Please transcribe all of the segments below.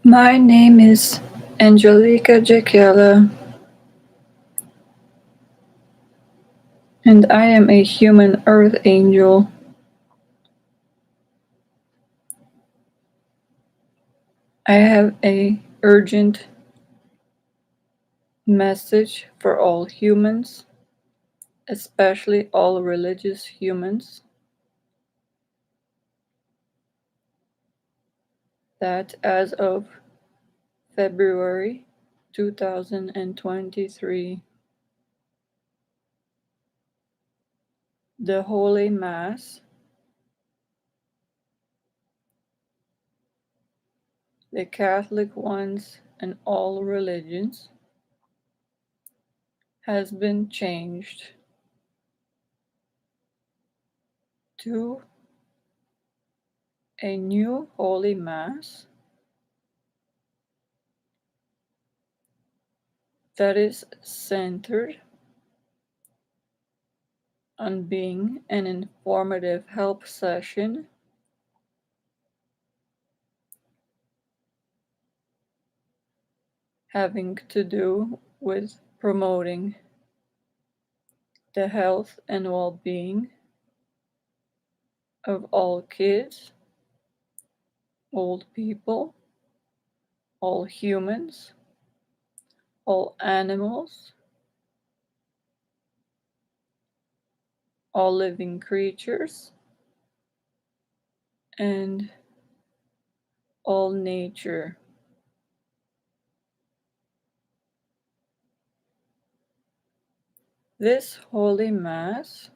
My name is Angelica Jacquella, and I am a human earth angel. I have a urgent message for all humans, especially all religious humans, that as of February 2023, the Holy Mass, the Catholic ones and all religions, has been changed to a new Holy Mass that is centered on being an informative help session having to do with promoting the health and well-being of all kids, old people, all humans, all animals, all living creatures, and all nature. This Holy Mass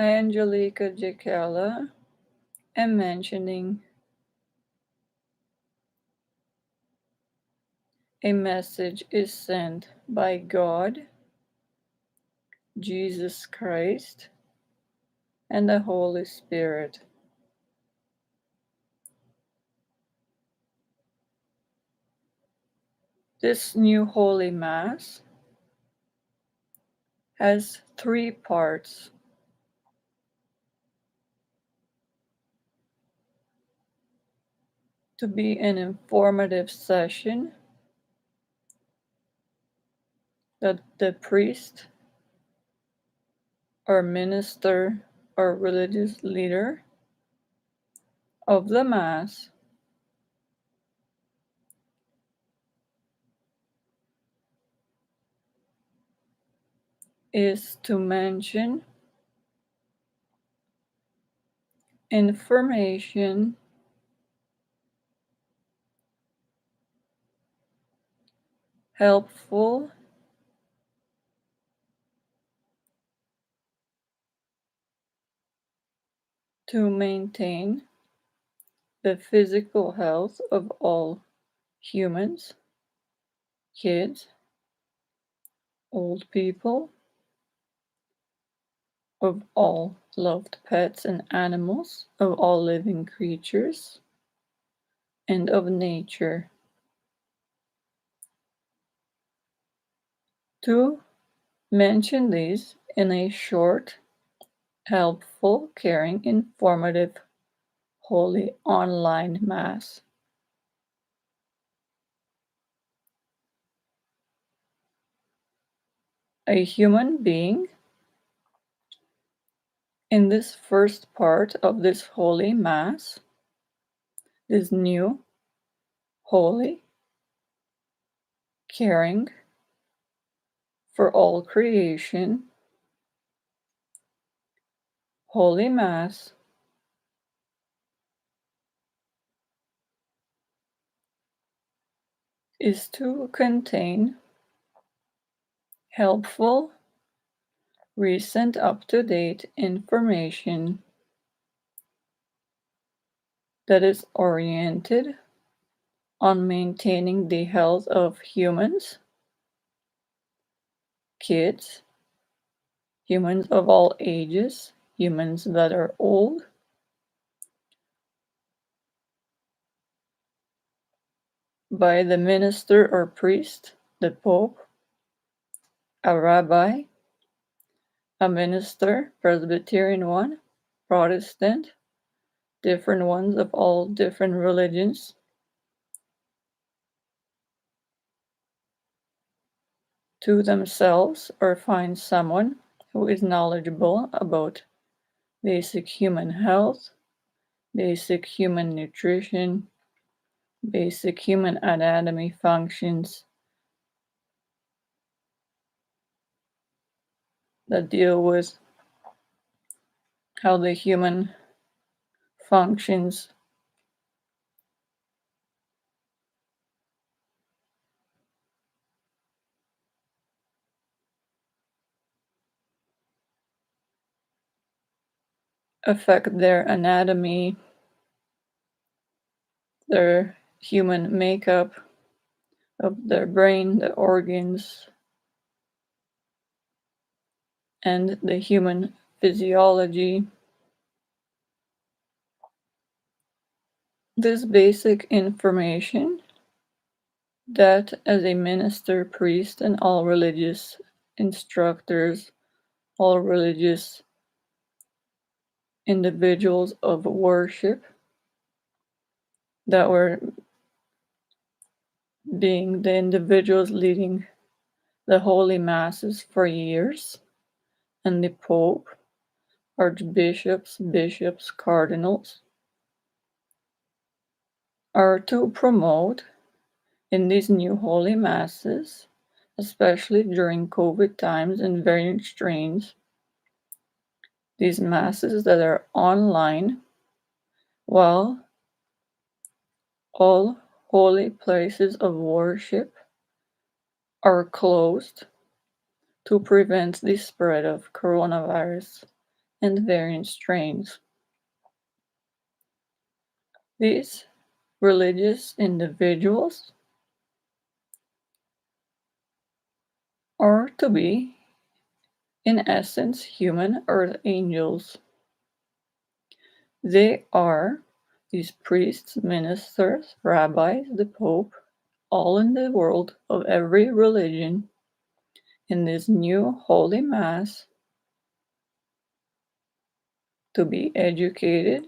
I, Angelica Jacquella, am mentioning a message is sent by God, Jesus Christ, and the Holy Spirit. This new Holy Mass has 3 parts. To be an informative session that the priest or minister or religious leader of the Mass is to mention information helpful to maintain the physical health of all humans, kids, old people, of all loved pets and animals, of all living creatures, and of nature. To mention these in a short, helpful, caring, informative, holy online Mass. A human being in this first part of this Holy Mass, this new, holy, caring for all creation, Holy Mass is to contain helpful, recent, up-to-date information that is oriented on maintaining the health of humans, kids, humans of all ages, humans that are old, by the minister or priest, the Pope, a rabbi, a minister, Presbyterian one, Protestant, different ones of all different religions, to themselves or find someone who is knowledgeable about basic human health, basic human nutrition, basic human anatomy functions that deal with how the human functions affect their anatomy, their human makeup of their brain, the organs, and the human physiology. This basic information that, as a minister, priest, and all religious instructors, all religious individuals of worship that were being the individuals leading the holy masses for years, and the Pope, archbishops, bishops, cardinals, are to promote in these new holy masses, especially during COVID times and variant strains, these masses that are online, while all holy places of worship are closed to prevent the spread of coronavirus and variant strains. These religious individuals are to be, in essence, human earth angels. They are these priests, ministers, rabbis, the Pope, all in the world of every religion, in this new holy mass, to be educated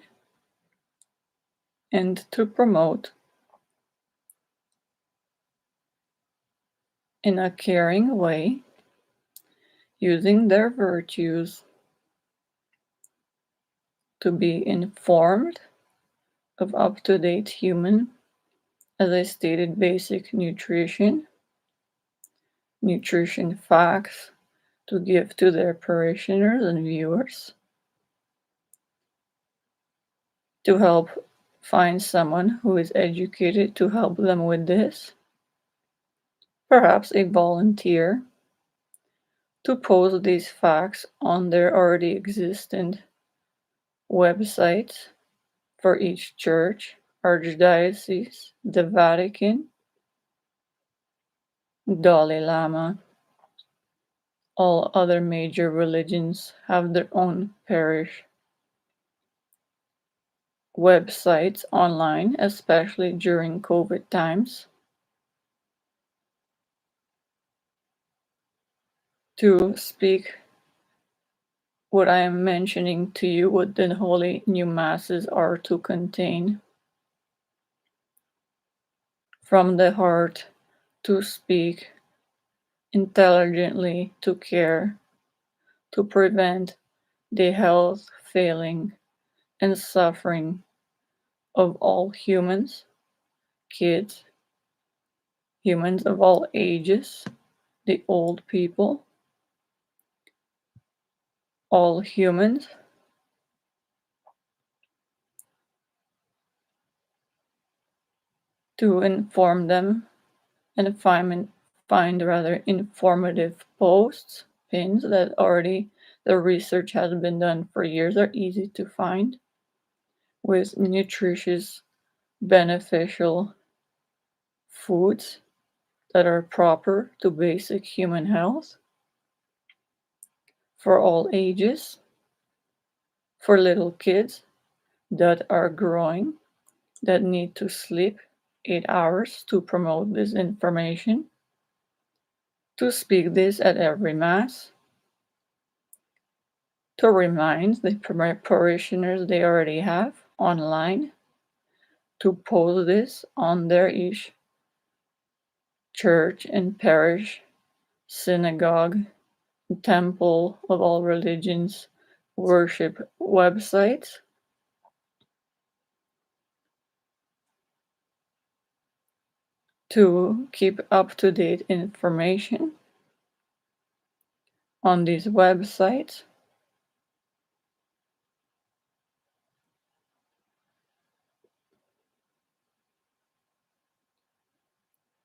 and to promote in a caring way, using their virtues to be informed of up-to-date human, as I stated, basic nutrition facts to give to their parishioners and viewers, to help find someone who is educated to help them with this, perhaps a volunteer, to post these facts on their already existent websites for each church, archdiocese, the Vatican, Dalai Lama. All other major religions have their own parish websites online, especially during COVID times, to speak what I am mentioning to you, what the holy new masses are to contain. From the heart, to speak intelligently, to care, to prevent the health failing and suffering of all humans, kids, humans of all ages, the old people, all humans, to inform them and find rather informative posts, pins that already the research has been done for years, are easy to find, with nutritious, beneficial foods that are proper to basic human health for all ages, for little kids that are growing, that need to sleep 8 hours, to promote this information, to speak this at every mass, to remind the parishioners they already have online to post this on their each church and parish, synagogue, temple of all religions, worship websites to keep up-to-date information on these websites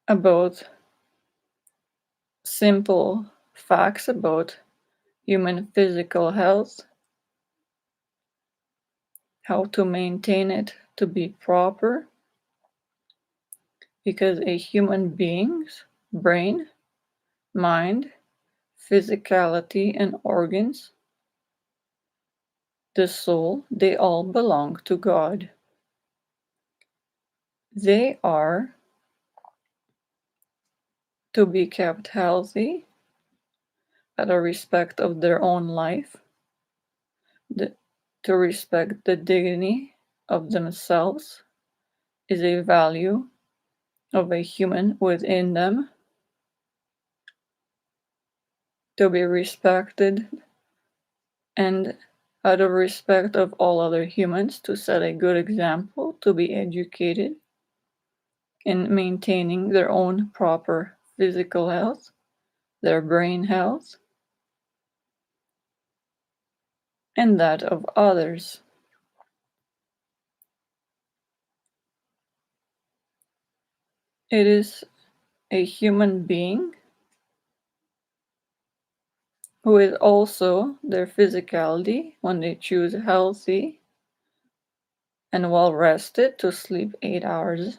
about simple facts about human physical health, how to maintain it to be proper, because a human being's brain, mind, physicality, and organs, the soul, they all belong to God. They are to be kept healthy out of respect of their own life, to respect the dignity of themselves is a value of a human within them, to be respected and out of respect of all other humans to set a good example, to be educated in maintaining their own proper physical health, their brain health, and that of others. It is a human being who is also their physicality when they choose healthy and well rested to sleep 8 hours,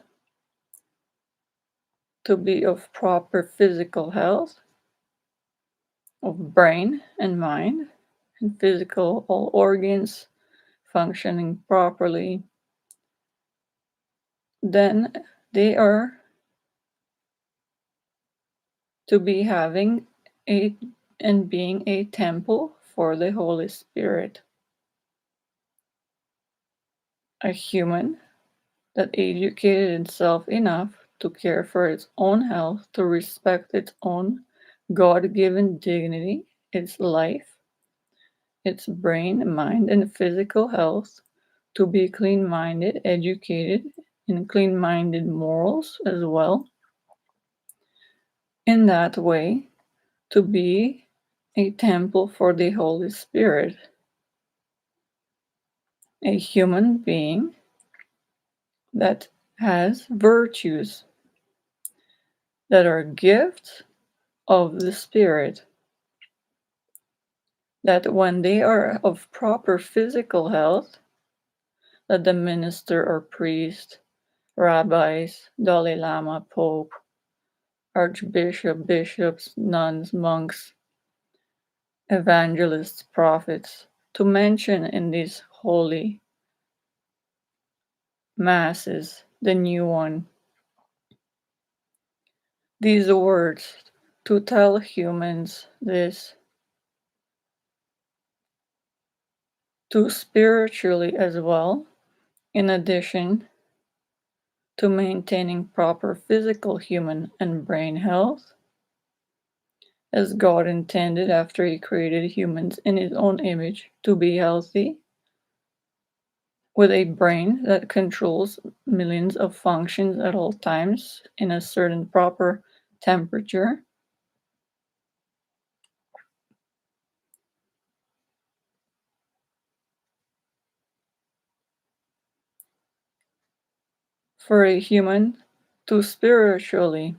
to be of proper physical health, of brain and mind, and physical all organs functioning properly, then they are to be having a and being a temple for the Holy Spirit. A human that educated itself enough to care for its own health, to respect its own God given dignity, its life, its brain, mind, and physical health, to be clean minded, educated, in clean minded morals as well. In that way, to be a temple for the Holy Spirit, a human being that has virtues that are gifts of the Spirit, that when they are of proper physical health, that the minister or priest, rabbis, Dalai Lama, Pope, archbishop, bishops, nuns, monks, evangelists, prophets, to mention in these holy masses, the new one, these words to tell humans this, to spiritually as well, in addition to maintaining proper physical, human, and brain health, as God intended after He created humans in His own image to be healthy, with a brain that controls millions of functions at all times in a certain proper temperature. For a human to spiritually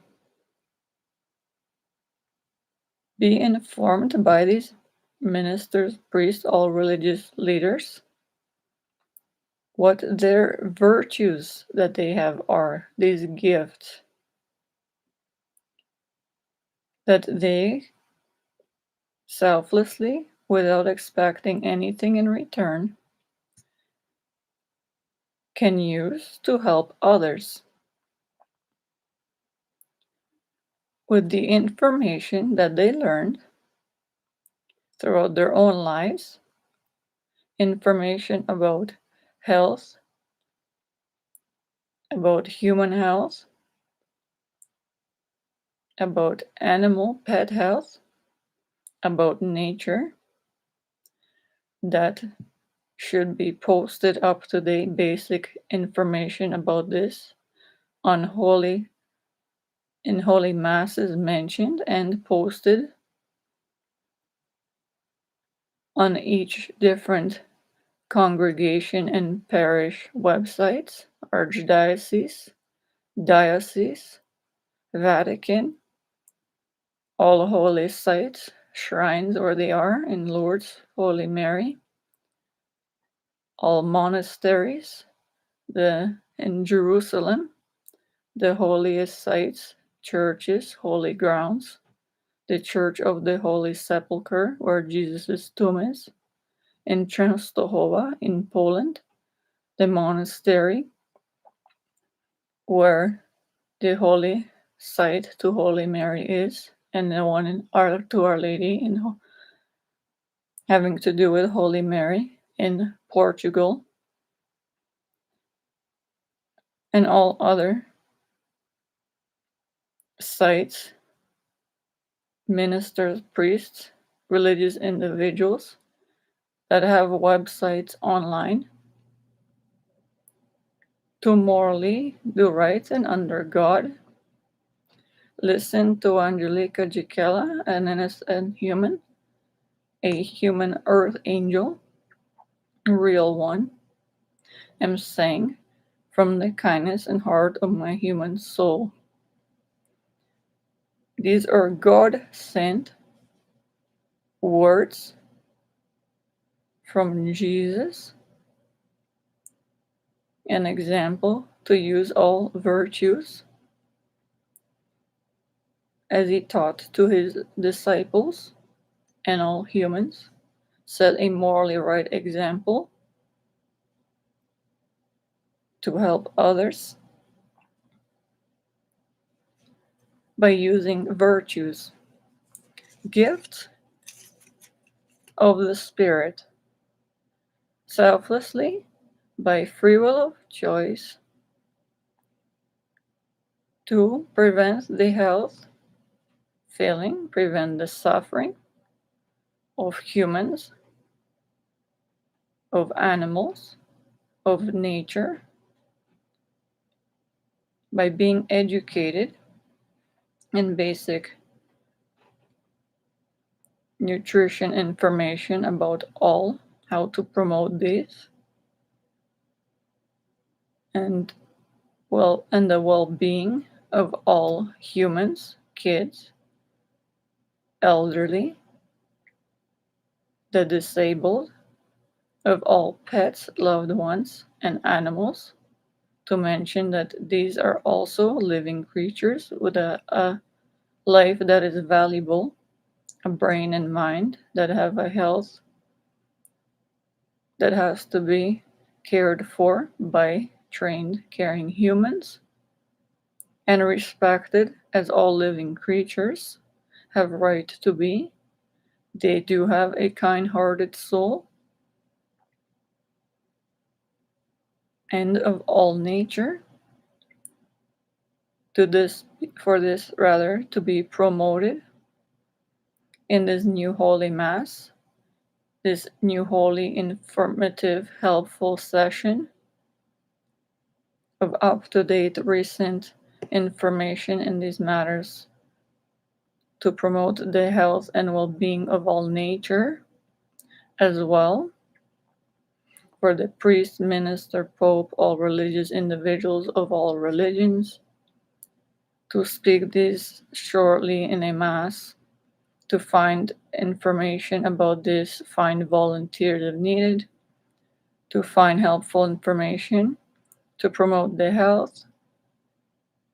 be informed by these ministers, priests, all religious leaders, what their virtues that they have are, these gifts that they selflessly, without expecting anything in return, can use to help others with the information that they learned throughout their own lives information about health, about human health, about animal pet health, about nature, that should be posted up to date basic information about this on holy masses mentioned and posted on each different congregation and parish websites, archdiocese, diocese, Vatican, all holy sites, shrines where they are in Lourdes, Holy Mary, all monasteries, in Jerusalem, the holiest sites, churches, holy grounds, the Church of the Holy Sepulchre, where Jesus' tomb is, in Częstochowa in Poland, the monastery where the holy site to Holy Mary is, and the one to Our Lady in having to do with Holy Mary in Portugal, and all other sites, ministers, priests, religious individuals that have websites online to morally do right and under God. Listen to Angelica Gicella, an innocent human, a human earth angel, a real one, am saying from the kindness and heart of my human soul. These are God sent words from Jesus, an example to use all virtues as he taught to his disciples and all humans, set a morally right example to help others by using virtues, gifts of the Spirit, selflessly, by free will of choice, to prevent the health failing, prevent the suffering of humans, of animals, of nature, by being educated in basic nutrition information about all, how to promote this, and the well-being of all humans, kids, elderly, the disabled, of all pets, loved ones, and animals, to mention that these are also living creatures with a life that is valuable, a brain and mind that have a health that has to be cared for by trained, caring humans, and respected as all living creatures have right to be. They do have a kind-hearted soul, and of all nature, for this rather to be promoted in this new Holy Mass, this new holy, informative, helpful session of up-to-date recent information in these matters to promote the health and well-being of all nature, as well for the priest, minister, pope, all religious individuals of all religions, to speak this shortly in a mass, to find information about this, find volunteers if needed, to find helpful information, to promote the health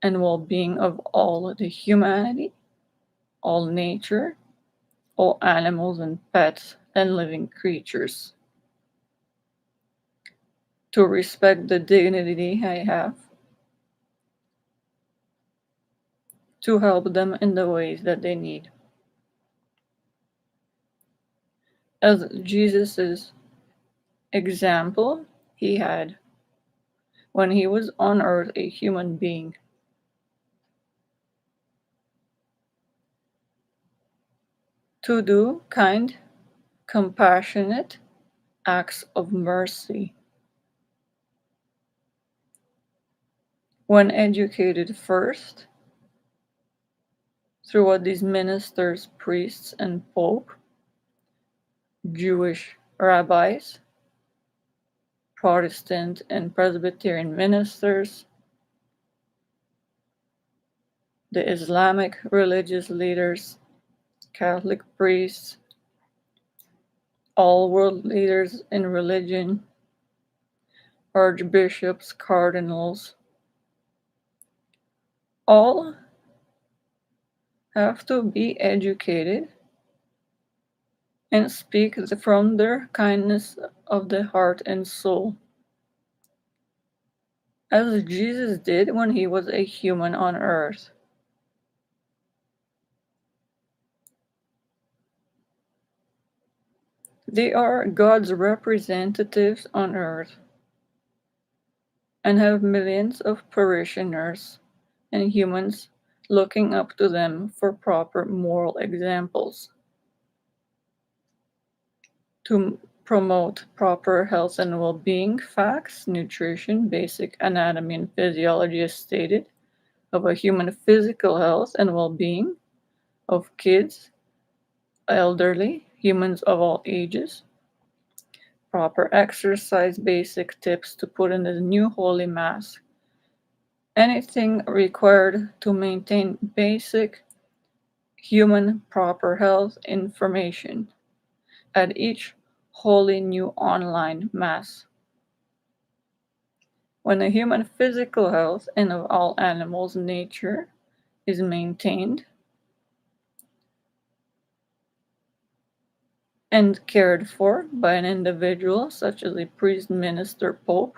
and well-being of all the humanity, all nature, all animals and pets and living creatures, to respect the dignity I have, to help them in the ways that they need. As Jesus' example he had when he was on earth a human being. To do kind, compassionate acts of mercy. When educated first through what these ministers, priests, and Pope, Jewish rabbis, Protestant and Presbyterian ministers, the Islamic religious leaders, Catholic priests, all world leaders in religion, archbishops, cardinals, all have to be educated and speak from their kindness of the heart and soul, as Jesus did when he was a human on earth. They are God's representatives on earth and have millions of parishioners and humans looking up to them for proper moral examples. To promote proper health and well-being, facts, nutrition, basic anatomy and physiology as stated, of a human physical health and well-being, of kids, elderly, humans of all ages, proper exercise, basic tips to put in the new Holy Mass, anything required to maintain basic human proper health information at each holy new online Mass. When the human physical health and of all animals' nature is maintained and cared for by an individual such as a priest, minister, pope,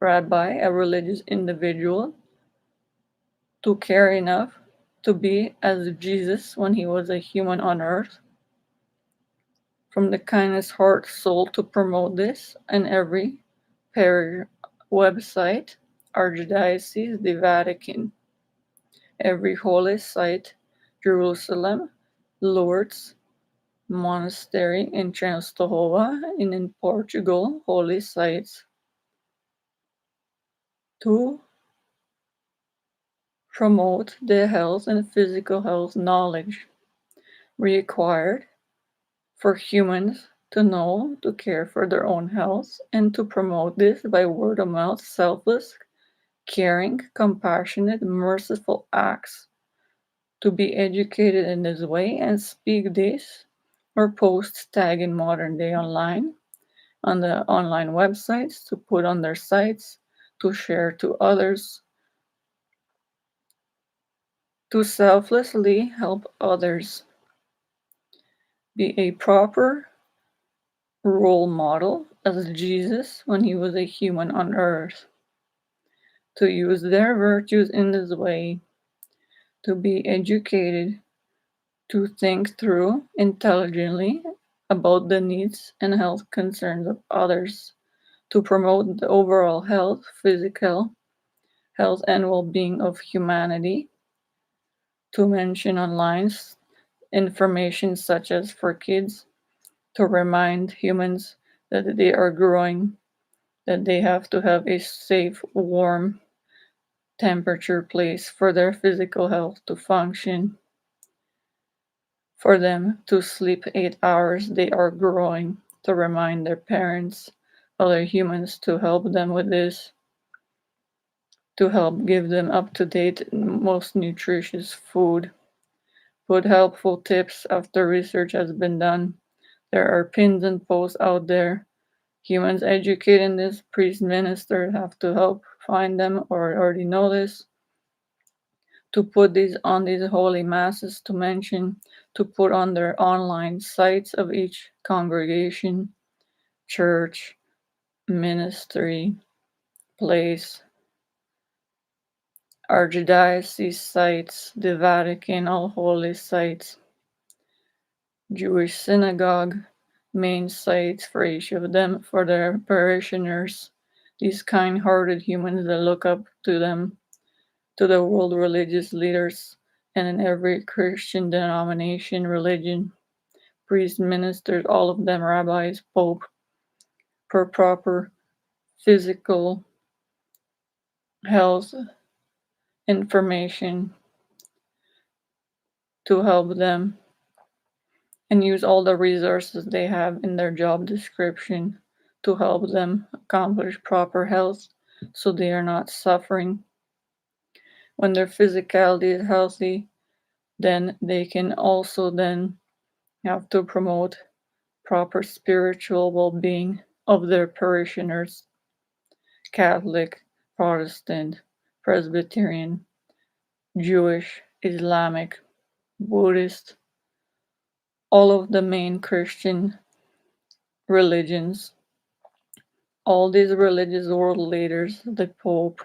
rabbi, a religious individual, to care enough to be as Jesus when he was a human on earth, from the kindest heart, soul to promote this and every parish website, Archdiocese, the Vatican, every holy site, Jerusalem, Lourdes, monastery in Częstochowa and in Portugal, holy sites, to promote the health and physical health knowledge required for humans to know to care for their own health and to promote this by word of mouth, selfless, caring, compassionate, merciful acts, to be educated in this way and speak this or post tag in modern day online on the online websites, to put on their sites, to share to others, to selflessly help others, be a proper role model as Jesus when he was a human on earth, to use their virtues in this way, to be educated, to think through intelligently about the needs and health concerns of others, to promote the overall health, physical health, and well being of humanity, to mention online information such as for kids, to remind humans that they are growing, that they have to have a safe, warm temperature place for their physical health to function, for them to sleep 8 hours, they are growing, to remind their parents, other humans to help them with this, to help give them up to date, most nutritious food. Put helpful tips after research has been done. There are pins and posts out there. Humans educated in this, priests, ministers have to help find them or already know this, to put these on these holy masses, to mention, to put on their online sites of each congregation, church, ministry, place, archdiocese sites, the Vatican, all holy sites, Jewish synagogue, main sites for each of them for their parishioners, these kind-hearted humans that look up to them, to the world religious leaders, and in every Christian denomination, religion, priests, ministers, all of them, rabbis, pope, for proper physical health information to help them and use all the resources they have in their job description to help them accomplish proper health so they are not suffering. When their physicality is healthy, then they can also then have to promote proper spiritual well-being of their parishioners, Catholic, Protestant, Presbyterian, Jewish, Islamic, Buddhist, all of the main Christian religions, all these religious world leaders, the Pope,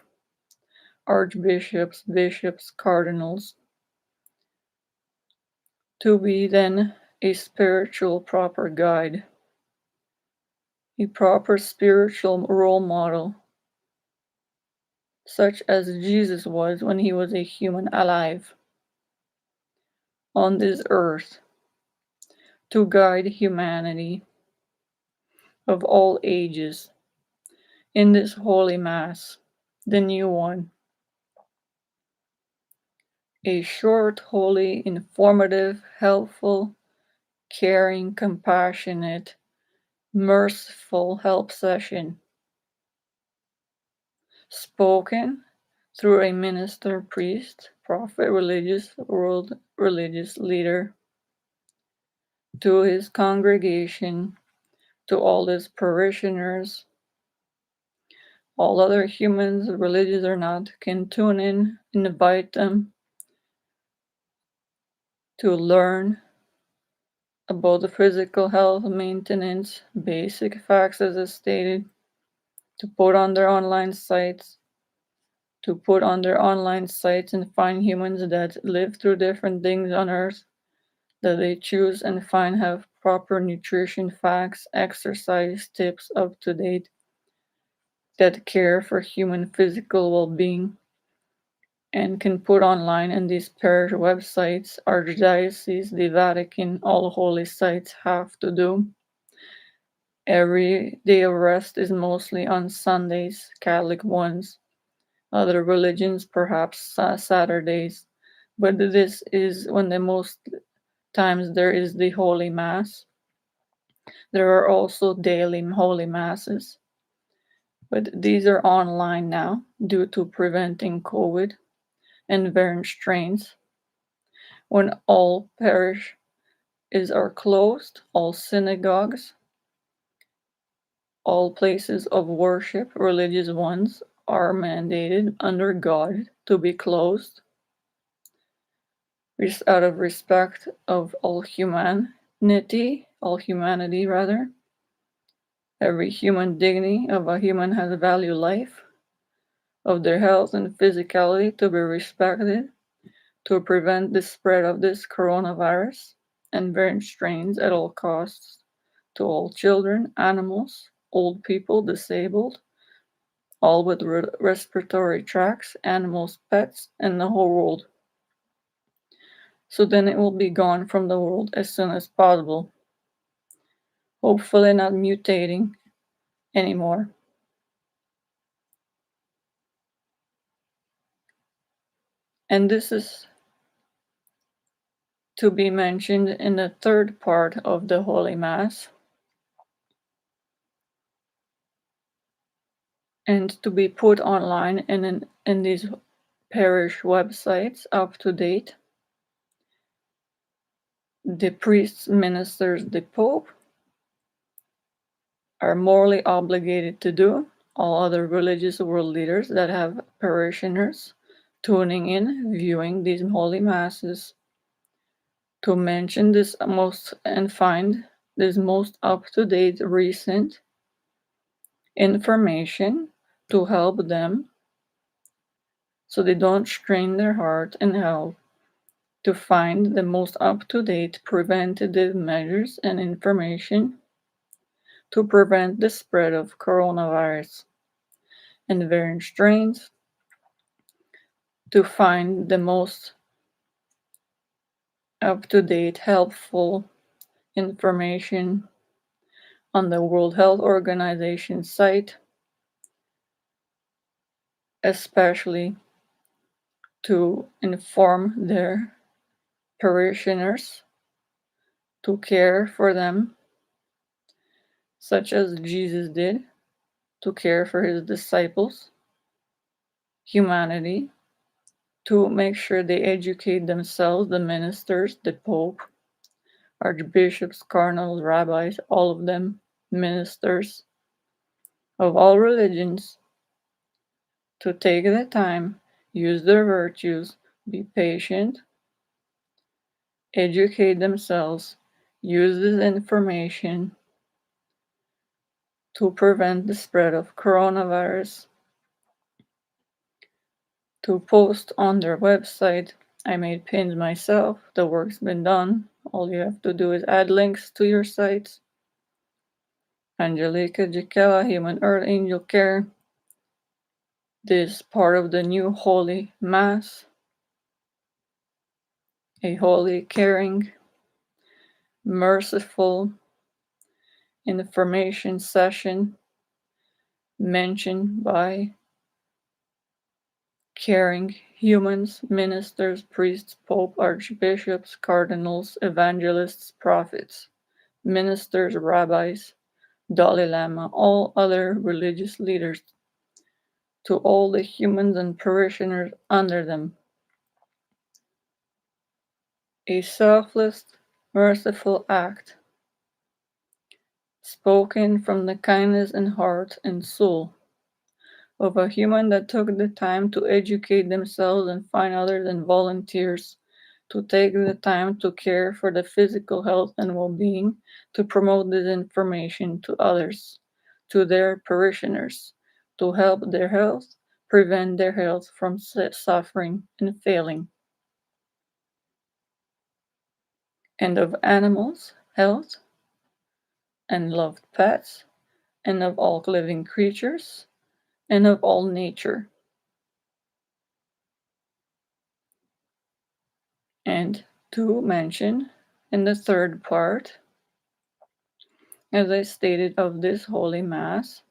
archbishops, bishops, cardinals, to be then a spiritual proper guide, a proper spiritual role model, such as Jesus was when he was a human alive on this earth, to guide humanity of all ages in this holy Mass, the new one. A short, holy, informative, helpful, caring, compassionate, merciful help session, spoken through a minister, priest, prophet, religious, world religious leader, to his congregation, to all his parishioners. All other humans, religious or not, can tune in, invite them to learn about the physical health maintenance, basic facts as is stated, to put on their online sites, and find humans that live through different things on earth that they choose and find have proper nutrition facts, exercise tips up to date that care for human physical well-being and can put online in these parish websites, archdiocese, the Vatican, all holy sites have to do. Every day of rest is mostly on Sundays, Catholic ones, other religions perhaps Saturdays, but this is when the most times there is the Holy Mass. There are also daily Holy Masses, but these are online now due to preventing COVID and variant strains. When all are closed, all synagogues, all places of worship, religious ones, are mandated under God to be closed out of respect of all humanity rather. Every human dignity of a human has a value life, of their health and physicality to be respected, to prevent the spread of this coronavirus and variant strains at all costs, to all children, animals, old people, disabled, all with respiratory tracts, animals, pets, and the whole world. So then it will be gone from the world as soon as possible. Hopefully not mutating anymore. And this is to be mentioned in the third part of the Holy Mass, and to be put online and in these parish websites up to date. The priests, ministers, the Pope are morally obligated to do. All other religious world leaders that have parishioners tuning in, viewing these holy masses, to mention this most and find this most up-to-date recent information to help them so they don't strain their heart and health, to find the most up-to-date preventative measures and information to prevent the spread of coronavirus and variant strains, to find the most up-to-date, helpful information on the World Health Organization site, especially to inform their parishioners, to care for them, such as Jesus did, to care for his disciples, humanity, to make sure they educate themselves, the ministers, the Pope, archbishops, cardinals, rabbis, all of them ministers of all religions, to take the time, use their virtues, be patient, educate themselves, use this information to prevent the spread of coronavirus, to post on their website. I made pins myself, the work's been done. All you have to do is add links to your sites. Angelica Jacquella, Human Earth Angel Care. This part of the new Holy Mass, a holy, caring, merciful information session mentioned by caring humans, ministers, priests, pope, archbishops, cardinals, evangelists, prophets, ministers, rabbis, Dalai Lama, all other religious leaders, to all the humans and parishioners under them. A selfless, merciful act, spoken from the kindness and heart and soul of a human that took the time to educate themselves and find others and volunteers to take the time to care for the physical health and well-being, to promote this information to others, to their parishioners, to help their health, prevent their health from suffering and failing, and of animals' health and loved pets, and of all living creatures, and of all nature. And to mention in the third part, as I stated, of this Holy Mass,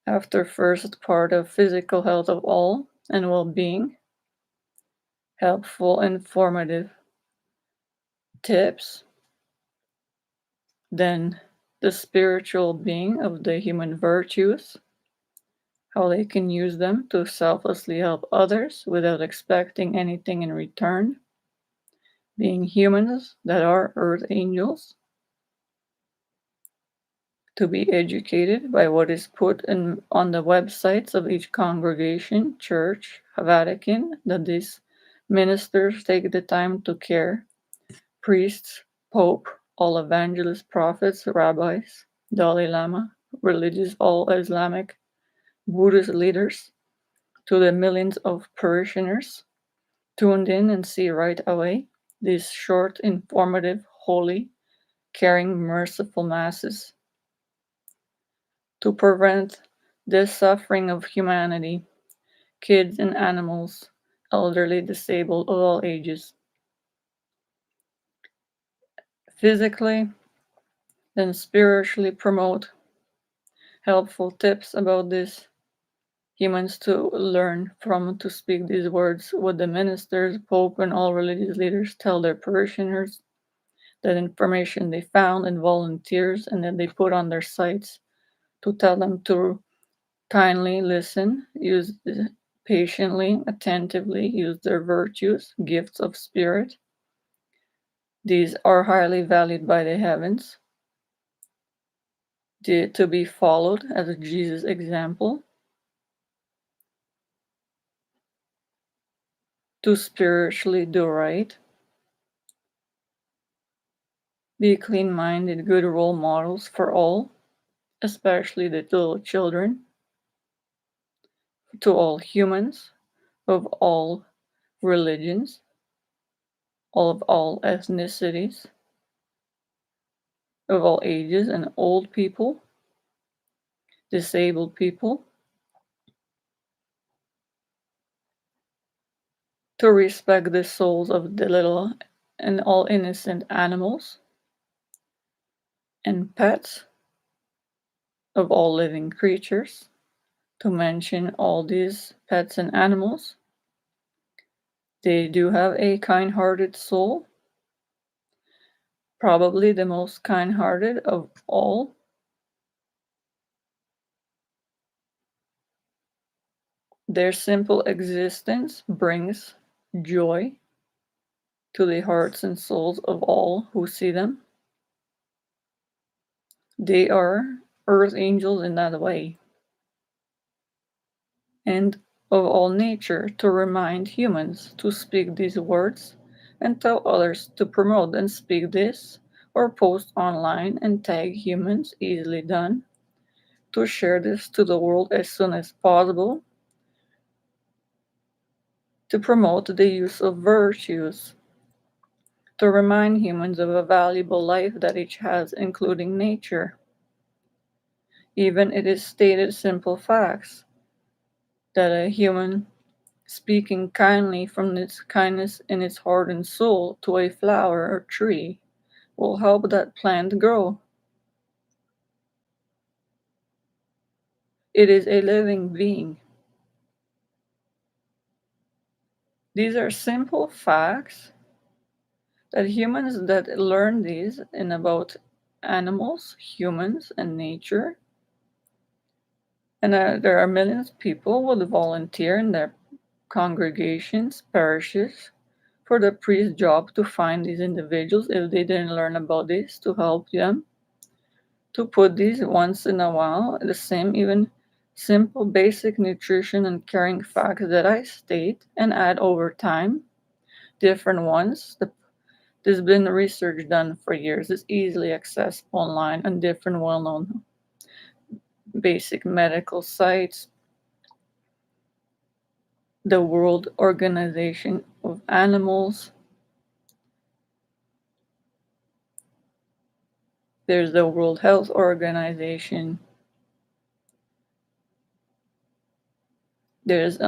after first part of physical health of all and well-being, helpful, informative tips, then the spiritual being of the human virtues, how they can use them to selflessly help others without expecting anything in return, being humans that are earth angels, to be educated by what is put on the websites of each congregation, church, Vatican, that these ministers take the time to care, priests, Pope, all evangelists, prophets, rabbis, Dalai Lama, religious, all Islamic, Buddhist leaders, to the millions of parishioners tuned in and see right away these short, informative, holy, caring, merciful masses to prevent the suffering of humanity, kids and animals, elderly, disabled, of all ages. Physically, then spiritually promote helpful tips about this, humans to learn from, to speak these words, what the ministers, Pope, and all religious leaders tell their parishioners, that information they found, and volunteers, and that they put on their sites, to tell them to kindly listen, use patiently, attentively, use their virtues, gifts of spirit. These are highly valued by the heavens, to be followed as Jesus' example, to spiritually do right, be clean-minded, good role models for all, especially the little children, to all humans of all religions, of all ethnicities, of all ages and old people, disabled people, to respect the souls of the little and all innocent animals and pets of all living creatures, to mention all these pets and animals. They do have a kind hearted soul, probably the most kind hearted of all. Their simple existence brings joy to the hearts and souls of all who see them. They are earth angels in that way, and of all nature, to remind humans to speak these words and tell others to promote and speak this or post online and tag humans, easily done, to share this to the world as soon as possible, to promote the use of virtues, to remind humans of a valuable life that each has, including nature. Even it is stated simple facts that a human speaking kindly from its kindness in its heart and soul to a flower or tree will help that plant grow. It is a living being. These are simple facts that humans that learn these in about animals, humans, and nature. And there are millions of people who would volunteer in their congregations, parishes, for the priest's job to find these individuals if they didn't learn about this, to help them, to put these once in a while, the same even simple basic nutrition and caring facts that I state and add over time, different ones. There's been research done for years. It's easily accessed online on different well-known basic medical sites, the World Organization of Animals. There's the World Health Organization. There's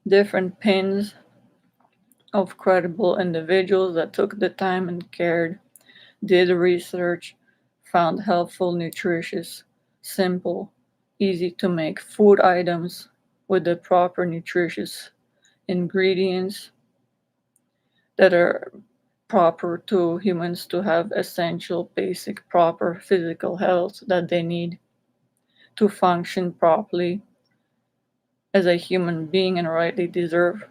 different pins of credible individuals that took the time and cared, did research, found helpful, nutritious, simple, easy to make food items with the proper nutritious ingredients that are proper to humans to have essential, basic, proper physical health that they need to function properly as a human being and rightly deserve.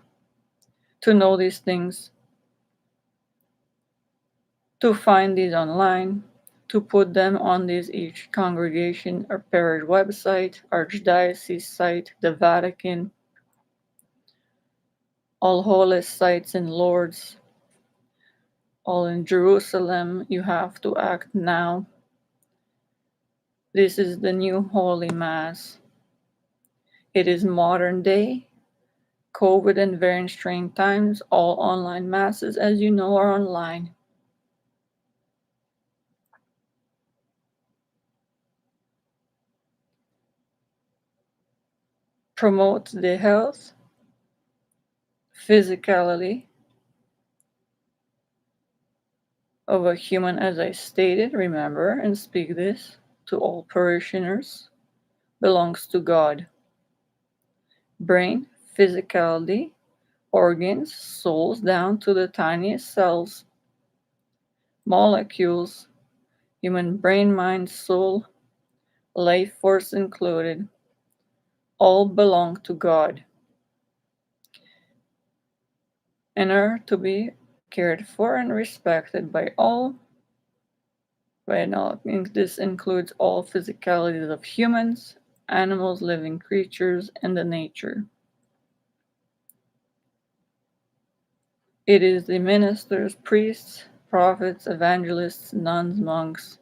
To know these things, to find these online, to put them on this each congregation or parish website, archdiocese site, the Vatican, all holy sites in Lourdes, all in Jerusalem. You have to act now. This is the new Holy Mass. It is modern day, COVID and variant strain times. All online masses, as you know, are online. Promote the health, physicality of a human, as I stated, remember and speak this to all parishioners, belongs to God. Brain, physicality, organs, souls down to the tiniest cells, molecules, human brain, mind, soul, life force included, all belong to God and are to be cared for and respected by all. Right now, this includes all physicalities of humans, animals, living creatures, and the nature. It is the ministers, priests, prophets, evangelists, nuns, monks,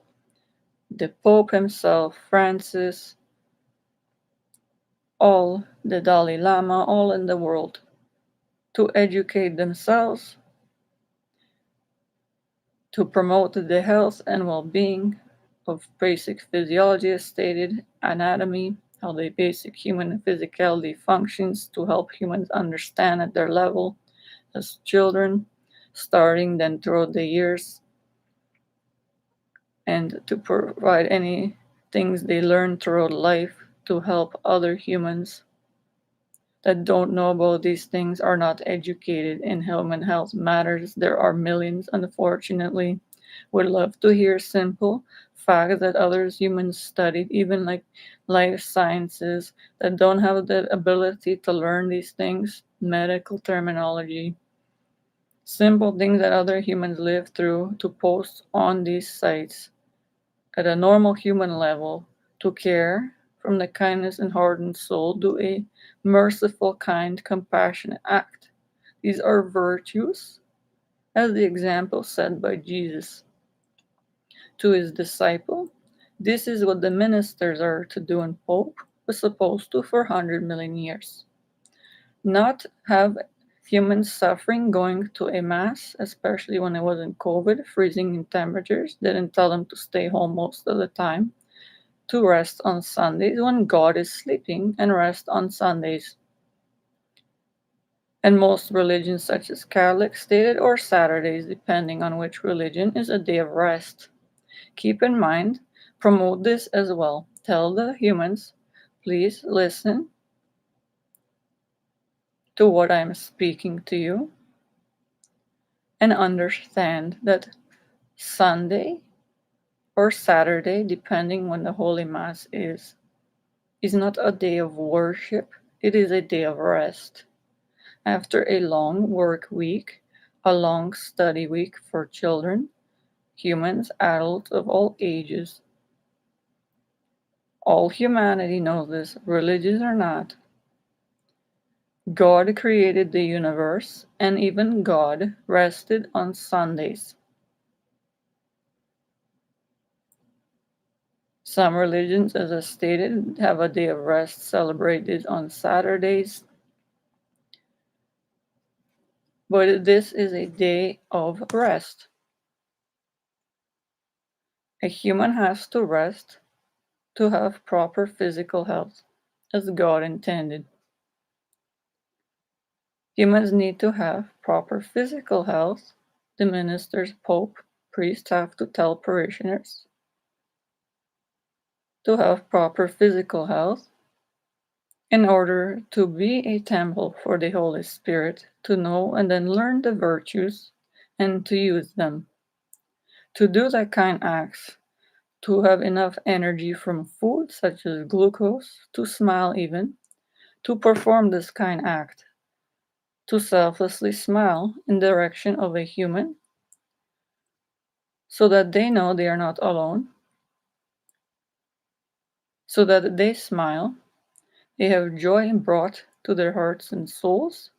the Pope himself, Francis, all, the Dalai Lama, all in the world, to educate themselves to promote the health and well-being of basic physiology as stated, anatomy, how the basic human physicality functions to help humans understand at their level as children, starting then throughout the years, and to provide any things they learn throughout life to help other humans that don't know about these things, are not educated in human health matters. There are millions, unfortunately. Would love to hear simple facts that others humans studied, even like life sciences, that don't have the ability to learn these things, medical terminology, simple things that other humans live through, to post on these sites at a normal human level, to care from the kindness and hardened soul, do a merciful, kind, compassionate act. These are virtues, as the example set by Jesus to his disciple. This is what the ministers are to do, and Pope was supposed to for 100 million years. Not have humans suffering going to a mass, especially when it was in COVID, freezing in temperatures, didn't tell them to stay home most of the time, to rest on Sundays when God is sleeping, and rest on Sundays. And most religions, such as Catholic, stated, or Saturdays, depending on which religion, is a day of rest. Keep in mind, promote this as well. Tell the humans, please listen to what I'm speaking to you and understand that Sunday or Saturday, depending when the Holy Mass is not a day of worship, it is a day of rest. After a long work week, a long study week for children, humans, adults of all ages, all humanity knows this, religious or not. God created the universe, and even God rested on Sundays. Some religions, as I stated, have a day of rest celebrated on Saturdays, but this is a day of rest. A human has to rest to have proper physical health, as God intended. Humans need to have proper physical health. The ministers, pope, priests have to tell parishioners to have proper physical health in order to be a temple for the Holy Spirit, to know and then learn the virtues and to use them. To do that kind acts, to have enough energy from food, such as glucose, to smile even, to perform this kind act, to selflessly smile in the direction of a human, so that they know they are not alone, so that they smile, they have joy brought to their hearts and souls,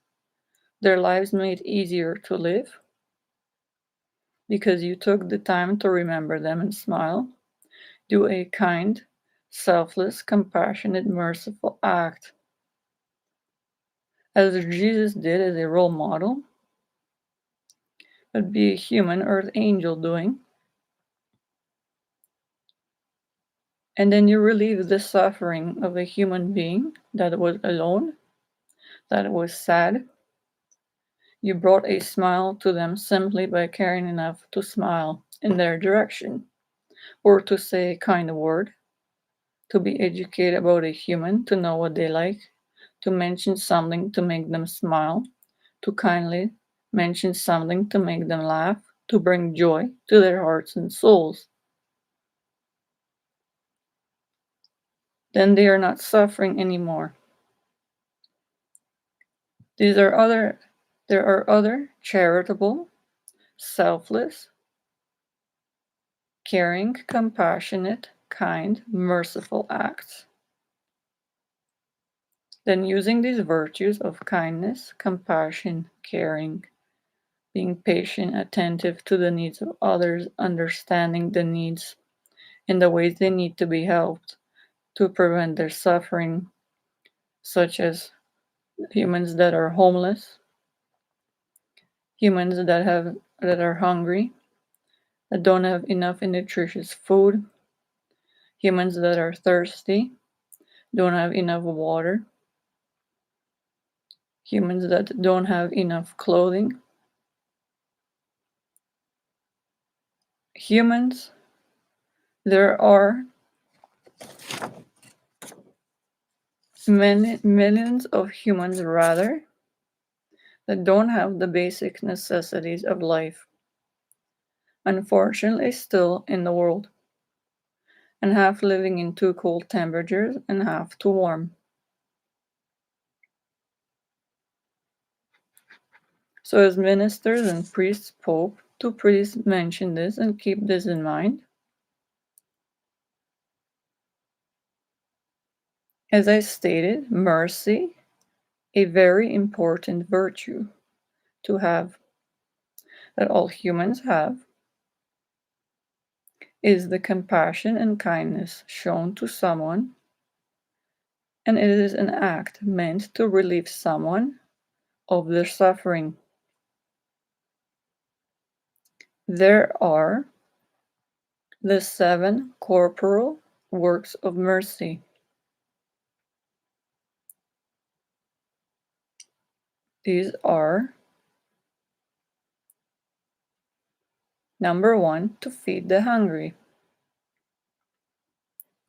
their lives made easier to live, because you took the time to remember them and smile. Do a kind, selfless, compassionate, merciful act, as Jesus did as a role model, but be a human earth angel doing. And then you relieve the suffering of a human being that was alone, that was sad. You brought a smile to them simply by caring enough to smile in their direction, or to say a kind word, to be educated about a human, to know what they like, to mention something to make them smile, to kindly mention something to make them laugh, to bring joy to their hearts and souls. Then they are not suffering anymore. These are other There are other charitable, selfless, caring, compassionate, kind, merciful acts. Then using these virtues of kindness, compassion, caring, being patient, attentive to the needs of others, understanding the needs in the ways they need to be helped to prevent their suffering, such as humans that are homeless, humans that are hungry, that don't have enough nutritious food, humans that are thirsty, don't have enough water, humans that don't have enough clothing, humans, there are many millions of humans rather that don't have the basic necessities of life, unfortunately still in the world, and half living in too cold temperatures and half too warm. So as ministers and priests, Pope, to please mention this and keep this in mind. As I stated, mercy, a very important virtue to have, that all humans have, is the compassion and kindness shown to someone, and it is an act meant to relieve someone of their suffering. There are the 7 corporal works of mercy. These are: number 1, to feed the hungry.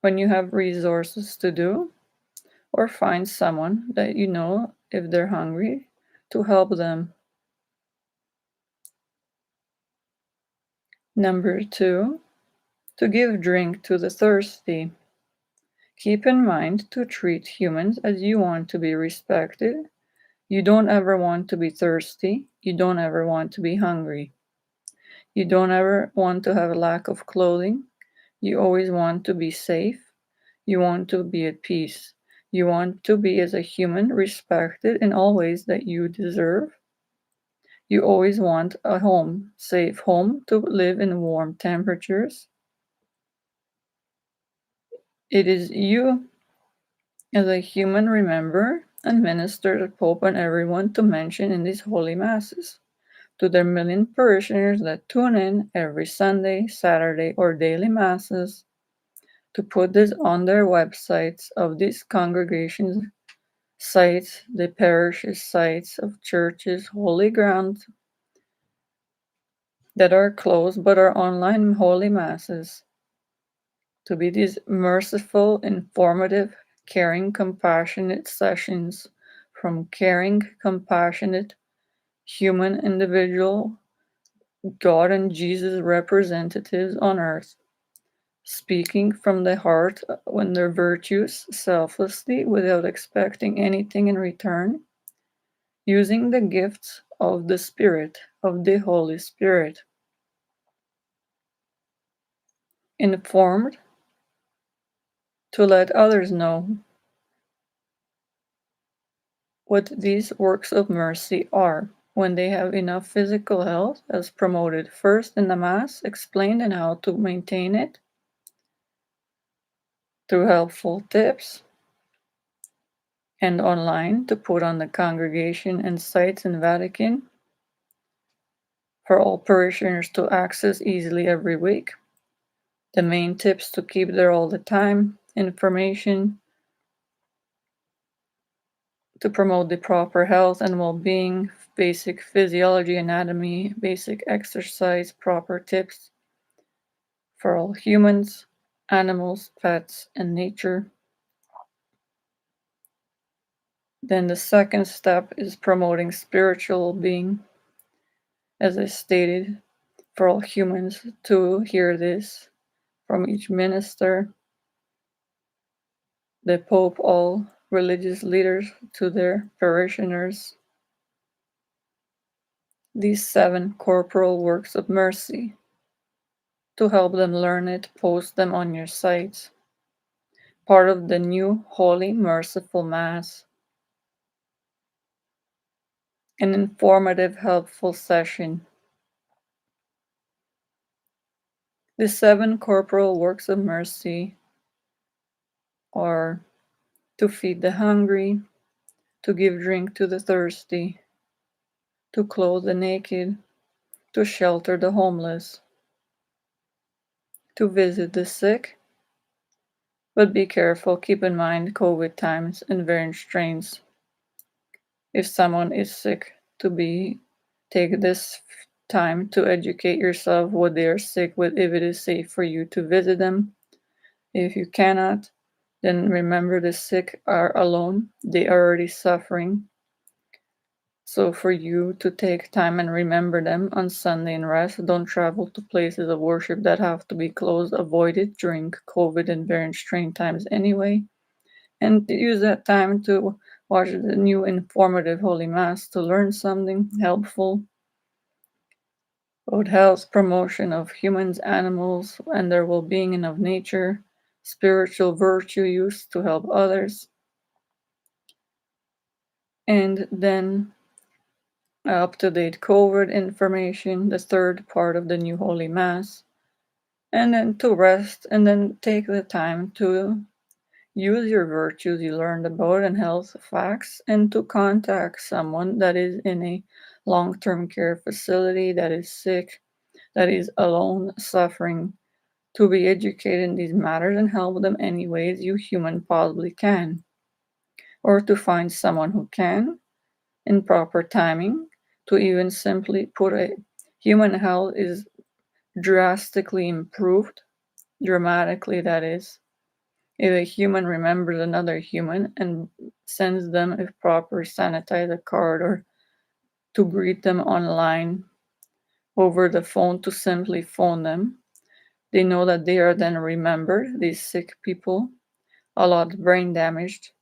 When you have resources to do, or find someone that you know if they're hungry, to help them. Number 2, to give drink to the thirsty. Keep in mind to treat humans as you want to be respected. You don't ever want to be thirsty. You don't ever want to be hungry. You don't ever want to have a lack of clothing. You always want to be safe. You want to be at peace. You want to be, as a human, respected in all ways that you deserve. You always want a home, safe home to live in warm temperatures. It is you, as a human, remember and minister the Pope and everyone to mention in these holy masses to their million parishioners that tune in every Sunday, Saturday, or daily masses, to put this on their websites of these congregations, sites, the parishes, sites of churches, holy grounds that are closed but are online holy masses, to be these merciful, informative, caring, compassionate sessions from caring, compassionate, human, individual, God and Jesus representatives on earth, speaking from the heart when their virtues selflessly without expecting anything in return, using the gifts of the Spirit, of the Holy Spirit, informed to let others know what these works of mercy are. When they have enough physical health, as promoted first in the Mass, explained and how to maintain it through helpful tips, and online to put on the congregation and sites in Vatican for all parishioners to access easily every week. The main tips to keep there all the time, information to promote the proper health and well-being, basic physiology, anatomy, basic exercise, proper tips for all humans, animals, pets, and nature. Then the second step is promoting spiritual being, as I stated, for all humans to hear this from each minister, the Pope, all religious leaders to their parishioners. These 7 corporal works of mercy, to help them learn it, post them on your sites. Part of the new Holy Merciful Mass. An informative, helpful session. The 7 corporal works of mercy are to feed the hungry, to give drink to the thirsty, to clothe the naked, to shelter the homeless, to visit the sick, but be careful, keep in mind COVID times and variant strains. If someone is sick, take this time to educate yourself what they are sick with, if it is safe for you to visit them. If you cannot, then remember the sick are alone, they are already suffering. So for you to take time and remember them on Sunday and rest, don't travel to places of worship that have to be closed, avoid it during COVID and variant strain times anyway. And use that time to watch the new informative Holy Mass to learn something helpful about health, promotion of humans, animals, and their well being and of nature, spiritual virtue use to help others, and then up to date COVID information, the third part of the new Holy Mass, and then to rest, and then take the time to use your virtues you learned about and health facts, and to contact someone that is in a long term care facility, that is sick, that is alone, suffering, to be educated in these matters and help them any ways you human possibly can, or to find someone who can, in proper timing, to even simply put a human health is drastically improved, dramatically that is, if a human remembers another human and sends them a proper sanitizer card, or to greet them online over the phone, to simply phone them, they know that they are then remembered, these sick people, a lot brain damaged,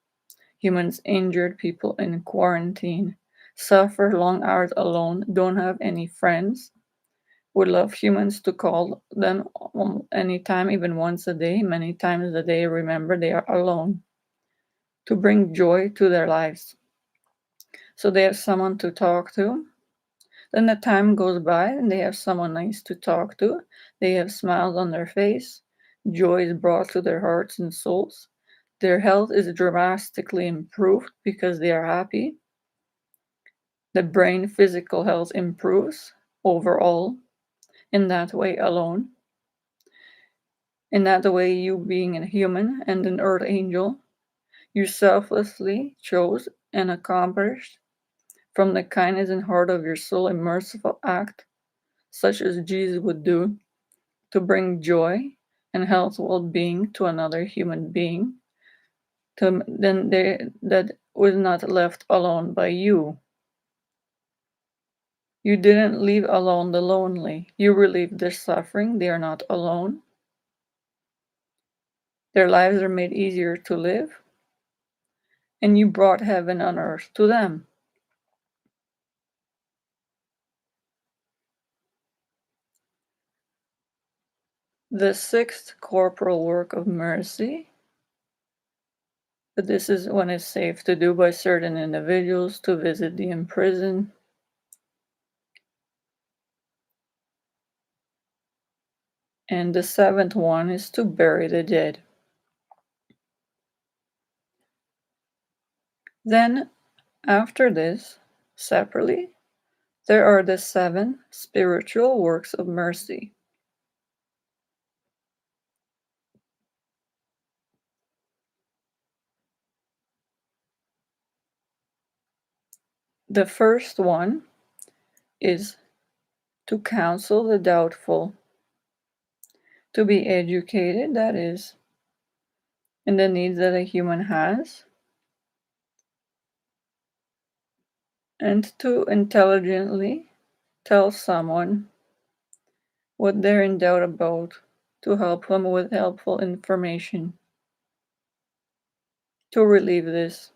humans injured, people in quarantine, suffer long hours alone, don't have any friends, would love humans to call them anytime, even once a day, many times a day, remember they are alone, to bring joy to their lives. So they have someone to talk to. Then the time goes by and they have someone nice to talk to. They have smiles on their face. Joy is brought to their hearts and souls. Their health is drastically improved because they are happy. The brain physical health improves overall in that way alone. In that way, you being a human and an earth angel, you selflessly chose and accomplished from the kindness and heart of your soul a merciful act, such as Jesus would do, to bring joy and health, well-being to another human being, that was not left alone by you. You didn't leave alone the lonely. You relieved their suffering. They are not alone. Their lives are made easier to live, and you brought heaven on earth to them. The sixth corporal work of mercy, but this is when it's safe to do by certain individuals, to visit the imprisoned. And the seventh one is to bury the dead. Then, after this, separately, there are the seven spiritual works of mercy. The first one is to counsel the doubtful, to be educated, that is, in the needs that a human has, and to intelligently tell someone what they're in doubt about, to help them with helpful information, to relieve this.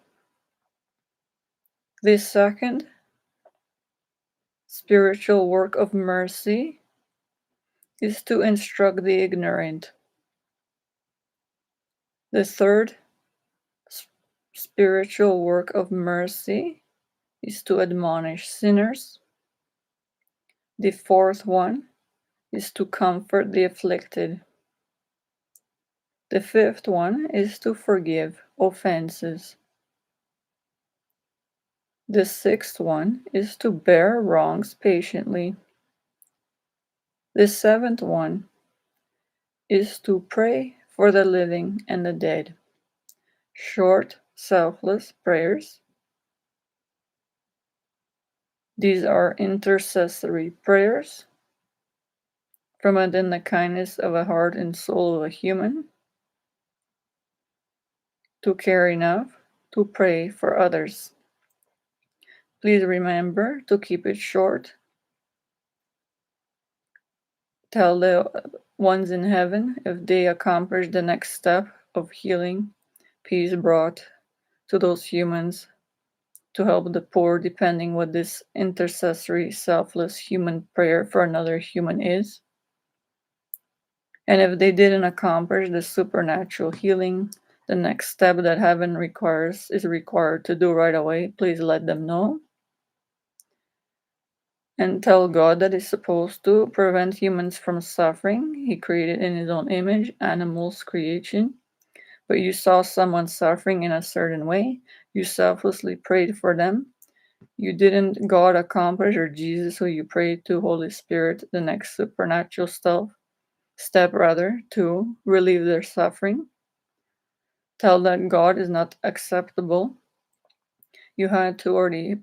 This second spiritual work of mercy is to instruct the ignorant. The third spiritual work of mercy is to admonish sinners. The fourth one is to comfort the afflicted. The fifth one is to forgive offenses. The sixth one is to bear wrongs patiently. The seventh one is to pray for the living and the dead. Short, selfless prayers. These are intercessory prayers from within the kindness of a heart and soul of a human to care enough to pray for others. Please remember to keep it short. Tell the ones in heaven if they accomplish the next step of healing, peace brought to those humans to help the poor, depending what this intercessory, selfless human prayer for another human is. And if they didn't accomplish the supernatural healing, the next step that heaven is required to do right away, please let them know. And tell God that He's supposed to prevent humans from suffering. He created in His own image, animals, creation. But you saw someone suffering in a certain way. You selflessly prayed for them. You didn't God accomplish, or Jesus, who you prayed to, Holy Spirit, the next supernatural step to relieve their suffering. Tell that God is not acceptable. You had to already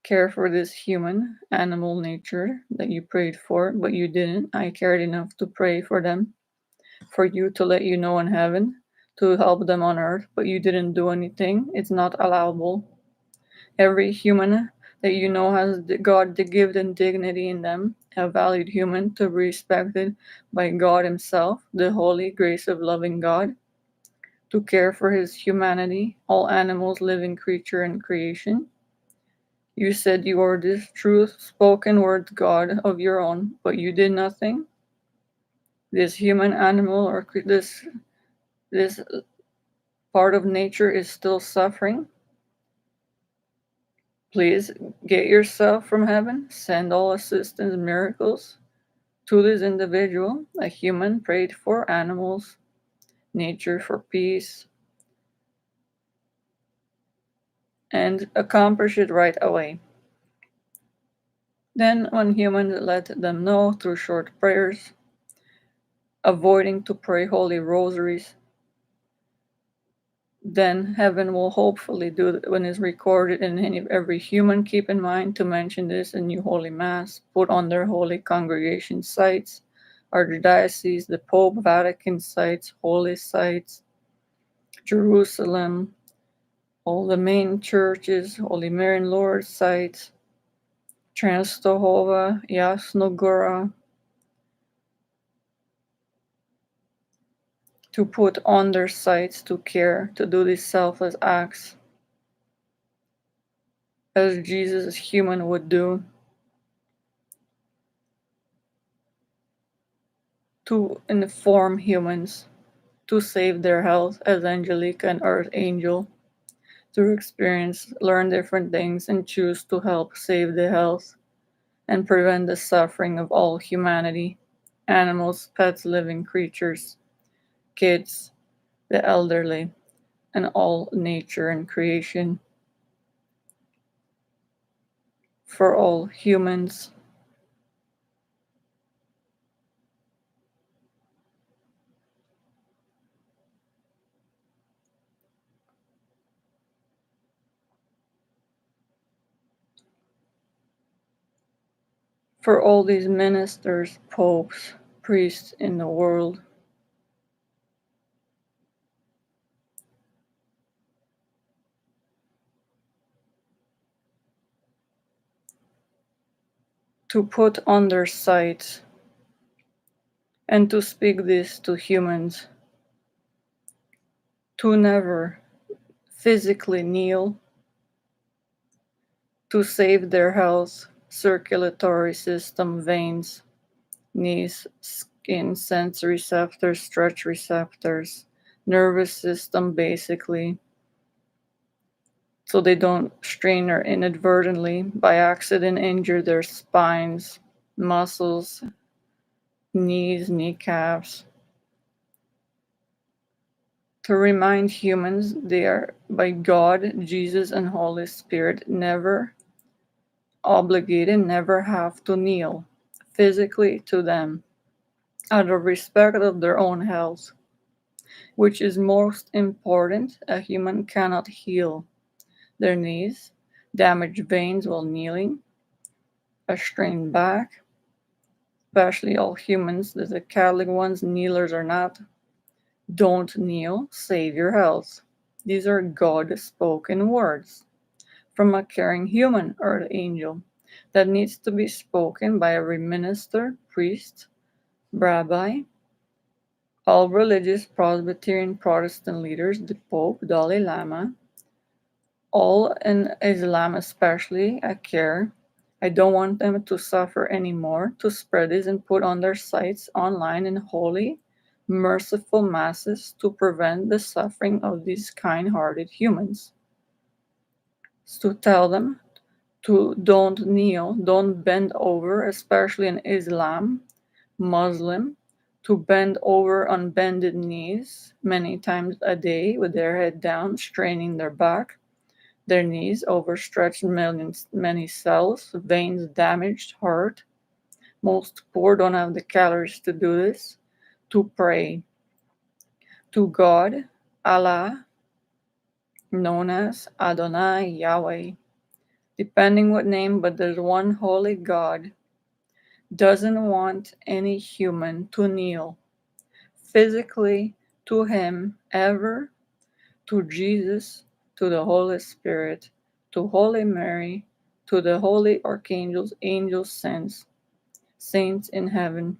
care for this human animal nature that you prayed for, but you didn't. I cared enough to pray for them, for you to let you know in heaven, to help them on earth, but you didn't do anything. It's not allowable. Every human that you know has God the gift and dignity in them, a valued human to be respected by God Himself, the holy grace of loving God, to care for His humanity, all animals, living creature, and creation. You said you are this truth spoken word God of your own, but you did nothing. This human animal or this part of nature is still suffering. Please get yourself from heaven, send all assistance, miracles to this individual, a human prayed for animals, nature for peace, and accomplish it right away. Then, when humans let them know through short prayers, avoiding to pray holy rosaries, then heaven will hopefully do it when it's recorded in every human. Keep in mind to mention this in your Holy Mass, put on their holy congregation sites, archdiocese, the Pope, Vatican sites, holy sites, Jerusalem, all the main churches, Holy Mary and Lourdes sites, Częstochowa, Jasna Góra, to put on their sites to care, to do these selfless acts as Jesus as human would do, to inform humans, to save their health as Angelica and Earth Angel, through experience, learn different things and choose to help save the health and prevent the suffering of all humanity, animals, pets, living creatures, kids, the elderly, and all nature and creation, for all humans. For all these ministers, popes, priests in the world, to put on their sight and to speak this to humans, to never physically kneel, to save their health, circulatory system, veins, knees, skin, sense receptors, stretch receptors, nervous system, basically, so they don't strain or inadvertently by accident injure their spines, muscles, knees, kneecaps. To remind humans they are, by God, Jesus, and Holy Spirit, never obligated, never have to kneel physically to them. out of respect of their own health. Which is most important, a human cannot heal their knees, damaged veins while kneeling, a strained back, especially all humans, the Catholic ones, kneelers or not. Don't kneel, save your health. These are God spoken words from a caring human or the angel that needs to be spoken by every minister, priest, rabbi, all religious Presbyterian Protestant leaders, the Pope, Dalai Lama, all in Islam especially, I care. I don't want them to suffer anymore, to spread this and put on their sites online in holy, merciful masses to prevent the suffering of these kind hearted humans. To tell them to don't kneel, don't bend over, especially in Islam, Muslim, to bend over on bended knees many times a day with their head down, straining their back, their knees overstretched, many cells, veins damaged, heart. Most poor don't have the calories to do this. To pray to God, Allah, known as Adonai Yahweh, depending what name, but there's one holy God, doesn't want any human to kneel physically to him ever, to Jesus, to the Holy Spirit, to Holy Mary, to the holy archangels, angels, saints in heaven,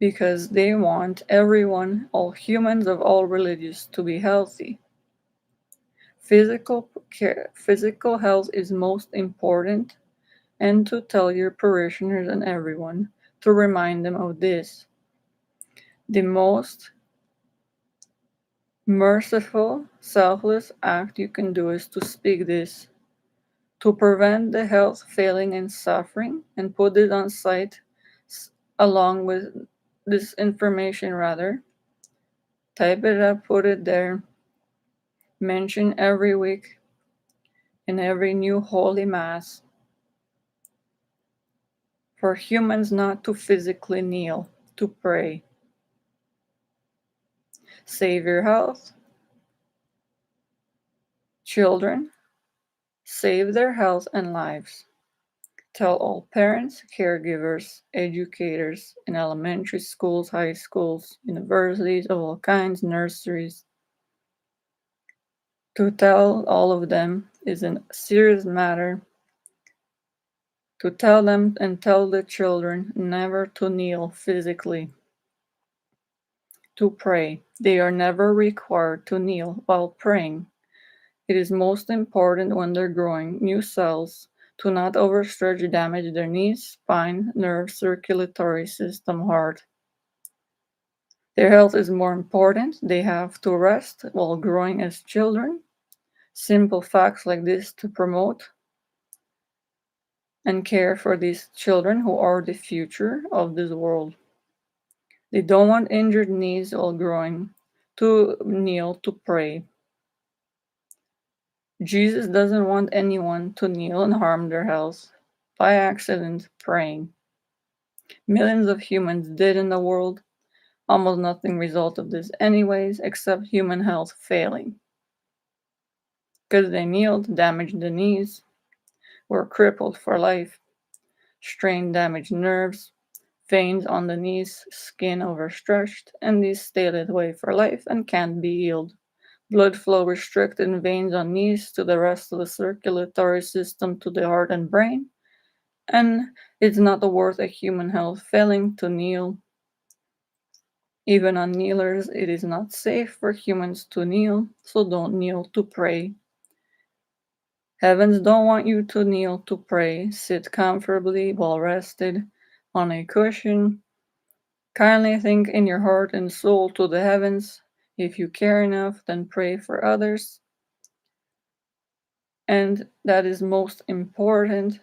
because they want everyone, all humans of all religions, to be healthy. Physical health is most important, and to tell your parishioners and everyone to remind them of this. The most merciful, selfless act you can do is to speak this, to prevent the health failing and suffering, and put it on site along with this information rather. Type it up, put it there, mention every week in every new holy mass for humans not to physically kneel to pray. Save your health. Children, save their health and lives. Tell all parents, caregivers, educators in elementary schools, high schools, universities of all kinds, nurseries. To tell all of them is a serious matter. To tell them and tell the children never to kneel physically. To pray. They are never required to kneel while praying. It is most important when they're growing new cells to not overstretch, damage their knees, spine, nerve, circulatory system, heart. Their health is more important. They have to rest while growing as children. Simple facts like this to promote and care for these children who are the future of this world. They don't want injured knees while growing to kneel to pray. Jesus doesn't want anyone to kneel and harm their health by accident praying. Millions of humans did in the world. Almost nothing result of this anyways, except human health failing. Because they kneeled, damaged the knees, were crippled for life, strained damaged nerves, veins on the knees, skin overstretched, and these stay that way for life and can't be healed. Blood flow restricted in veins on knees to the rest of the circulatory system to the heart and brain, and it's not worth a human health failing to kneel. Even on kneelers, it is not safe for humans to kneel, so don't kneel to pray. Heavens don't want you to kneel to pray. Sit comfortably, well rested, on a cushion. Kindly think in your heart and soul to the heavens. If you care enough, then pray for others. And that is most important.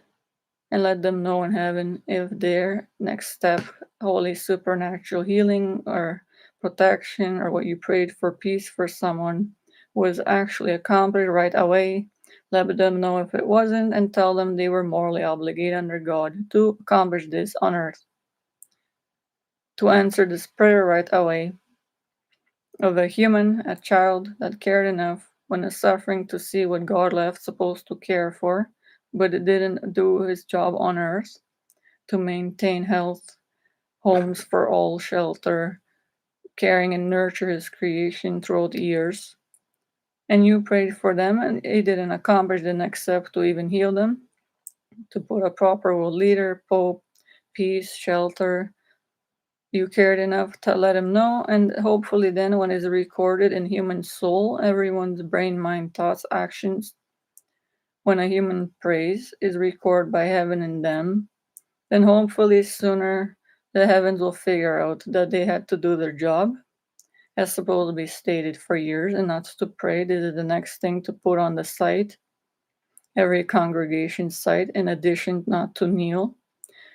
And let them know in heaven if their next step, holy supernatural healing or protection, or what you prayed for peace for someone, was actually accomplished right away. Let them know if it wasn't and tell them they were morally obligated under God to accomplish this on earth. to answer this prayer right away of a child that cared enough when suffering to see what God left supposed to care for, but it didn't do his job on earth to maintain health, homes for all, shelter, caring and nurture his creation throughout the years. And you prayed for them, and he didn't accomplish the next step to even heal them, to put a proper world leader, pope, peace, shelter. You cared enough to let him know, and hopefully, then, when it's recorded in human soul, everyone's brain, mind, thoughts, actions, when a human prays, is recorded by heaven in them, then hopefully sooner the heavens will figure out that they had to do their job, as supposed to be stated for years, and not to pray. This is the next thing to put on the site, every congregation site, in addition, not to kneel,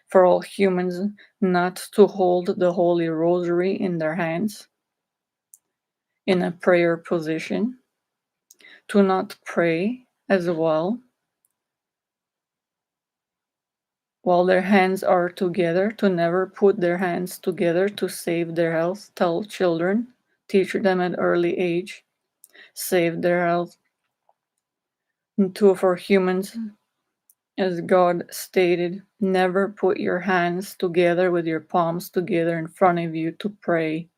for all humans not to hold the Holy Rosary in their hands in a prayer position, to not pray as well while their hands are together, to never put their hands together to save their health. Tell children, teach them at early age, save their health. And two, for humans, as God stated, never put your hands together with your palms together in front of you to pray.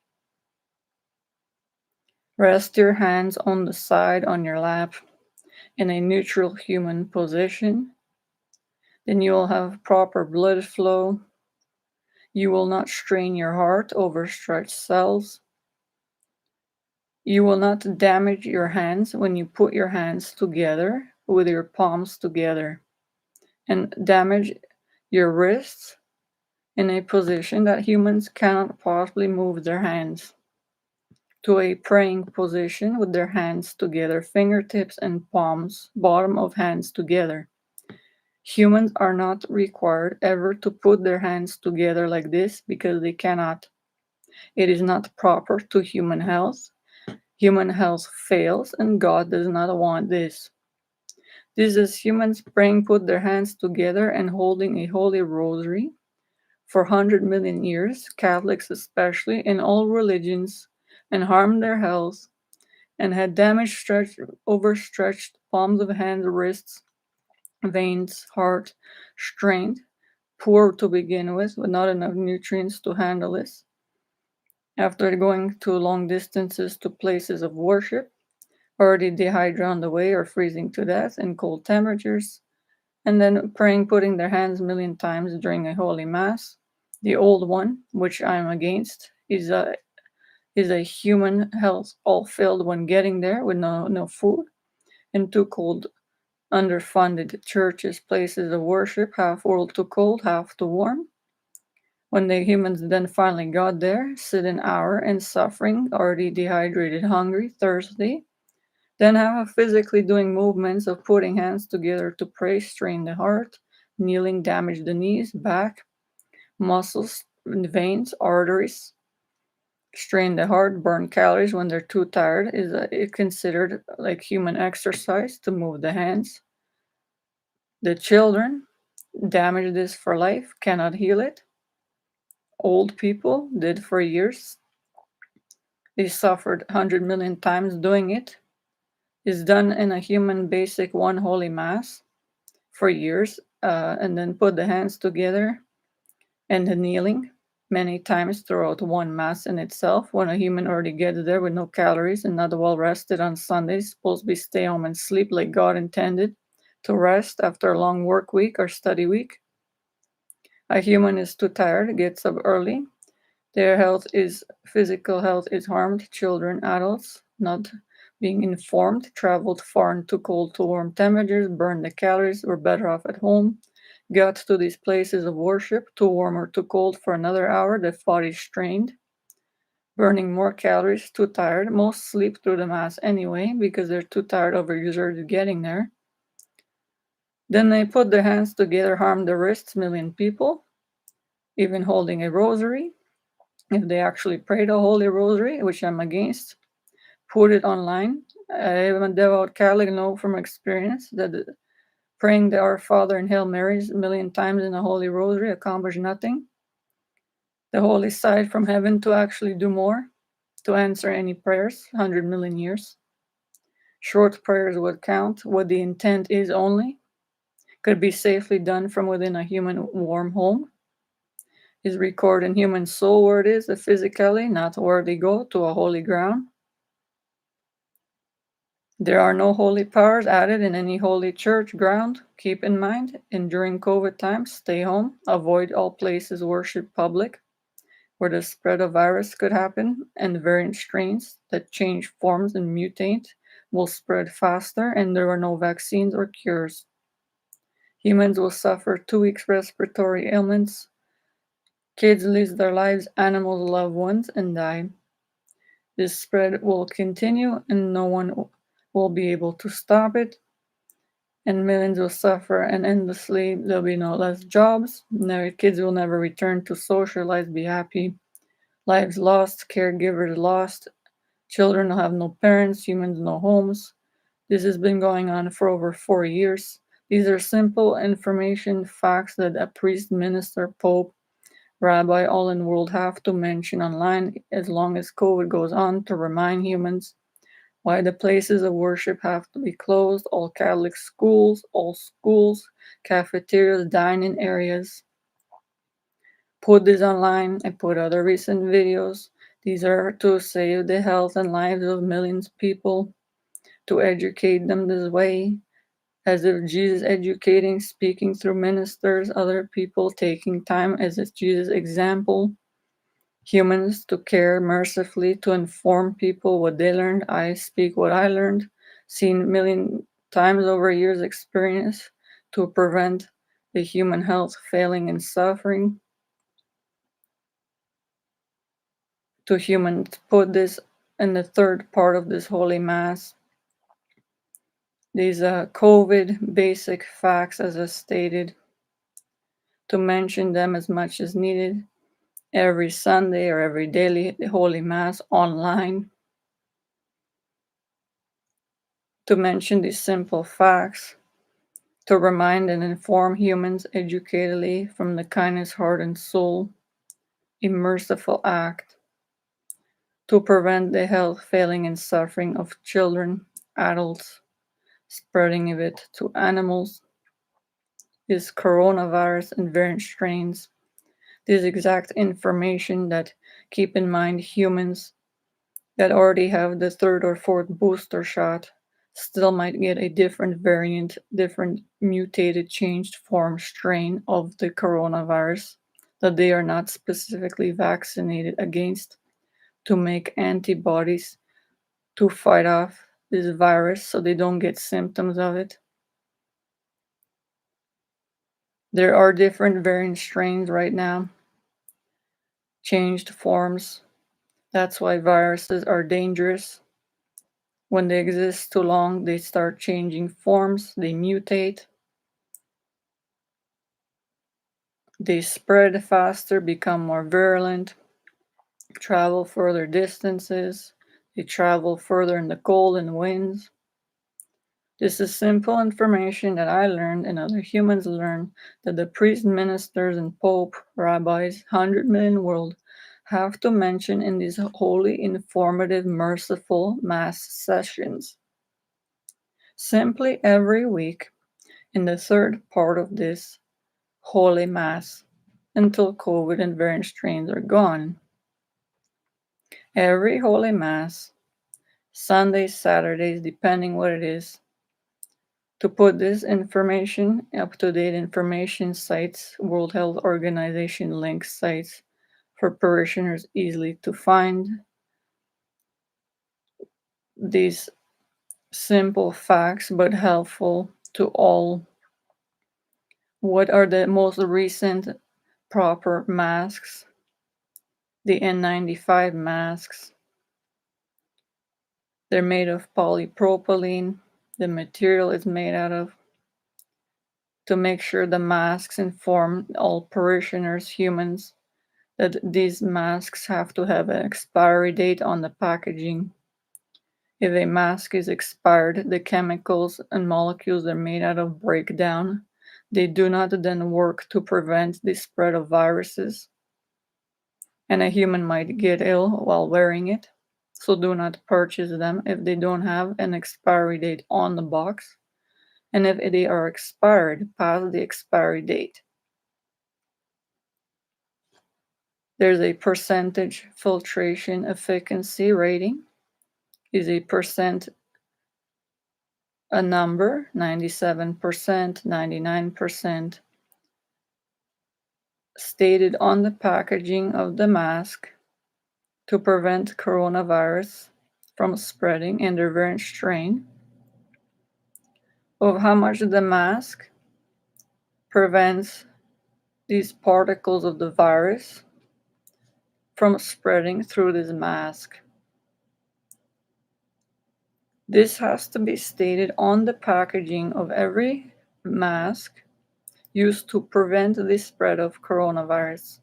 Rest your hands on the side on your lap in a neutral human position. Then you will have proper blood flow. You will not strain your heart, overstretched cells. You will not damage your hands when you put your hands together with your palms together, and damage your wrists in a position that humans cannot possibly move their hands to a praying position with their hands together, fingertips and palms, bottom of hands together. Humans are not required ever to put their hands together like this because they cannot. It is not proper to human health. Human health fails, and God does not want this. This is humans praying, put their hands together and holding a holy rosary for 100 million years, Catholics especially, in all religions, and harmed their health, and had damaged, overstretched palms of hands, wrists, veins, heart, strained, poor to begin with not enough nutrients to handle this. After going to long distances to places of worship, already dehydrated on the way or freezing to death in cold temperatures, and then praying, putting their hands a million times during a holy mass. The old one, which I'm against, is a human health all failed when getting there with no food, and too cold, underfunded churches, places of worship, half world too cold, half too warm. When the humans then finally got there, sit an hour and suffering, already dehydrated, hungry, thirsty, then have physically doing movements of putting hands together to pray, strain the heart, kneeling, damage the knees, back, muscles, veins, arteries, strain the heart, burn calories when they're too tired, is considered like human exercise to move the hands. The children damage this for life, cannot heal it. Old people did for years. They suffered 100 million times doing it. Is done in a human basic one holy mass for years, and then put the hands together and the kneeling many times throughout one mass in itself. When a human already gets there with no calories and not well rested on Sundays, supposed to be stay home and sleep like God intended, to rest after a long work week or study week. A human is too tired, gets up early. Their physical health is harmed. Children, adults, not being informed, traveled far into cold to warm temperatures, burned the calories, were better off at home, got to these places of worship, too warm or too cold for another hour, the body strained, burning more calories, too tired. Most sleep through the mass anyway because they're too tired overexerted getting there. Then they put their hands together, harm their wrists, million people, even holding a rosary. If they actually pray the Holy Rosary, which I'm against, put it online. I'm a devout Catholic, know from experience that praying the Our Father and Hail Marys a million times in the Holy Rosary accomplish nothing. the holy side from heaven to actually do more, to answer any prayers, 100 million years. Short prayers would count, what the intent is only, could be safely done from within a human warm home, is recording human soul where it is, physically, not where they go to a holy ground. There are no holy powers added in any holy church ground. Keep in mind, and during COVID times, stay home, avoid all places worship public, where the spread of virus could happen, and variant strains that change forms and mutate will spread faster, and there are no vaccines or cures. Humans will suffer 2 weeks respiratory ailments. Kids lose their lives, animals loved ones, and die. This spread will continue, and no one will be able to stop it, and millions will suffer, and endlessly there'll be no less jobs. No, kids will never return to socialize, be happy. Lives lost, caregivers lost, children will have no parents, humans no homes. This has been going on for over 4 years. These are simple information, facts that a priest, minister, pope, rabbi, all in the world have to mention online as long as COVID goes on to remind humans why the places of worship have to be closed, all Catholic schools, all schools, cafeterias, dining areas. Put this online and put other recent videos. These are to save the health and lives of millions of people, to educate them this way, as if Jesus educating, speaking through ministers, other people taking time as if Jesus' example. Humans to care mercifully, to inform people what they learned. I speak what I learned, seen million times over years experience, to prevent the human health failing and suffering. To humans put this in the third part of this Holy Mass. These COVID basic facts, as I stated, to mention them as much as needed every Sunday or every daily Holy Mass online. To mention these simple facts, to remind and inform humans educatedly from the kindness, heart, and soul, a merciful act, to prevent the health failing and suffering of children, adults, spreading of it to animals, is coronavirus and variant strains. This exact information that keep in mind humans that already have the third or fourth booster shot still might get a different variant, different mutated, changed form strain of the coronavirus that they are not specifically vaccinated against to make antibodies to fight off this virus so they don't get symptoms of it. There are different variant strains right now, changed forms. That's why viruses are dangerous. When they exist too long, they start changing forms, they mutate, they spread faster, become more virulent, travel further distances, they travel further in the cold and winds. This is simple information that I learned and other humans learn that the priests, ministers, and pope, rabbis, 100 million world have to mention in these holy, informative, merciful mass sessions. Simply every week in the third part of this Holy Mass until COVID and variant strains are gone. Every Holy Mass, Sundays, Saturdays, depending what it is, to put this information, up-to-date information sites, World Health Organization link sites for parishioners easily to find these simple facts but helpful to all. What are the most recent proper masks? The N95 masks. They're made of polypropylene. The material is made out of to make sure the masks inform all parishioners, humans, that these masks have to have an expiry date on the packaging. If a mask is expired, the chemicals and molecules they're made out of break down. They do not then work to prevent the spread of viruses. and a human might get ill while wearing it. So do not purchase them if they don't have an expiry date on the box, and if they are expired past the expiry date. There's a percentage filtration efficacy rating. Is a percent a number, 97%, 99%, stated on the packaging of the mask to prevent coronavirus from spreading in their variant strain, of how much the mask prevents these particles of the virus from spreading through this mask. This has to be stated on the packaging of every mask used to prevent the spread of coronavirus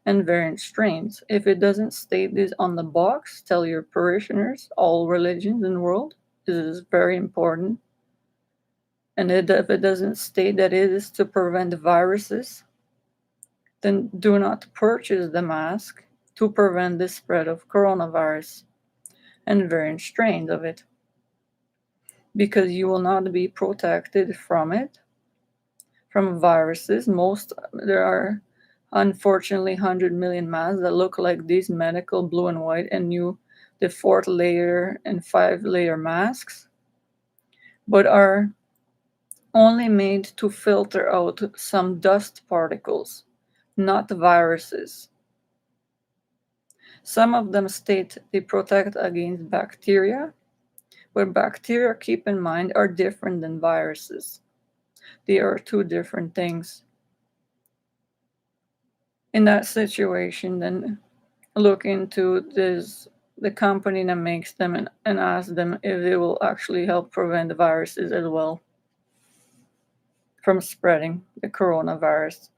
and variant strains. If it doesn't state this on the box, tell your parishioners, all religions in the world. This is very important. And if it doesn't state that it is to prevent viruses, then do not purchase the mask to prevent the spread of coronavirus and variant strains of it, because you will not be protected from it, from viruses. There are unfortunately 100 million masks that look like these medical blue and white and new, the 4th layer and 5-layer masks, but are only made to filter out some dust particles, not viruses. Some of them state they protect against bacteria, but bacteria, keep in mind, are different than viruses. They are two different things. In that situation, then look into the company that makes them, and ask them if they will actually help prevent the viruses as well from spreading the coronavirus.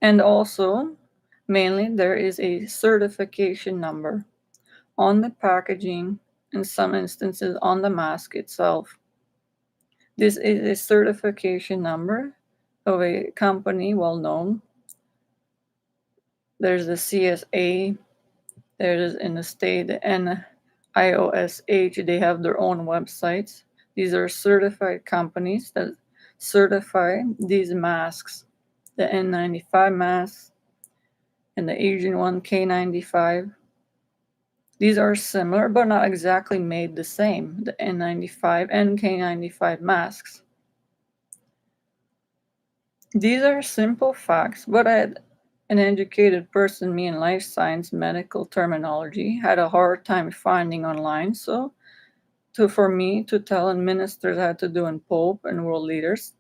And also, mainly, there is a certification number on the packaging, in some instances on the mask itself. This is a certification number of a company well known. There's the CSA, there's in the state the NIOSH, they have their own websites. These are certified companies that certify these masks, the N95 mask and the Asian one, K95. These are similar, but not exactly made the same, the N95 and K95 masks. These are simple facts, but an educated person, me in life science medical terminology, had a hard time finding online. So for me to tell, and ministers had to do, and Pope and world leaders,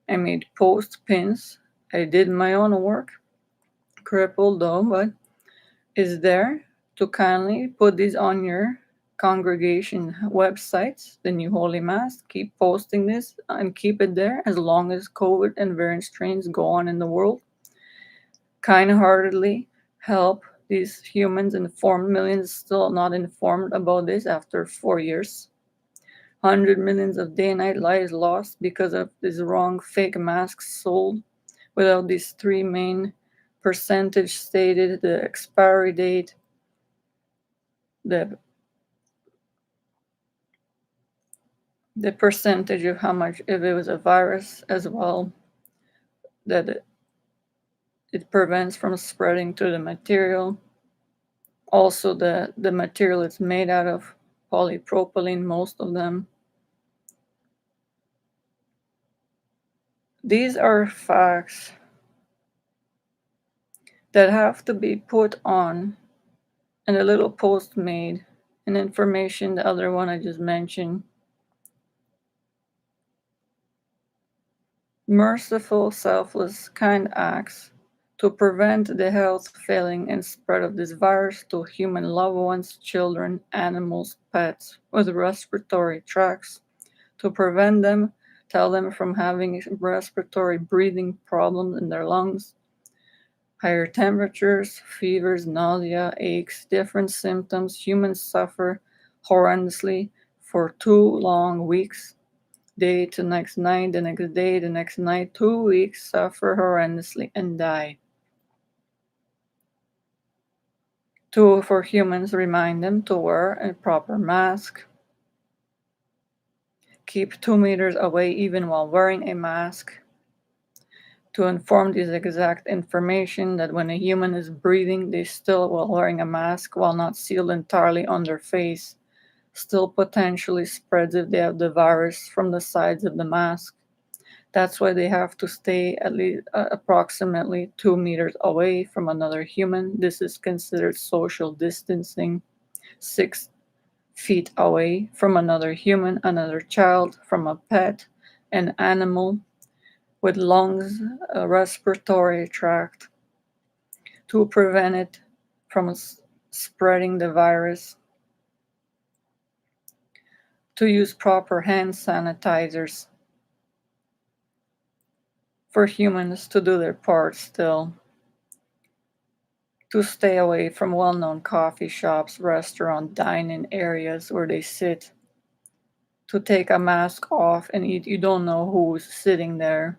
I made post pins. I did my own work, crippled though, but is there to kindly put these on your congregation websites, the New Holy Mass. Keep posting this and keep it there as long as COVID and variant strains go on in the world. Kind-heartedly help these humans, informed millions still not informed about this after 4 years. 100 millions of day and night lives lost because of these wrong fake masks sold without these three main percentage stated: the expiry date, the percentage of how much, if it was a virus as well, that it prevents from spreading to the material. Also the material it's made out of, polypropylene, most of them. These are facts that have to be put on, and a little post made, and information, the other one I just mentioned. Merciful, selfless, kind acts to prevent the health failing and spread of this virus to human loved ones, children, animals, pets with respiratory tracts, to prevent them, tell them from having respiratory breathing problems in their lungs, higher temperatures, fevers, nausea, aches, different symptoms. Humans suffer horrendously for 2 long weeks, day to next night, the next day, the next night, 2 weeks, suffer horrendously and die. Two, for humans, remind them to wear a proper mask. Keep 2 meters away even while wearing a mask. To inform this exact information that when a human is breathing, they still, while wearing a mask, while not sealed entirely on their face, still potentially spreads if they have the virus from the sides of the mask. That's why they have to stay at least approximately 2 meters away from another human. This is considered social distancing. 6 feet away from another human, another child, from a pet, an animal with lungs, a respiratory tract, to prevent it from spreading the virus. To use proper hand sanitizers. For humans to do their part still. To stay away from well-known coffee shops, restaurant, dine-in areas where they sit. To take a mask off and eat. You don't know who's sitting there,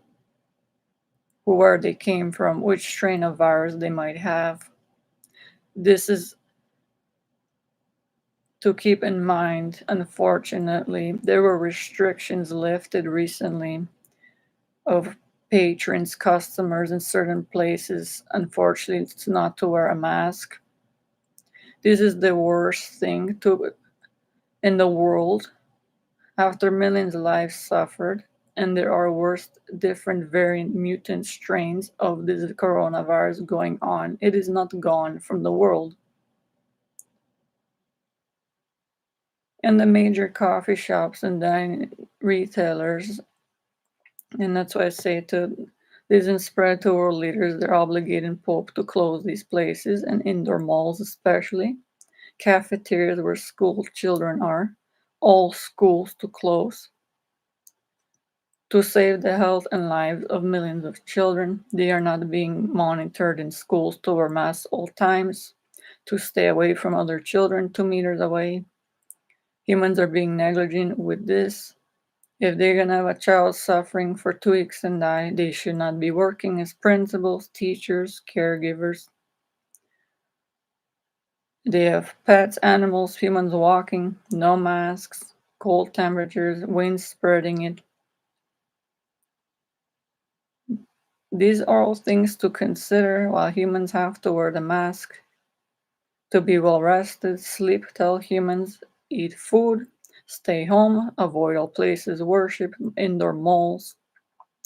where they came from, which strain of virus they might have. This is to keep in mind. Unfortunately, there were restrictions lifted recently of patrons, customers in certain places. Unfortunately, it's not to wear a mask. This is the worst thing in the world after millions of lives suffered, and there are worse different variant mutant strains of this coronavirus going on. It is not gone from the world. And the major coffee shops and retailers, and that's why I say to this and spread to world leaders, they're obligating Pope to close these places and indoor malls especially, cafeterias where school children are, all schools to close. To save the health and lives of millions of children, they are not being monitored in schools to wear masks all times, to stay away from other children 2 meters away. Humans are being negligent with this. If they're gonna have a child suffering for 2 weeks and die, they should not be working as principals, teachers, caregivers. They have pets, animals, humans walking, no masks, cold temperatures, wind spreading it. These are all things to consider while humans have to wear the mask. To be well rested, sleep, tell humans, eat food, stay home, avoid all places worship, indoor malls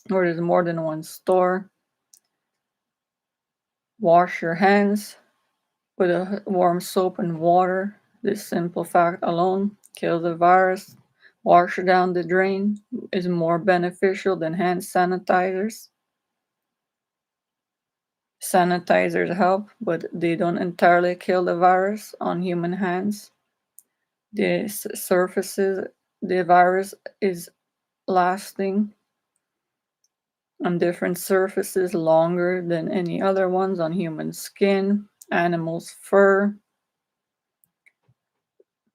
where there's more than one store. Wash your hands with a warm soap and water. This simple fact alone kills the virus. Wash down the drain is more beneficial than hand sanitizers. Sanitizers help, but they don't entirely kill the virus on human hands. The surfaces, the virus is lasting on different surfaces longer than any other ones on human skin, animals' fur.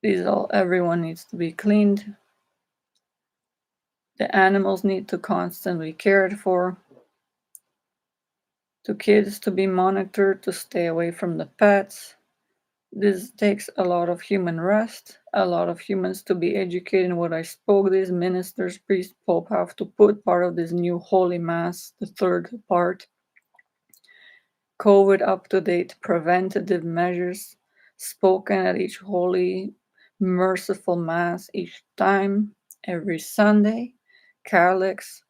Everyone needs to be cleaned. The animals need to constantly cared for. To kids to be monitored to stay away from the pets. This takes a lot of human rest, a lot of humans to be educated in what I spoke. These ministers, priests, pope have to put part of this new holy mass, the third part. COVID up to date preventative measures spoken at each holy, merciful mass each time, every Sunday. Catholics,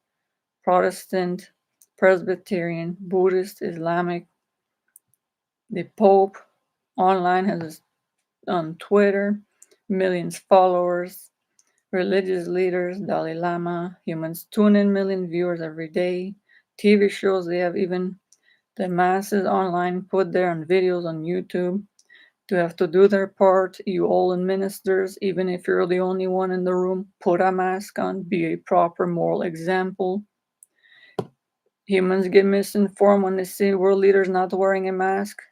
Protestant, Presbyterian, Buddhist, Islamic. The Pope online has on Twitter, millions followers, religious leaders, Dalai Lama, humans tune in million viewers every day, TV shows, they have even the masses online put there on videos on YouTube to have to do their part. You all in ministers, even if you're the only one in the room, put a mask on, be a proper moral example. Humans get misinformed when they see world leaders not wearing a mask.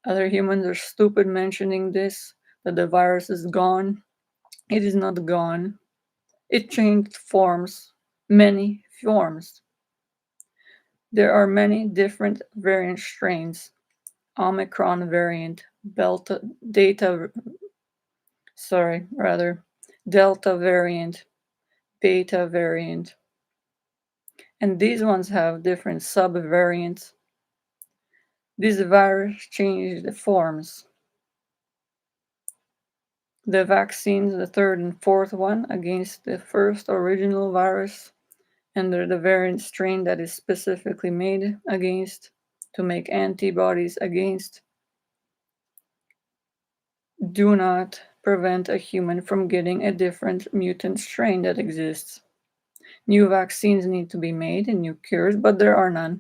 Other humans are stupid mentioning this, that the virus is gone. It is not gone. It changed forms, many forms. There are many different variant strains. Omicron variant, Delta data sorry, rather Delta variant, Beta variant, and these ones have different subvariants. These virus change the forms. The vaccines, the third and fourth one, against the first original virus, under the variant strain that is specifically made against to make antibodies against, do not prevent a human from getting a different mutant strain that exists. New vaccines need to be made and new cures, but there are none.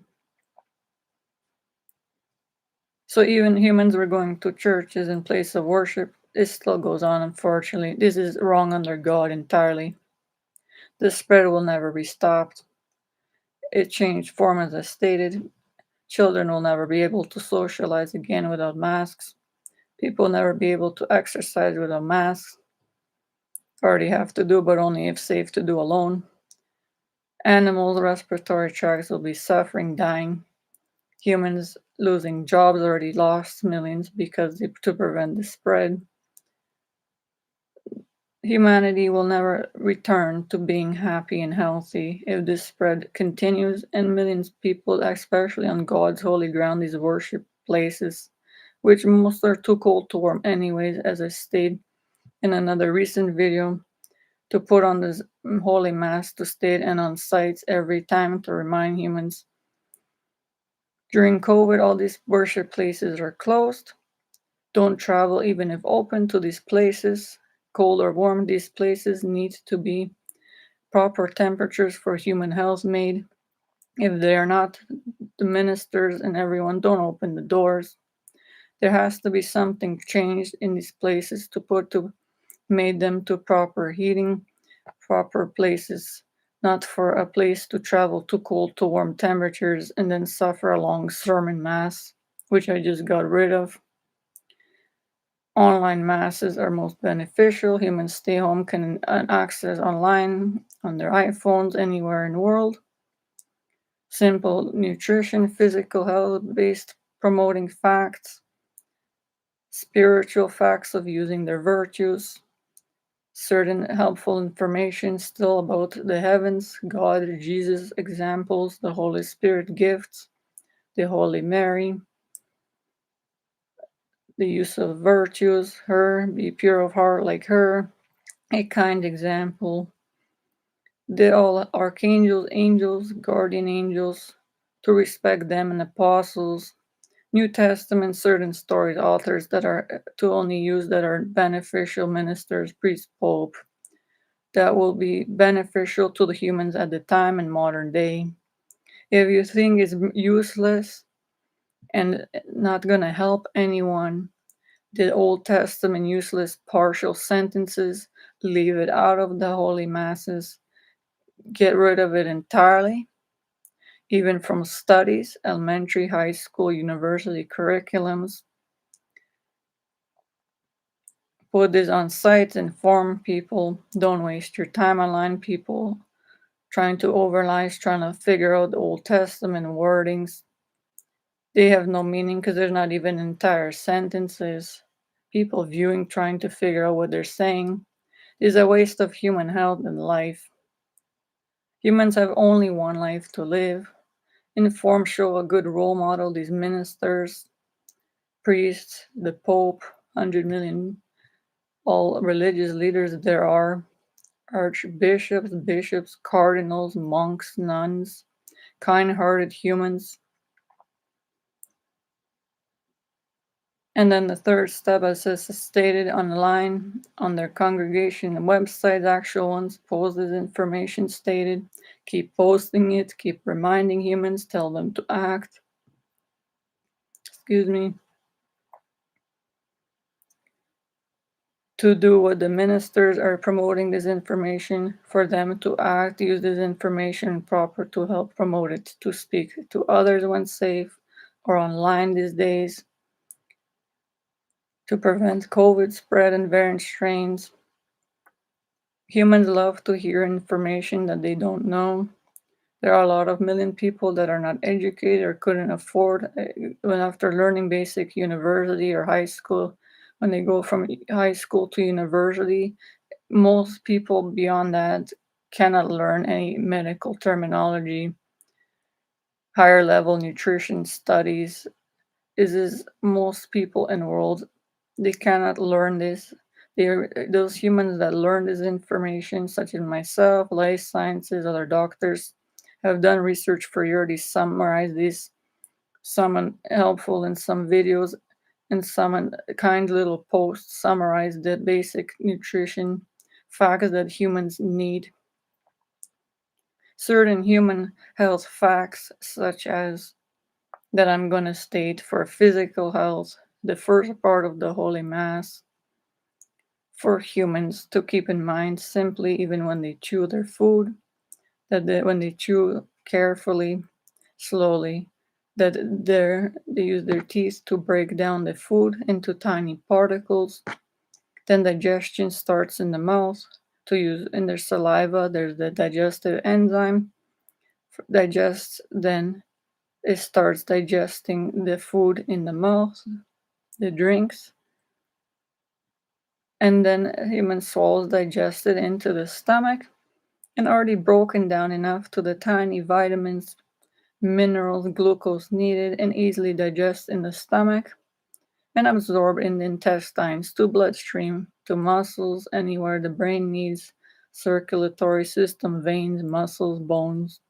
So even humans were going to churches in place of worship. This still goes on, unfortunately. This is wrong under God entirely. The spread will never be stopped. It changed form as I stated. Children will never be able to socialize again without masks. People will never be able to exercise without masks. Already have to do, but only if safe to do alone. Animals' respiratory tracts will be suffering, dying. Humans losing jobs, already lost millions because to prevent the spread. Humanity will never return to being happy and healthy if this spread continues, and millions of people, especially on God's holy ground, these worship places, which most are too cold to warm anyways, as I stated in another recent video, to put on this holy mass to state and on sites every time to remind humans. During COVID, all these worship places are closed. Don't travel even if open to these places. Cold or warm, these places need to be proper temperatures for human health made. If they are not, the ministers and everyone don't open the doors. There has to be something changed in these places to made them to proper heating, proper places, not for a place to travel too cold to warm temperatures and then suffer a long sermon mass, which I just got rid of. Online masses are most beneficial. Humans stay home can access online on their iPhones anywhere in the world. Simple nutrition, physical health based promoting facts, spiritual facts of using their virtues, certain helpful information still about the heavens, God, Jesus examples, the Holy Spirit gifts, the Holy Mary, the use of virtues, her, be pure of heart like her, a kind example, the all archangels, angels, guardian angels, to respect them and apostles, New Testament, certain stories, authors that are to only use that are beneficial ministers, priest, pope, that will be beneficial to the humans at the time and modern day. If you think it's useless and not gonna help anyone, the Old Testament useless partial sentences, leave it out of the holy masses, get rid of it entirely, even from studies, elementary, high school, university curriculums. Put this on sites, inform people. Don't waste your time online, people trying to overanalyze, trying to figure out the Old Testament wordings. They have no meaning because there's not even entire sentences. People viewing, trying to figure out what they're saying is a waste of human health and life. Humans have only one life to live. Inform, show a good role model, these ministers, priests, the Pope, 100 million, all religious leaders there are, archbishops, bishops, cardinals, monks, nuns, kind-hearted humans. And then the third step, as is stated online on their congregation websites, actual ones, post this information stated. Keep posting it, keep reminding humans, tell them to act. Excuse me. To do what the ministers are promoting this information, for them to act, use this information proper to help promote it, to speak to others when safe or online these days, to prevent COVID spread and variant strains. Humans love to hear information that they don't know. There are a lot of million people that are not educated or couldn't afford, when after learning basic university or high school, when they go from high school to university, most people beyond that cannot learn any medical terminology, higher level nutrition studies. Is most people in the world, they cannot learn this. They're those humans that learn this information, such as myself, life sciences, other doctors, have done research for years. They summarize this, some helpful in some videos, and some kind little posts summarize the basic nutrition facts that humans need. Certain human health facts, such as that I'm going to state for physical health, the first part of the Holy Mass for humans to keep in mind simply, even when they chew their food, that when they chew carefully, slowly, that they use their teeth to break down the food into tiny particles. Then digestion starts in the mouth. To use in their saliva, there's the digestive enzyme. Digests, then it starts digesting the food in the mouth, the drinks, and then human souls digested into the stomach and already broken down enough to the tiny vitamins, minerals, glucose needed and easily digest in the stomach and absorb in the intestines to bloodstream, to muscles, anywhere the brain needs, circulatory system, veins, muscles, bones.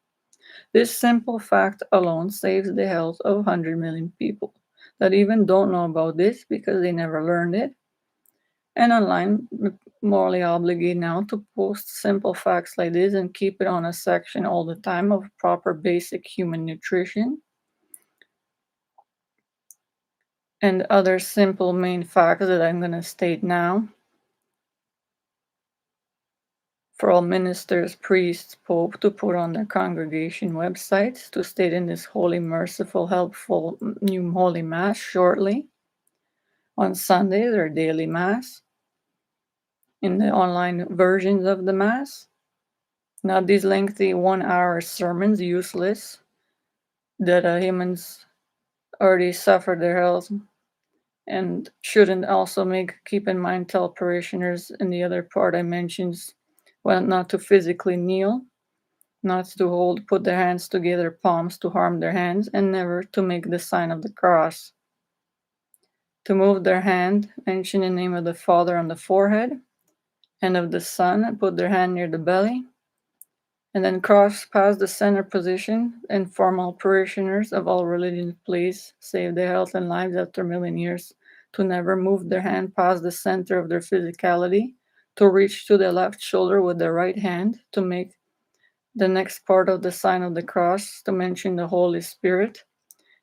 This simple fact alone saves the health of 100 million people that even don't know about this because they never learned it. And online, morally obligated now to post simple facts like this and keep it on a section all the time of proper basic human nutrition and other simple main facts that I'm going to state now. For all ministers, priests, pope to put on their congregation websites to state in this holy, merciful, helpful new holy mass shortly. On Sundays or daily mass, in the online versions of the mass. Not these lengthy 1 hour sermons, useless, that humans already suffer their health and shouldn't also keep in mind, tell parishioners in the other part I mentioned, well, not to physically kneel, not to put their hands together, palms to harm their hands, and never to make the sign of the cross. To move their hand, mention the name of the Father on the forehead, and of the Son, put their hand near the belly, and then cross past the center position, and formal parishioners of all religions, please save their health and lives after a million years, to never move their hand past the center of their physicality, to reach to the left shoulder with their right hand, to make the next part of the sign of the cross, to mention the Holy Spirit,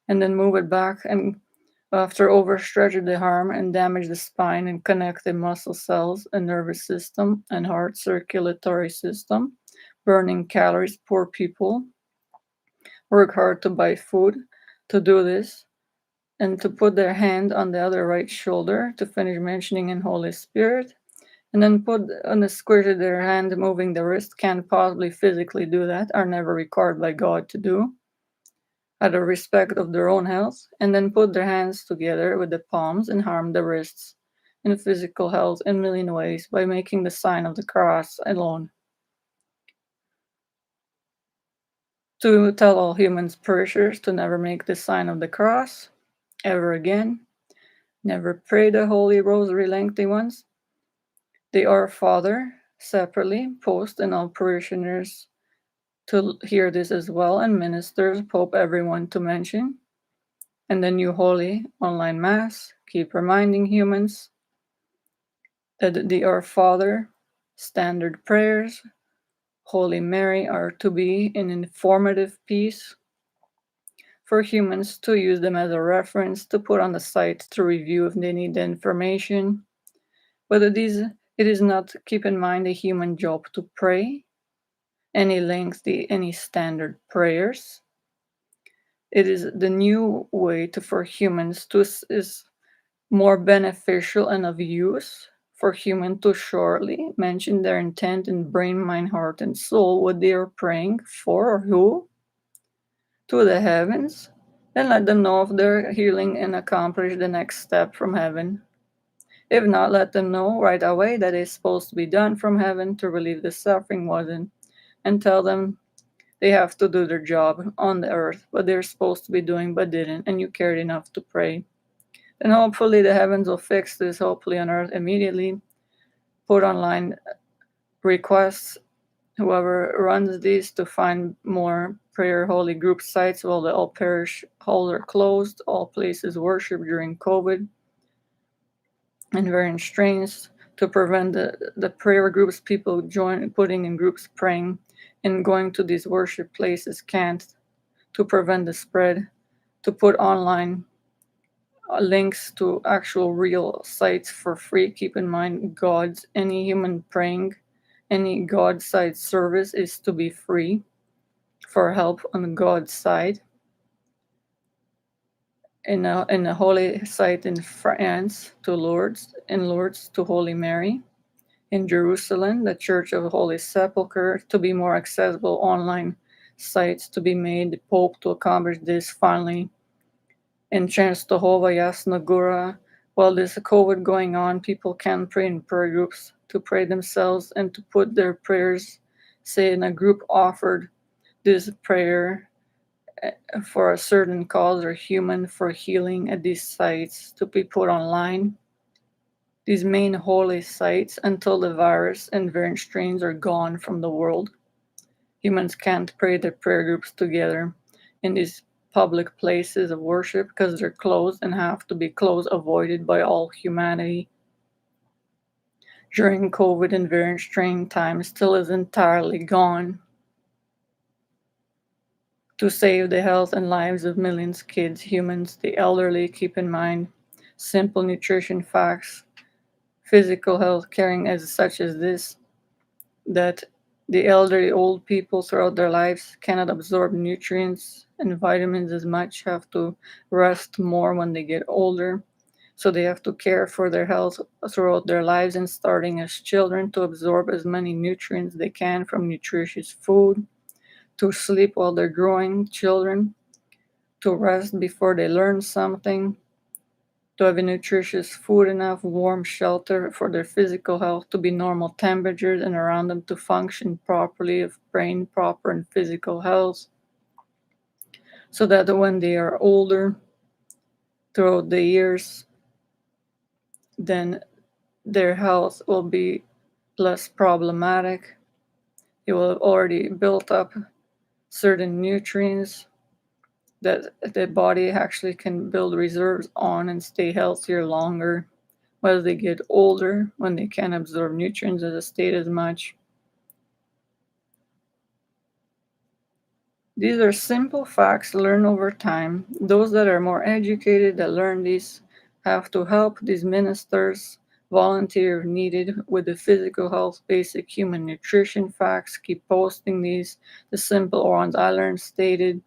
and then move it back and after overstretch the arm and damage the spine and connect the muscle cells and nervous system and heart circulatory system, burning calories, poor people work hard to buy food to do this, and to put their hand on the other right shoulder to finish mentioning in Holy Spirit, and then put on the squish of their hand, moving the wrist, can't possibly physically do that, are never required by God to do, out of respect of their own health, and then put their hands together with the palms and harm the wrists in physical health in a million ways by making the sign of the cross alone. To tell all humans parishioners to never make the sign of the cross ever again, never pray the Holy Rosary lengthy ones. The Our Father separately post and all parishioners to hear this as well, and ministers, Pope, everyone to mention. And the new Holy Online Mass, keep reminding humans that the Our Father, standard prayers, Holy Mary are to be an informative piece for humans to use them as a reference to put on the site to review if they need the information. But it is not, keep in mind, a human job to pray any lengthy, any standard prayers. It is the new way for humans to is more beneficial and of use for human to shortly mention their intent in brain, mind, heart, and soul, what they are praying for or who, to the heavens, then let them know of their healing and accomplish the next step from heaven. If not, let them know right away that it's supposed to be done from heaven to relieve the suffering wasn't, and tell them they have to do their job on the earth, what they're supposed to be doing but didn't, and you cared enough to pray. Then hopefully the heavens will fix this, hopefully on earth immediately. Put online requests, whoever runs these, to find more prayer holy group sites while the all parish halls are closed, all places worship during COVID and various strains, to prevent the prayer groups people putting in groups praying and going to these worship places can't, to prevent the spread, to put online links to actual real sites for free. Keep in mind, any human praying, any God side service is to be free for help on God's side. In a holy site in France to Lourdes, in Lourdes to Holy Mary. In Jerusalem, the Church of Holy Sepulchre, to be more accessible online sites to be made. The Pope to accomplish this finally. In Częstochowa, Jasna Góra, while there's a COVID going on, people can pray in prayer groups to pray themselves and to put their prayers, say in a group offered this prayer for a certain cause or human for healing at these sites to be put online. These main holy sites until the virus and variant strains are gone from the world. Humans can't pray their prayer groups together in these public places of worship because they're closed and have to be closed, avoided by all humanity. During COVID and variant strain time still is entirely gone. To save the health and lives of millions of kids, humans, the elderly, keep in mind simple nutrition facts, physical health caring as such as this, that the elderly old people throughout their lives cannot absorb nutrients and vitamins as much, have to rest more when they get older. So they have to care for their health throughout their lives and starting as children to absorb as many nutrients they can from nutritious food, to sleep while they're growing children, to rest before they learn something, to have a nutritious food, enough warm shelter for their physical health to be normal temperatures and around them to function properly of brain proper and physical health, so that when they are older throughout the years, then their health will be less problematic. It will have already built up certain nutrients that the body actually can build reserves on and stay healthier longer. As they get older, when they can't absorb nutrients as a state as much. These are simple facts learned over time. Those that are more educated that learn these have to help these ministers volunteer if needed with the physical health, basic human nutrition facts. Keep posting these, the simple ones I learned stated,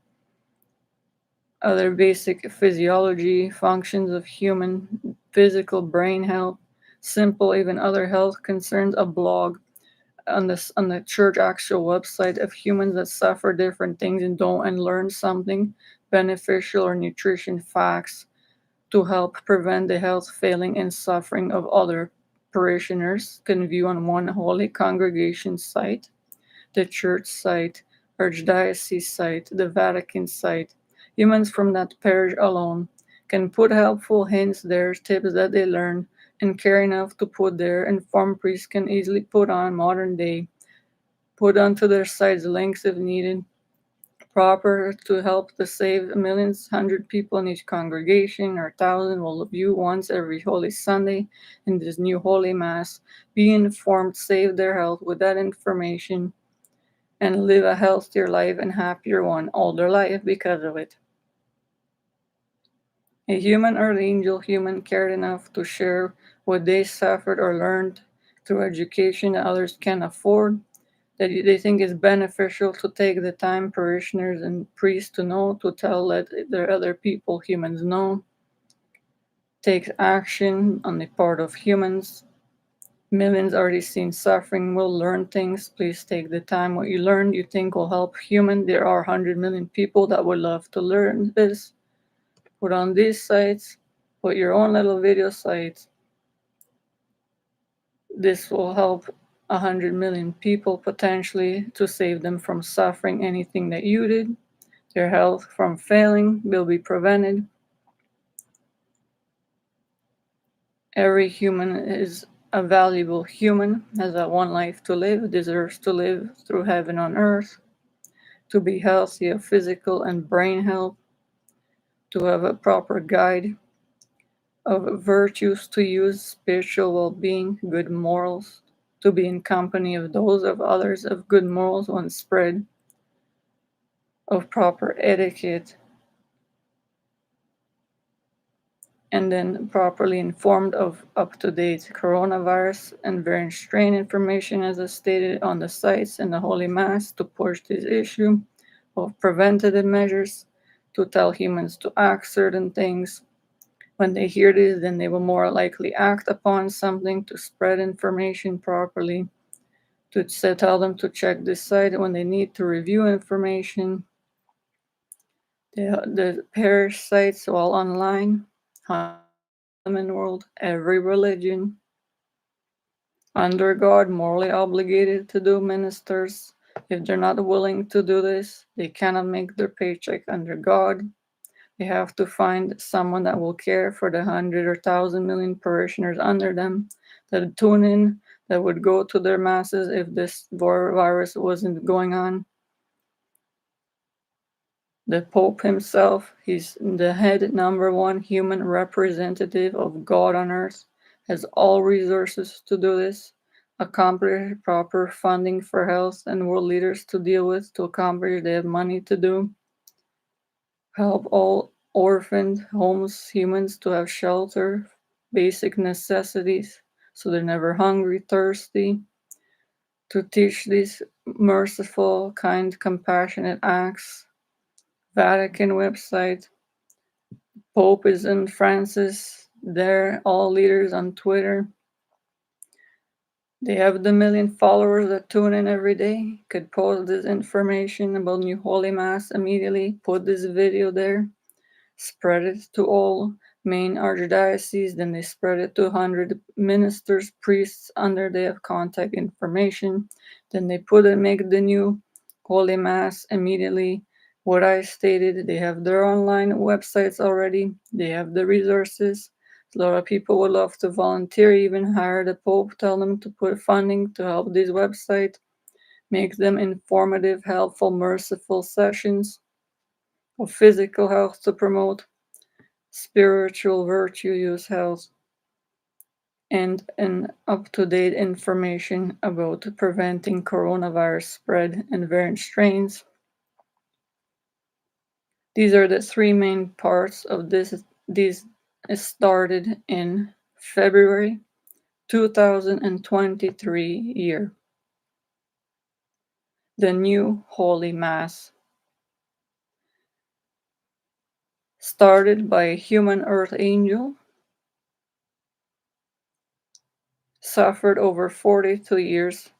other basic physiology, functions of human physical brain health, simple even other health concerns, a blog on the church actual website of humans that suffer different things and learn something beneficial or nutrition facts to help prevent the health failing and suffering of other parishioners can view on one holy congregation site, the church site, archdiocese site, the Vatican site. Humans from that parish alone can put helpful hints there, tips that they learn, and care enough to put there. Informed priests can easily put on modern day, put onto their sites links if needed, proper to help to save millions, 100 people in each congregation or 1,000 will view once every Holy Sunday in this new Holy Mass. Be informed, save their health with that information, and live a healthier life and happier one all their life because of it. A human or angel human cared enough to share what they suffered or learned through education that others can afford, that they think is beneficial to take the time, parishioners and priests to know, to tell, let their other people, humans, know, takes action on the part of humans Millions already seen suffering will learn things. Please take the time. What you learn you think will help human. There are 100 million people that would love to learn this. Put on these sites. Put your own little video sites. This will help 100 million people potentially to save them from suffering anything that you did. Their health from failing will be prevented. Every human is a valuable human, has a one life to live, deserves to live through heaven on earth, to be healthy of physical and brain health, to have a proper guide of virtues to use, spiritual well-being, good morals, to be in company of those of others of good morals when spread, of proper etiquette, and then properly informed of up-to-date coronavirus and variant strain information as I stated on the sites and the Holy Mass to push this issue of preventative measures, to tell humans to act certain things. When they hear this, then they will more likely act upon something to spread information properly, to tell them to check this site when they need to review information. The parish sites all online, in the world, every religion, under God, morally obligated to do ministers. If they're not willing to do this, they cannot make their paycheck under God. They have to find someone that will care for the 100 or 1,000 million parishioners under them that would tune in, that would go to their masses if this virus wasn't going on. The Pope himself, he's the head number one human representative of God on earth, has all resources to do this, accomplish proper funding for health and world leaders to deal with, to accomplish they have money to do, help all orphaned, homeless humans to have shelter, basic necessities, so they're never hungry, thirsty, to teach these merciful, kind, compassionate acts. Vatican website, Pope is in Francis, they're all leaders on Twitter. They have the million followers that tune in every day. Could post this information about New Holy Mass immediately, put this video there, spread it to all main archdioceses, then they spread it to 100 ministers, priests under their contact information. Then they make the new Holy Mass immediately. What I stated, they have their online websites already, they have the resources. A lot of people would love to volunteer, even hire the Pope, tell them to put funding to help this website, make them informative, helpful, merciful sessions of physical health to promote, spiritual virtue use health, and an up-to-date information about preventing coronavirus spread and variant strains. These are the three main parts of this. These started in February 2023 year. The new Holy Mass, started by a human earth angel, suffered over 42 years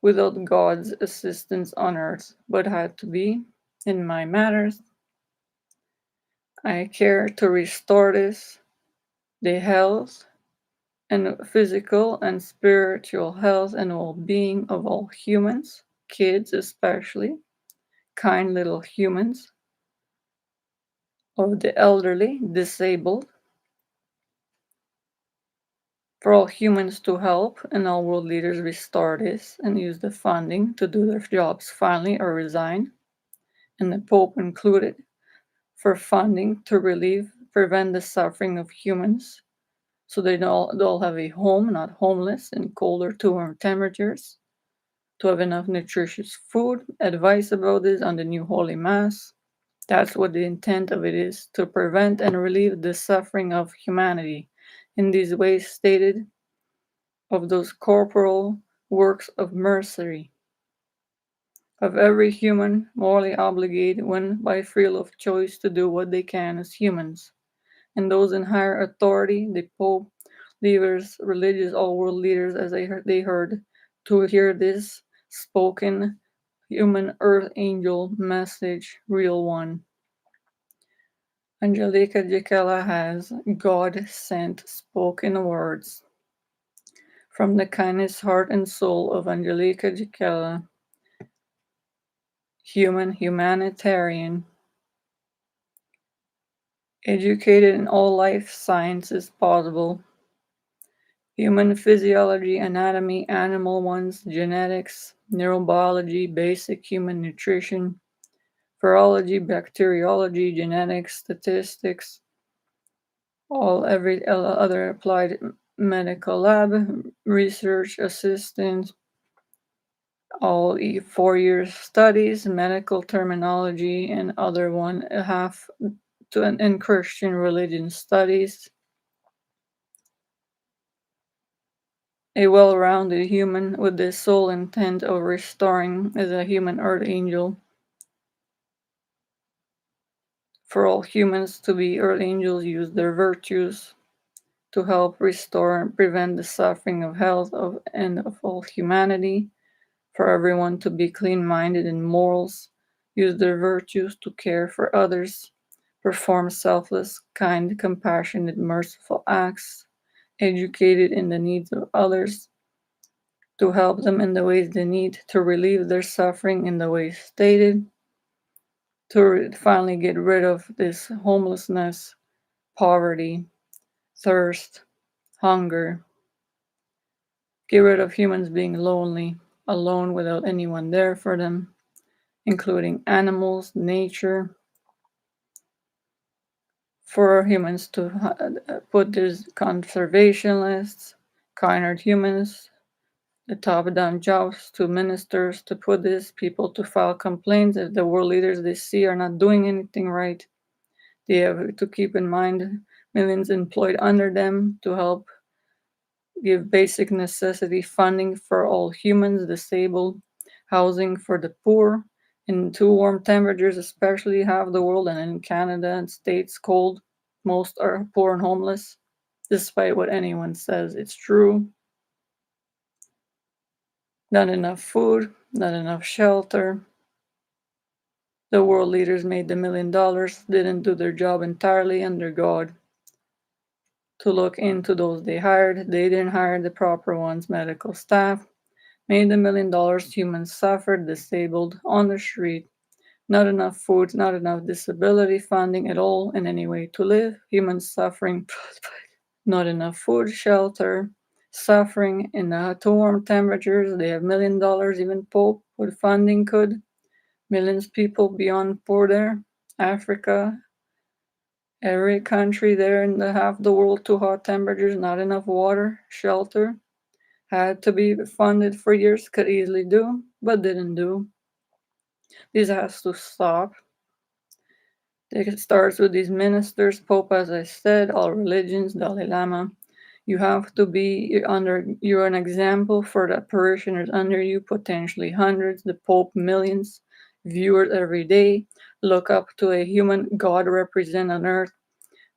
without God's assistance on earth, but had to be in my matters. I care to restore this, the health and physical and spiritual health and well-being of all humans, kids especially, kind little humans, of the elderly, disabled, for all humans to help and all world leaders restore this and use the funding to do their jobs finally or resign, and the Pope included, for funding to prevent the suffering of humans so they'll have a home, not homeless, in colder to warm temperatures, to have enough nutritious food. Advice about this on the new Holy Mass. That's what the intent of it is, to prevent and relieve the suffering of humanity in these ways stated of those corporal works of mercy of every human morally obligated when by free will of choice to do what they can as humans. And those in higher authority, the Pope, leaders, religious, all world leaders, as they heard to hear this spoken human earth angel message, real one. Angelica Jekela has God sent spoken words from the kindness, heart, and soul of Angelica Jekela, humanitarian, educated in all life sciences possible, human physiology, anatomy, animal ones, genetics, neurobiology, basic human nutrition, virology, bacteriology, genetics, statistics, every other applied medical lab, research assistant, all 4 year studies, medical terminology, and other 1.5 to in Christian religion studies. A well-rounded human with the sole intent of restoring as a human earth angel. For all humans to be earth angels, use their virtues to help restore and prevent the suffering of health and of all humanity. For everyone to be clean-minded in morals, use their virtues to care for others, perform selfless, kind, compassionate, merciful acts, educated in the needs of others, to help them in the ways they need, to relieve their suffering in the ways stated, to finally get rid of this homelessness, poverty, thirst, hunger, get rid of humans being lonely, alone without anyone there for them, including animals, nature, for humans to put these conservationists, kind humans, the top-down jobs to ministers to put these people to file complaints if the world leaders they see are not doing anything right. They have to keep in mind millions employed under them to help give basic necessity funding for all humans, disabled, housing for the poor, in too warm temperatures, especially half the world, and in Canada and states cold, most are poor and homeless, despite what anyone says. It's true. Not enough food, not enough shelter. The world leaders made the $1 million, didn't do their job entirely under God to look into those they hired. They didn't hire the proper ones, medical staff. Made the $1 million, humans suffered, disabled, on the street. Not enough food, not enough disability funding at all in any way to live. Humans suffering, not enough food, shelter, suffering in too warm temperatures. They have $1 million, even Pope with funding could. Millions people beyond poor there. Africa, every country there in the half the world, too hot temperatures, not enough water, shelter. Had to be funded for years, could easily do, but didn't do. This has to stop. It starts with these ministers, Pope, as I said, all religions, Dalai Lama. You have to be you're an example for the parishioners under you, potentially hundreds, the Pope millions, viewers every day. Look up to a human God represent on earth,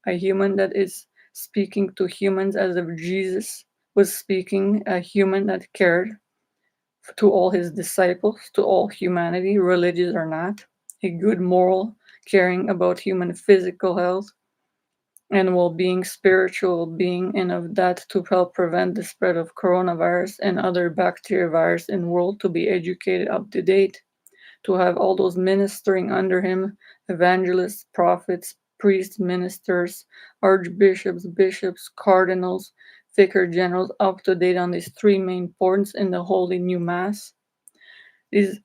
a human that is speaking to humans as if Jesus was speaking, a human that cared to all his disciples, to all humanity, religious or not, a good moral, caring about human physical health and well-being, spiritual being, and of that to help prevent the spread of coronavirus and other bacteria virus in the world, to be educated up to date, to have all those ministering under him, evangelists, prophets, priests, ministers, archbishops, bishops, cardinals, vicar generals up to date on these three main points in the Holy New Mass is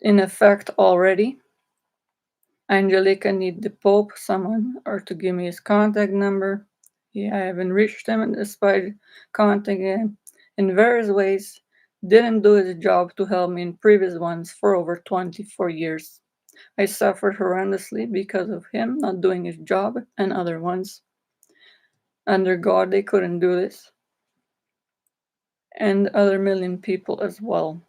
in effect already. Angelica need the Pope, someone, or to give me his contact number. Yeah, I haven't reached him despite contacting him in various ways. Didn't do his job to help me in previous ones for over 24 years. I suffered horrendously because of him not doing his job, and other ones. Under God, they couldn't do this. And other million people as well.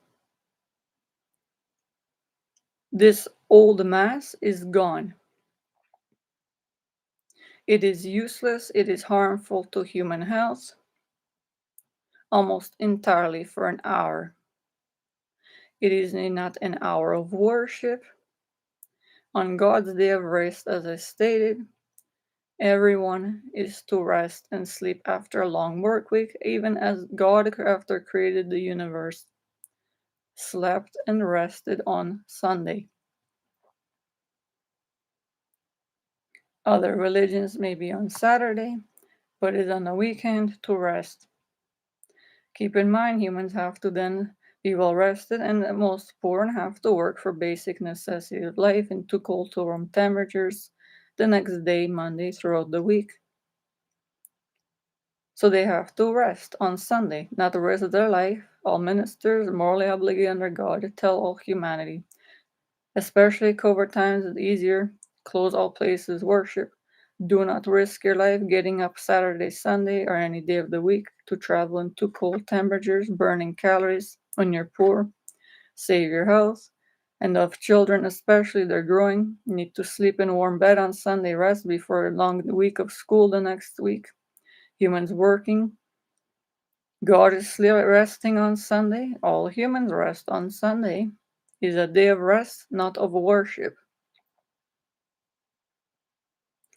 This old mass is gone. It is useless, it is harmful to human health, almost entirely for an hour. It is not an hour of worship. On God's day of rest, as I stated, everyone is to rest and sleep after a long work week, even as God, after created the universe, slept and rested on Sunday. Other religions may be on Saturday, but is on the weekend to rest. Keep in mind, humans have to then be well rested, and the most poor have to work for basic necessities of life in too cold to room temperatures the next day, Monday, throughout the week. So they have to rest on Sunday, not the rest of their life. All ministers are morally obligated under God to tell all humanity, especially COVID times, it's easier. Close all places worship. Do not risk your life getting up Saturday, Sunday, or any day of the week to travel in too cold temperatures, burning calories when you're poor. Save your health. And of children, especially, they're growing, need to sleep in a warm bed on Sunday, rest before a long week of school the next week. Humans working. God is resting on Sunday. All humans rest on Sunday. Is a day of rest, not of worship.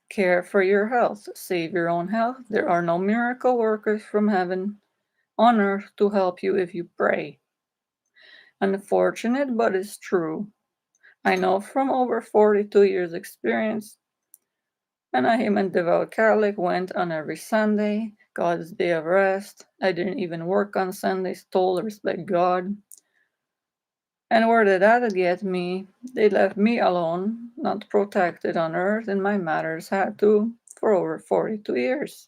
Care for your health. Save your own health. There are no miracle workers from heaven on earth to help you if you pray. Unfortunate, but it's true. I know from over 42 years' experience, and I am a devout Catholic, went on every Sunday, God's day of rest. I didn't even work on Sundays, told respect God. And where did that get me? They left me alone, not protected on earth, and my matters had to for over 42 years.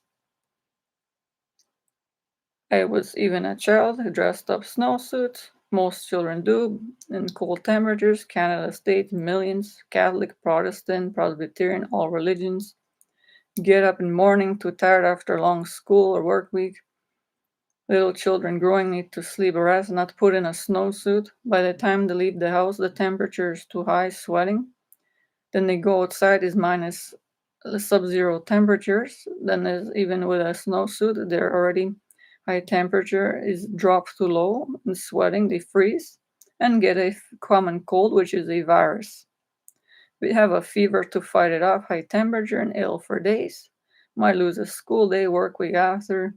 I was even a child who dressed up snowsuits. Most children do in cold temperatures. Canada states millions, Catholic, Protestant, Presbyterian, all religions. Get up in the morning too tired after a long school or work week. Little children growing need to sleep or rest, not put in a snowsuit. By the time they leave the house, the temperature is too high, sweating. Then they go outside, is minus sub-zero temperatures. Then even with a snowsuit, they're already high temperature is dropped too low and sweating, they freeze and get a common cold, which is a virus. We have a fever to fight it off, high temperature and ill for days. Might lose a school day, work week after.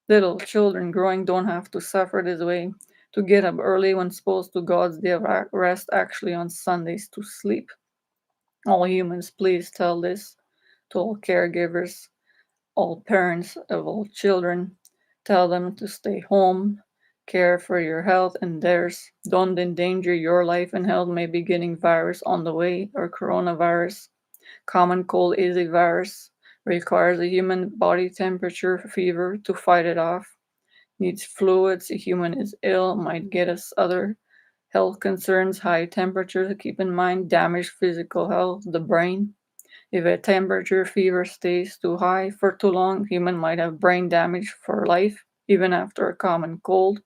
Little children growing don't have to suffer this way. To get up early when supposed to God's day of rest, actually on Sundays to sleep. All humans, please tell this to all caregivers, all parents of all children. Tell them to stay home, care for your health and theirs. Don't endanger your life and health, maybe getting virus on the way or coronavirus. Common cold is a virus, requires a human body temperature fever to fight it off. Needs fluids, a human is ill, might get us other health concerns, high temperature, keep in mind, damaged physical health, the brain. If a temperature fever stays too high for too long, human might have brain damage for life, even after a common cold.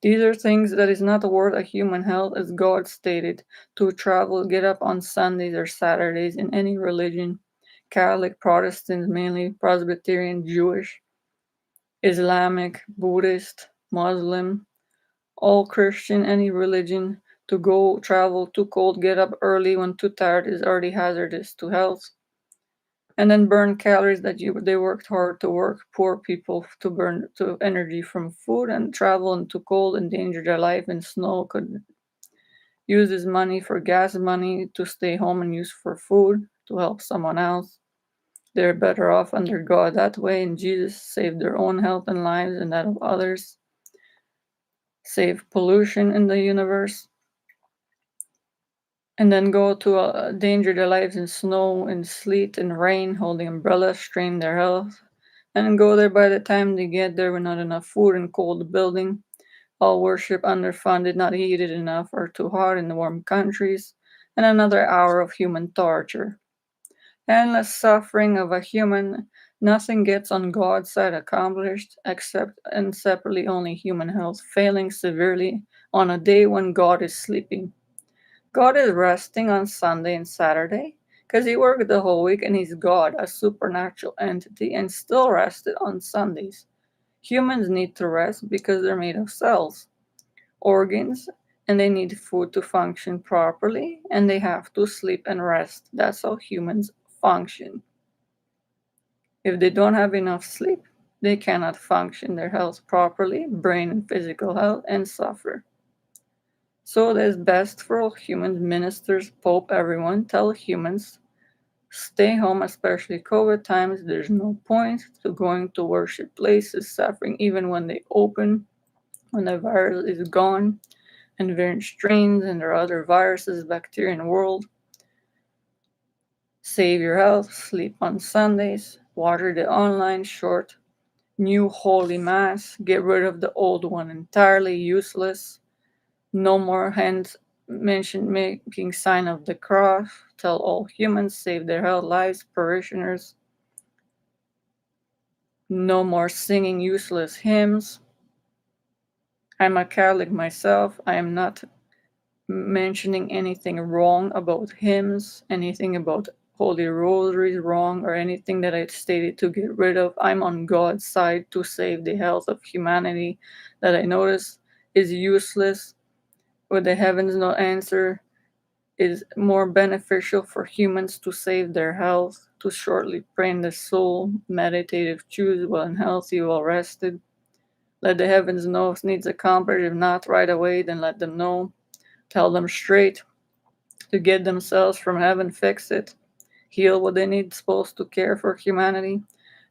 These are things that is not worth a human health, as God stated, to travel, get up on Sundays or Saturdays in any religion, Catholic, Protestant, mainly Presbyterian, Jewish, Islamic, Buddhist, Muslim, all Christian, any religion, to go travel too cold, get up early when too tired is already hazardous to health. And then burn calories that they worked hard to work. Poor people to burn to energy from food and travel into cold, endanger their life in snow, could use this money for gas money to stay home and use for food to help someone else. They're better off under God that way, and Jesus saved their own health and lives and that of others. Save pollution in the universe. And then go to danger their lives in snow and sleet and rain, holding umbrellas, strain their health, and go there by the time they get there with not enough food and cold building, all worship underfunded, not heated enough, or too hot in the warm countries, and another hour of human torture. Endless suffering of a human, nothing gets on God's side accomplished, except and separately only human health failing severely on a day when God is sleeping. God is resting on Sunday and Saturday because he worked the whole week and he's God, a supernatural entity, and still rested on Sundays. Humans need to rest because they're made of cells, organs, and they need food to function properly, and they have to sleep and rest. That's how humans function. If they don't have enough sleep, they cannot function their health properly, brain and physical health, and suffer. So it is best for all humans, ministers, Pope, everyone, tell humans stay home, especially COVID times. There's no point to going to worship places, suffering even when they open, when the virus is gone, and variant strains and there are other viruses, bacteria in the world. Save your health, sleep on Sundays, water the online short, new holy mass, get rid of the old one entirely useless. No more hands mentioned making sign of the cross. Tell all humans save their health, lives, parishioners. No more singing useless hymns. I'm a Catholic myself. I am not mentioning anything wrong about hymns, anything about Holy Rosaries wrong, or anything that I stated to get rid of. I'm on God's side to save the health of humanity that I notice is useless. With the heavens no answer, is more beneficial for humans to save their health, to shortly train the soul, meditative, choose well and healthy, well rested. Let the heavens know if needs accomplished. If not right away, then let them know. Tell them straight to get themselves from heaven, fix it. Heal what they need, supposed to care for humanity.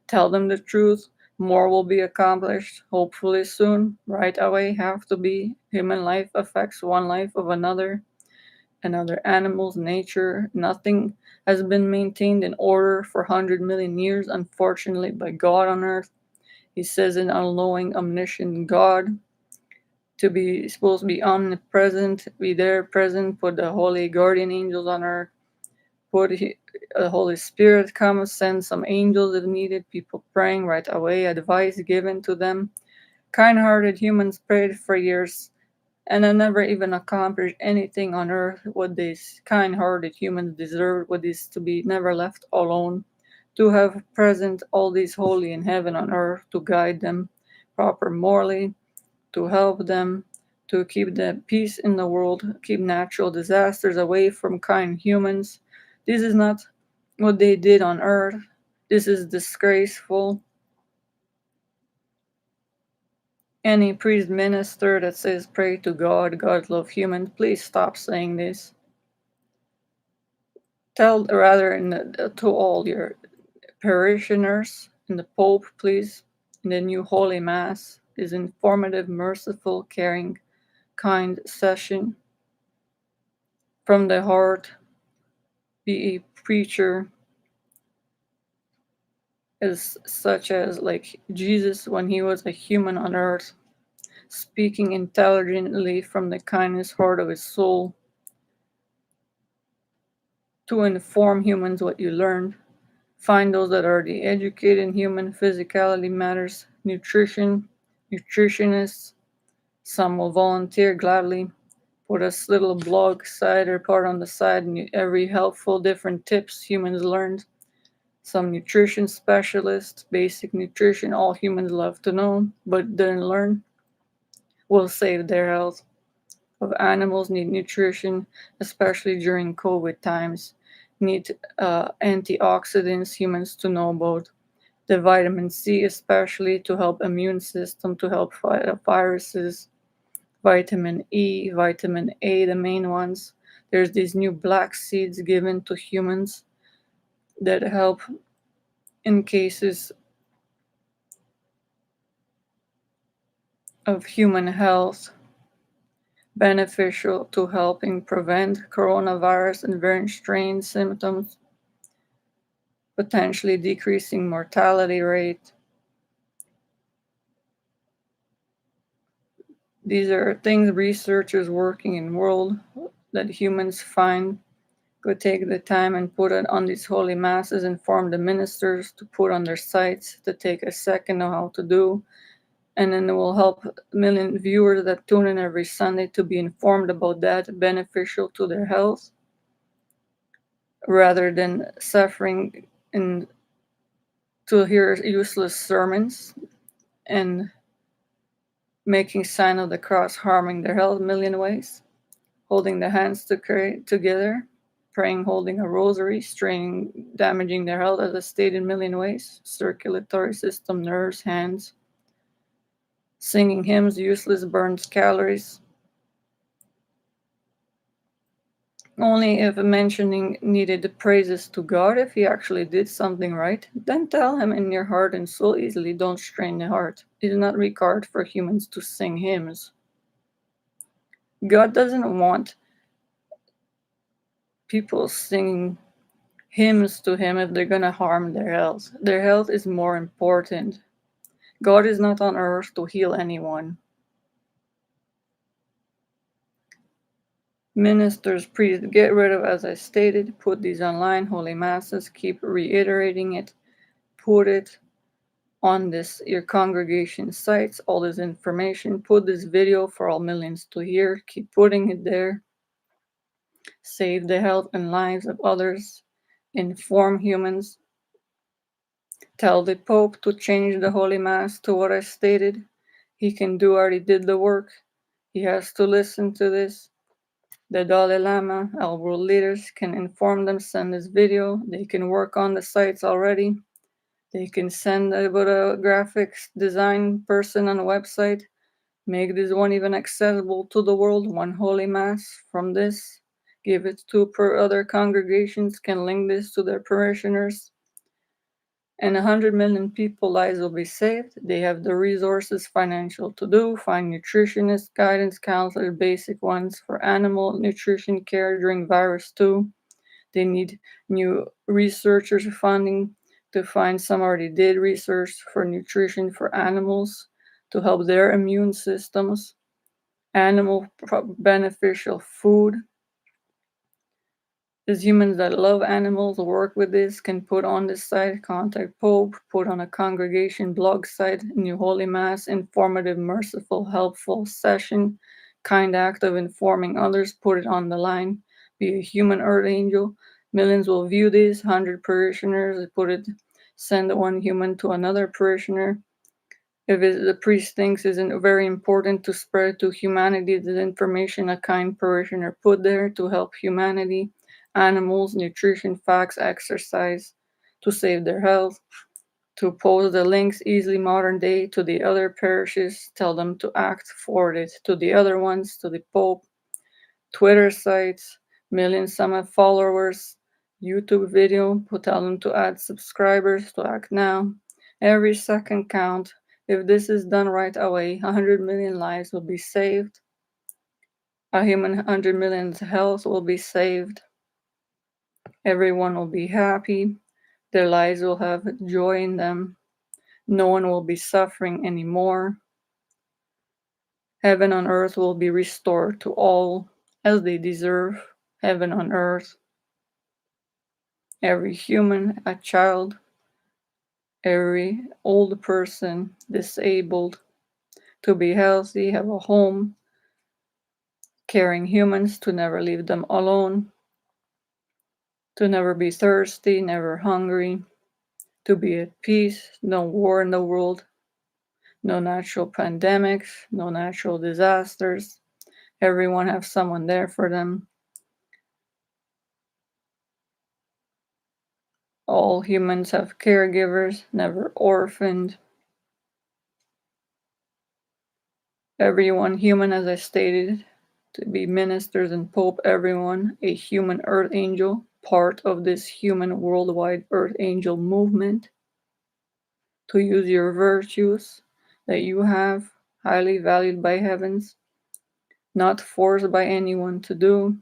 Tell them the truth. More will be accomplished, hopefully soon. Right away, have to be. Human life affects one life of another and other animals, nature. Nothing has been maintained in order for 100 million years, unfortunately, by God on earth. He says an all-knowing, omniscient God to be supposed to be omnipresent, be there present, put the holy guardian angels on earth, put the Holy Spirit come, send some angels if needed, people praying right away, advice given to them. Kind-hearted humans prayed for years and I never even accomplished anything on earth what these kind-hearted humans deserve, what is to be never left alone, to have present all these holy in heaven on earth, to guide them proper morally, to help them, to keep the peace in the world, keep natural disasters away from kind humans. This is not what they did on earth. This is disgraceful. Any priest minister that says pray to God, God love humans, please stop saying this. Tell rather to all your parishioners and the Pope, please, in the new Holy Mass, this informative, merciful, caring, kind session from the heart. Be a preacher as such as like Jesus when he was a human on earth, speaking intelligently from the kindness heart of his soul to inform humans what you learned. Find those that are the educated human physicality matters, nutrition, nutritionists. Some will volunteer gladly. Put a little blog side or part on the side and every helpful different tips humans learned. Some nutrition specialists, basic nutrition all humans love to know but didn't learn, will save their health. Of animals need nutrition, especially during COVID times. Need antioxidants humans to know about. The vitamin C especially to help immune system, to help fight viruses. Vitamin E, vitamin A, the main ones. There's these new black seeds given to humans that help in cases of human health, beneficial to helping prevent coronavirus and variant strain symptoms, potentially decreasing mortality rate. These are things researchers working in world that humans find could take the time and put it on these holy masses, inform the ministers to put on their sites, to take a second know how to do, and then it will help a million viewers that tune in every Sunday to be informed about that, beneficial to their health. rather than suffering and to hear useless sermons and making sign of the cross, harming their health a million ways, holding the hands together, praying, holding a rosary, straining, damaging their health as I stated a million ways, circulatory system, nerves, hands, singing hymns, useless, burns calories. Only if mentioning needed the praises to God, if he actually did something right, then tell him in your heart and soul easily, don't strain the heart. It is not required for humans to sing hymns. God doesn't want people singing hymns to him if they're gonna harm their health. Their health is more important. God is not on earth to heal anyone. Ministers, priests, get rid of, as I stated, put these online, holy masses, keep reiterating it, put it on your congregation sites, all this information, put this video for all millions to hear, keep putting it there, save the health and lives of others, inform humans, tell the Pope to change the Holy Mass to what I stated. He already did the work. He has to listen to this. The Dalai Lama, all world leaders can inform them, send this video. They can work on the sites already. They can send a graphics design person on a website. Make this one even accessible to the world. One Holy Mass from this. Give it to other congregations, can link this to their parishioners. And 100 million people lives will be saved. They have the resources, financial to do, find nutritionists, guidance counselor, basic ones for animal nutrition care during virus 2. They need new researchers funding to find some already did research for nutrition for animals to help their immune systems, animal beneficial food. As humans that love animals work with this can put on this site, contact Pope, put on a congregation blog site, New Holy Mass, informative, merciful, helpful session, kind act of informing others, put it on the line, be a human earth angel. Millions will view this, 100 parishioners, send one human to another parishioner. If the priest thinks it isn't very important to spread to humanity the information a kind parishioner put there to help humanity, animals, nutrition, facts, exercise, to save their health, to post the links easily modern day to the other parishes, tell them to act, forward it to the other ones, to the Pope, Twitter sites, millions some have followers, YouTube video, tell them to add subscribers, to act now. Every second count. If this is done right away, 100 million lives will be saved. A human 100 million's health will be saved. Everyone will be happy. Their lives will have joy in them. No one will be suffering anymore. Heaven on earth will be restored to all as they deserve. Heaven on earth. Every human, a child, every old person, disabled, to be healthy, have a home, caring humans, to never leave them alone, to never be thirsty, never hungry, to be at peace, no war in the world, no natural pandemics, no natural disasters. Everyone have someone there for them. All humans have caregivers, never orphaned. Everyone human, as I stated, to be ministers and Pope, everyone, a human earth angel, part of this human worldwide earth angel movement, to use your virtues that you have, highly valued by heavens, not forced by anyone to do,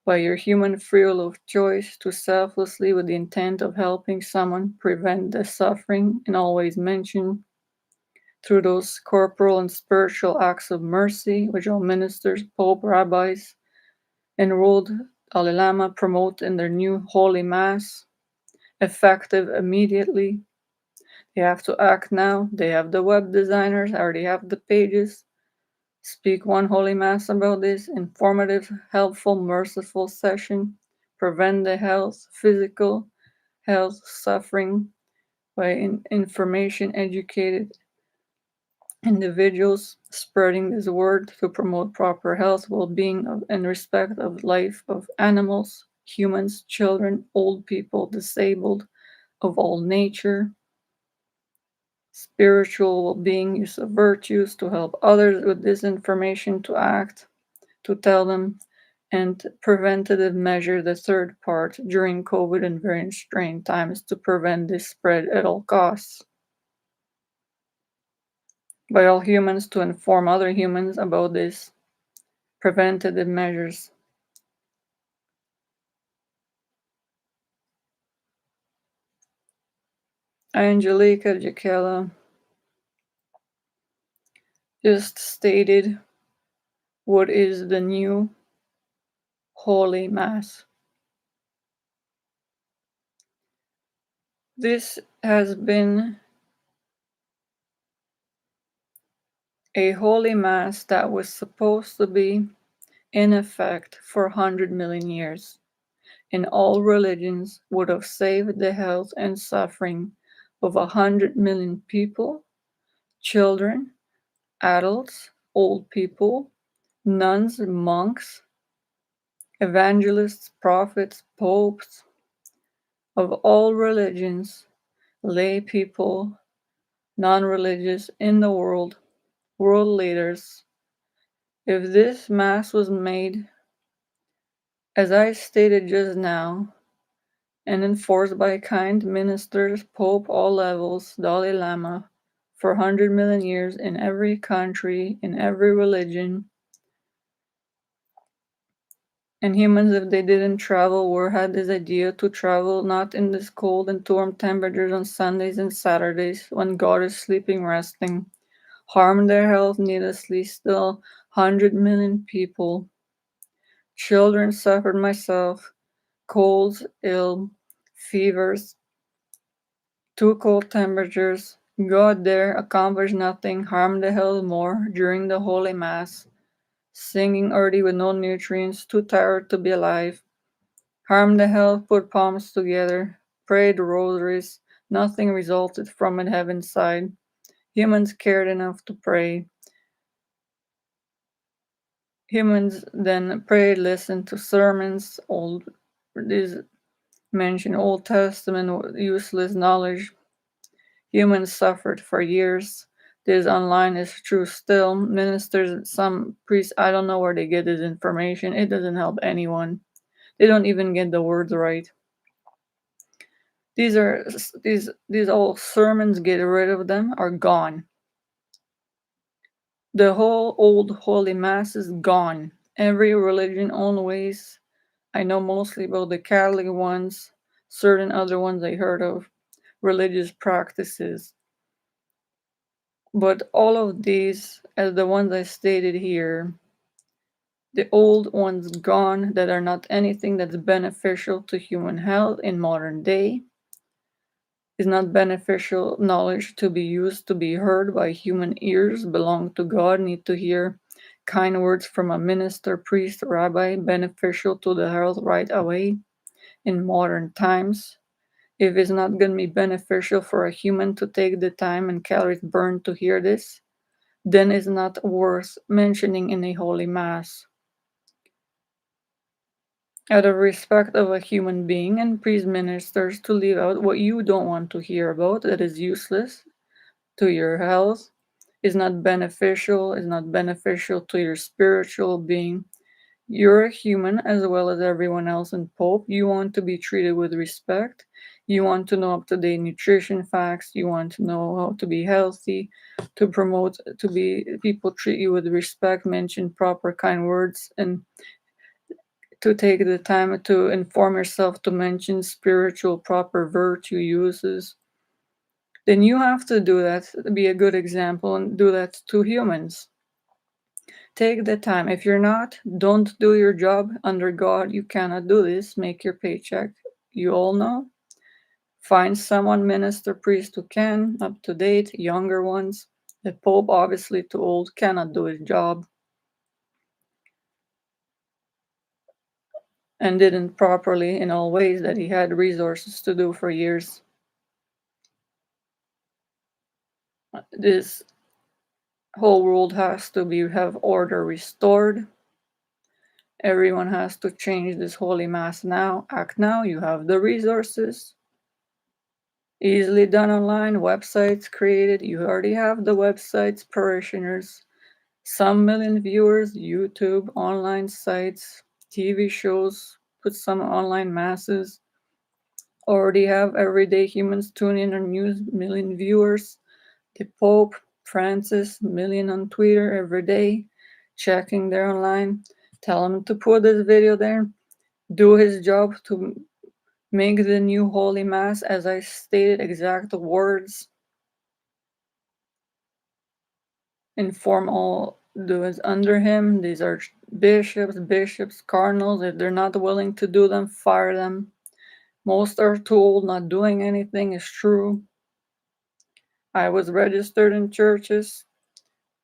by your human free will of choice, to selflessly, with the intent of helping someone, prevent the suffering, and always mention through those corporal and spiritual acts of mercy, which all ministers, Pope, rabbis, enrolled Dalai Lama promote in their new Holy Mass, effective immediately. They have to act now. They have the web designers, already have the pages. Speak one Holy Mass about this, informative, helpful, merciful session. prevent the physical health suffering by information educated individuals spreading this word to promote proper health, well-being, and respect of life of animals, humans, children, old people, disabled, of all nature, spiritual well-being, use of virtues to help others with this information to act, to tell them, and preventative measure, the third part, during COVID and very strained times to prevent this spread at all costs. By all humans to inform other humans about this preventative measures. Angelica Giacella just stated what is the new Holy Mass. This has been a Holy Mass that was supposed to be in effect for 100 million years. In all religions would have saved the health and suffering of 100 million people, children, adults, old people, nuns, monks, evangelists, prophets, popes of all religions, lay people, non-religious in the world leaders. If this Mass was made, as I stated just now, and enforced by kind ministers, Pope, all levels, Dalai Lama, for 100 million years in every country, in every religion, and humans, if they didn't travel, were had this idea to travel not in this cold and warm temperatures on Sundays and Saturdays when God is sleeping, resting, harm their health needlessly, still 100 million people. Children suffered myself, colds, ill, fevers, too cold temperatures. God there accomplished nothing, harmed the health more during the Holy Mass, singing early with no nutrients, too tired to be alive. Harmed the health, put palms together, prayed rosaries, nothing resulted from it heaven's side. Humans cared enough to pray. Humans then prayed, listened to sermons, these mention Old Testament useless knowledge. Humans suffered for years. This online is true still. Ministers, some priests, I don't know where they get this information. It doesn't help anyone. They don't even get the words right. These old sermons, get rid of them, are gone. The whole old Holy Mass is gone. Every religion own ways. I know mostly about the Catholic ones, certain other ones I heard of, religious practices. But all of these, as the ones I stated here, the old ones gone that are not anything that's beneficial to human health in modern day, is not beneficial knowledge to be used to be heard by human ears, belong to God, need to hear kind words from a minister, priest, rabbi, beneficial to the health right away in modern times. If it's not going to be beneficial for a human to take the time and calories burned to hear this, then it's not worth mentioning in a holy mass. Out of respect of a human being, and priest ministers to leave out what you don't want to hear about that is useless to your health, is not beneficial to your spiritual being. You're a human as well as everyone else in Pope. You want to be treated with respect. You want to know up-to-date nutrition facts. You want to know how to be healthy, to promote, to be people treat you with respect, mention proper kind words, and to take the time to inform yourself to mention spiritual proper virtue uses. Then you have to do that, be a good example, and do that to humans. Take the time. If you're not, don't do your job. Under God, you cannot do this. Make your paycheck. You all know. Find someone, minister, priest who can, up to date, younger ones. The Pope, obviously too old, cannot do his job. and didn't properly in all ways that he had resources to do for years. This whole world has to have order restored. Everyone has to change this holy mass now. Act now. You have the resources. Easily done online. Websites created. You already have the websites, parishioners, some million viewers, YouTube, online sites, TV shows, put some online masses. Already have everyday humans tune in on news, million viewers. The Pope Francis, million on Twitter every day, checking their online. Tell him to put this video there. Do his job to make the new Holy Mass, as I stated, exact words. Inform all those under him. These are bishops, cardinals. If they're not willing to do them, fire them. Most are too old, not doing anything is true. I was registered in churches.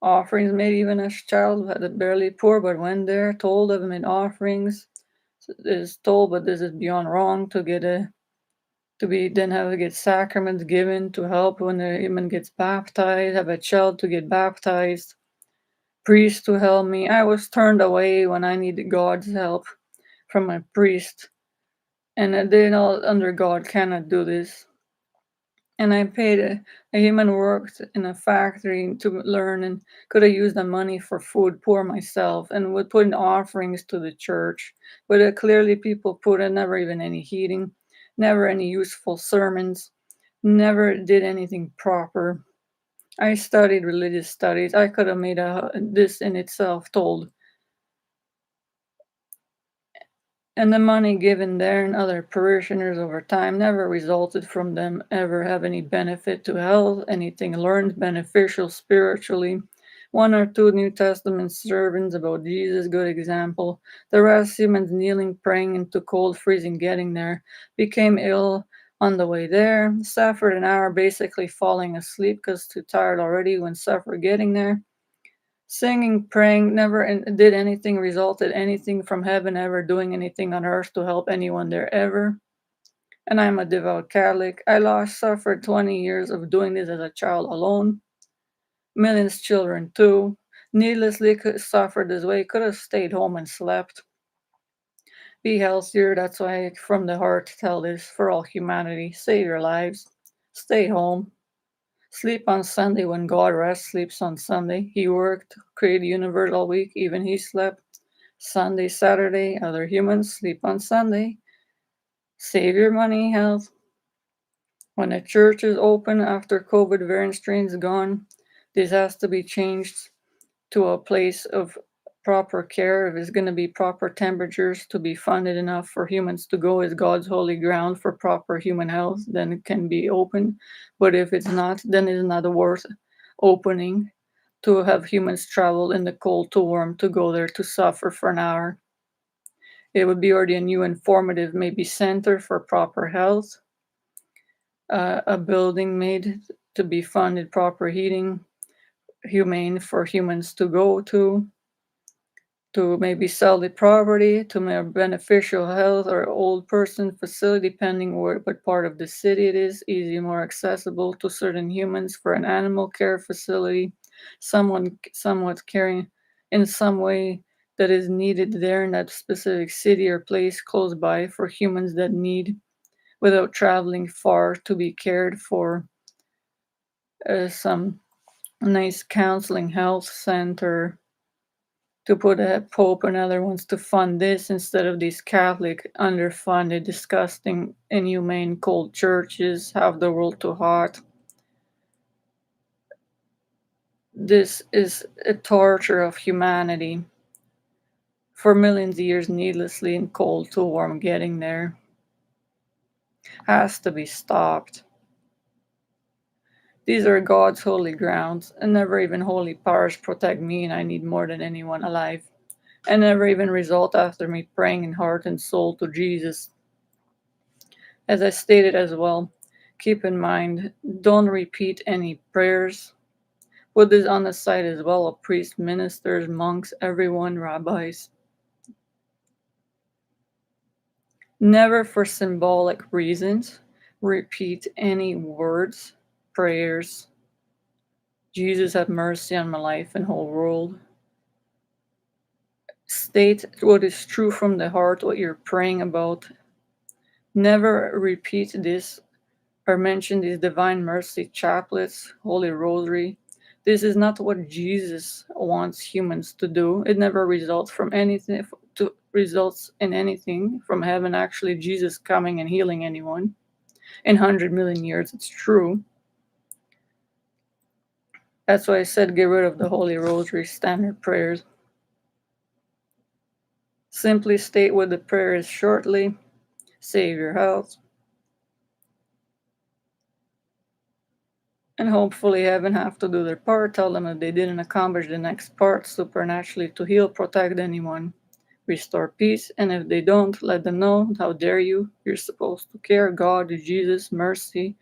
Offerings made even as a child, had barely poor, but when they're told of them in offerings, is told, but this is beyond wrong to get then have to get sacraments given to help when the human gets baptized, have a child to get baptized, priest to help me. I was turned away when I needed God's help from a priest, and they know under God cannot do this. And I paid a human worked in a factory to learn and could have used the money for food, poor myself, and would put in offerings to the church. But clearly, people put in never even any heating, never any useful sermons, never did anything proper. I studied religious studies. I could have made this in itself told. And the money given there and other parishioners over time never resulted from them ever have any benefit to health, anything learned beneficial spiritually. One or two New Testament sermons about Jesus, good example. The rest humans kneeling, praying into cold, freezing, getting there. Became ill on the way there. Suffered an hour basically falling asleep because too tired already when suffered getting there. Singing, praying, never did anything, resulted anything from heaven, ever doing anything on earth to help anyone there ever. And I'm a devout Catholic. I lost, suffered 20 years of doing this as a child alone. Millions children too. Needlessly suffered this way, could have stayed home and slept. Be healthier, that's why I from the heart tell this for all humanity. Save your lives. Stay home. Sleep on Sunday when God rests, sleeps on Sunday. He worked, created the universe all week, even he slept. Sunday, Saturday, other humans sleep on Sunday. Save your money, health. When the church is open after COVID variant strains gone, this has to be changed to a place of proper care. If it's going to be proper temperatures to be funded enough for humans to go as God's holy ground for proper human health, then it can be open. But if it's not, then it's not worth opening to have humans travel in the cold to warm to go there to suffer for an hour. It would be already a new informative maybe center for proper health, a building made to be funded proper heating, humane for humans to go to maybe sell the property to more beneficial health or old person facility, depending what part of the city it is, easy, more accessible to certain humans for an animal care facility, someone somewhat caring in some way that is needed there in that specific city or place close by for humans that need without traveling far to be cared for. Some nice counseling health center to put a pope and other ones to fund this instead of these Catholic underfunded, disgusting, inhumane cold churches, have the world too hot. This is a torture of humanity for millions of years, needlessly in cold to warm getting there. Has to be stopped. These are God's holy grounds, and never even holy powers protect me, and I need more than anyone alive. And never even result after me praying in heart and soul to Jesus. As I stated as well, keep in mind, don't repeat any prayers. Put this on the site as well of priests, ministers, monks, everyone, rabbis. Never for symbolic reasons. Repeat any words, prayers. Jesus, have mercy on my life and whole world. State what is true from the heart, what you're praying about. Never repeat this or mention these divine mercy chaplets, holy rosary. This is not what Jesus wants humans to do. It never results from anything to results in anything from heaven. Actually, Jesus coming and healing anyone in 100 million years. It's true. That's why I said get rid of the holy rosary standard prayers. Simply state what the prayer is shortly. Save your health. And hopefully heaven have to do their part. Tell them if they didn't accomplish the next part supernaturally to heal, protect anyone, restore peace. And if they don't, let them know, how dare you? You're supposed to care. God, Jesus, mercy,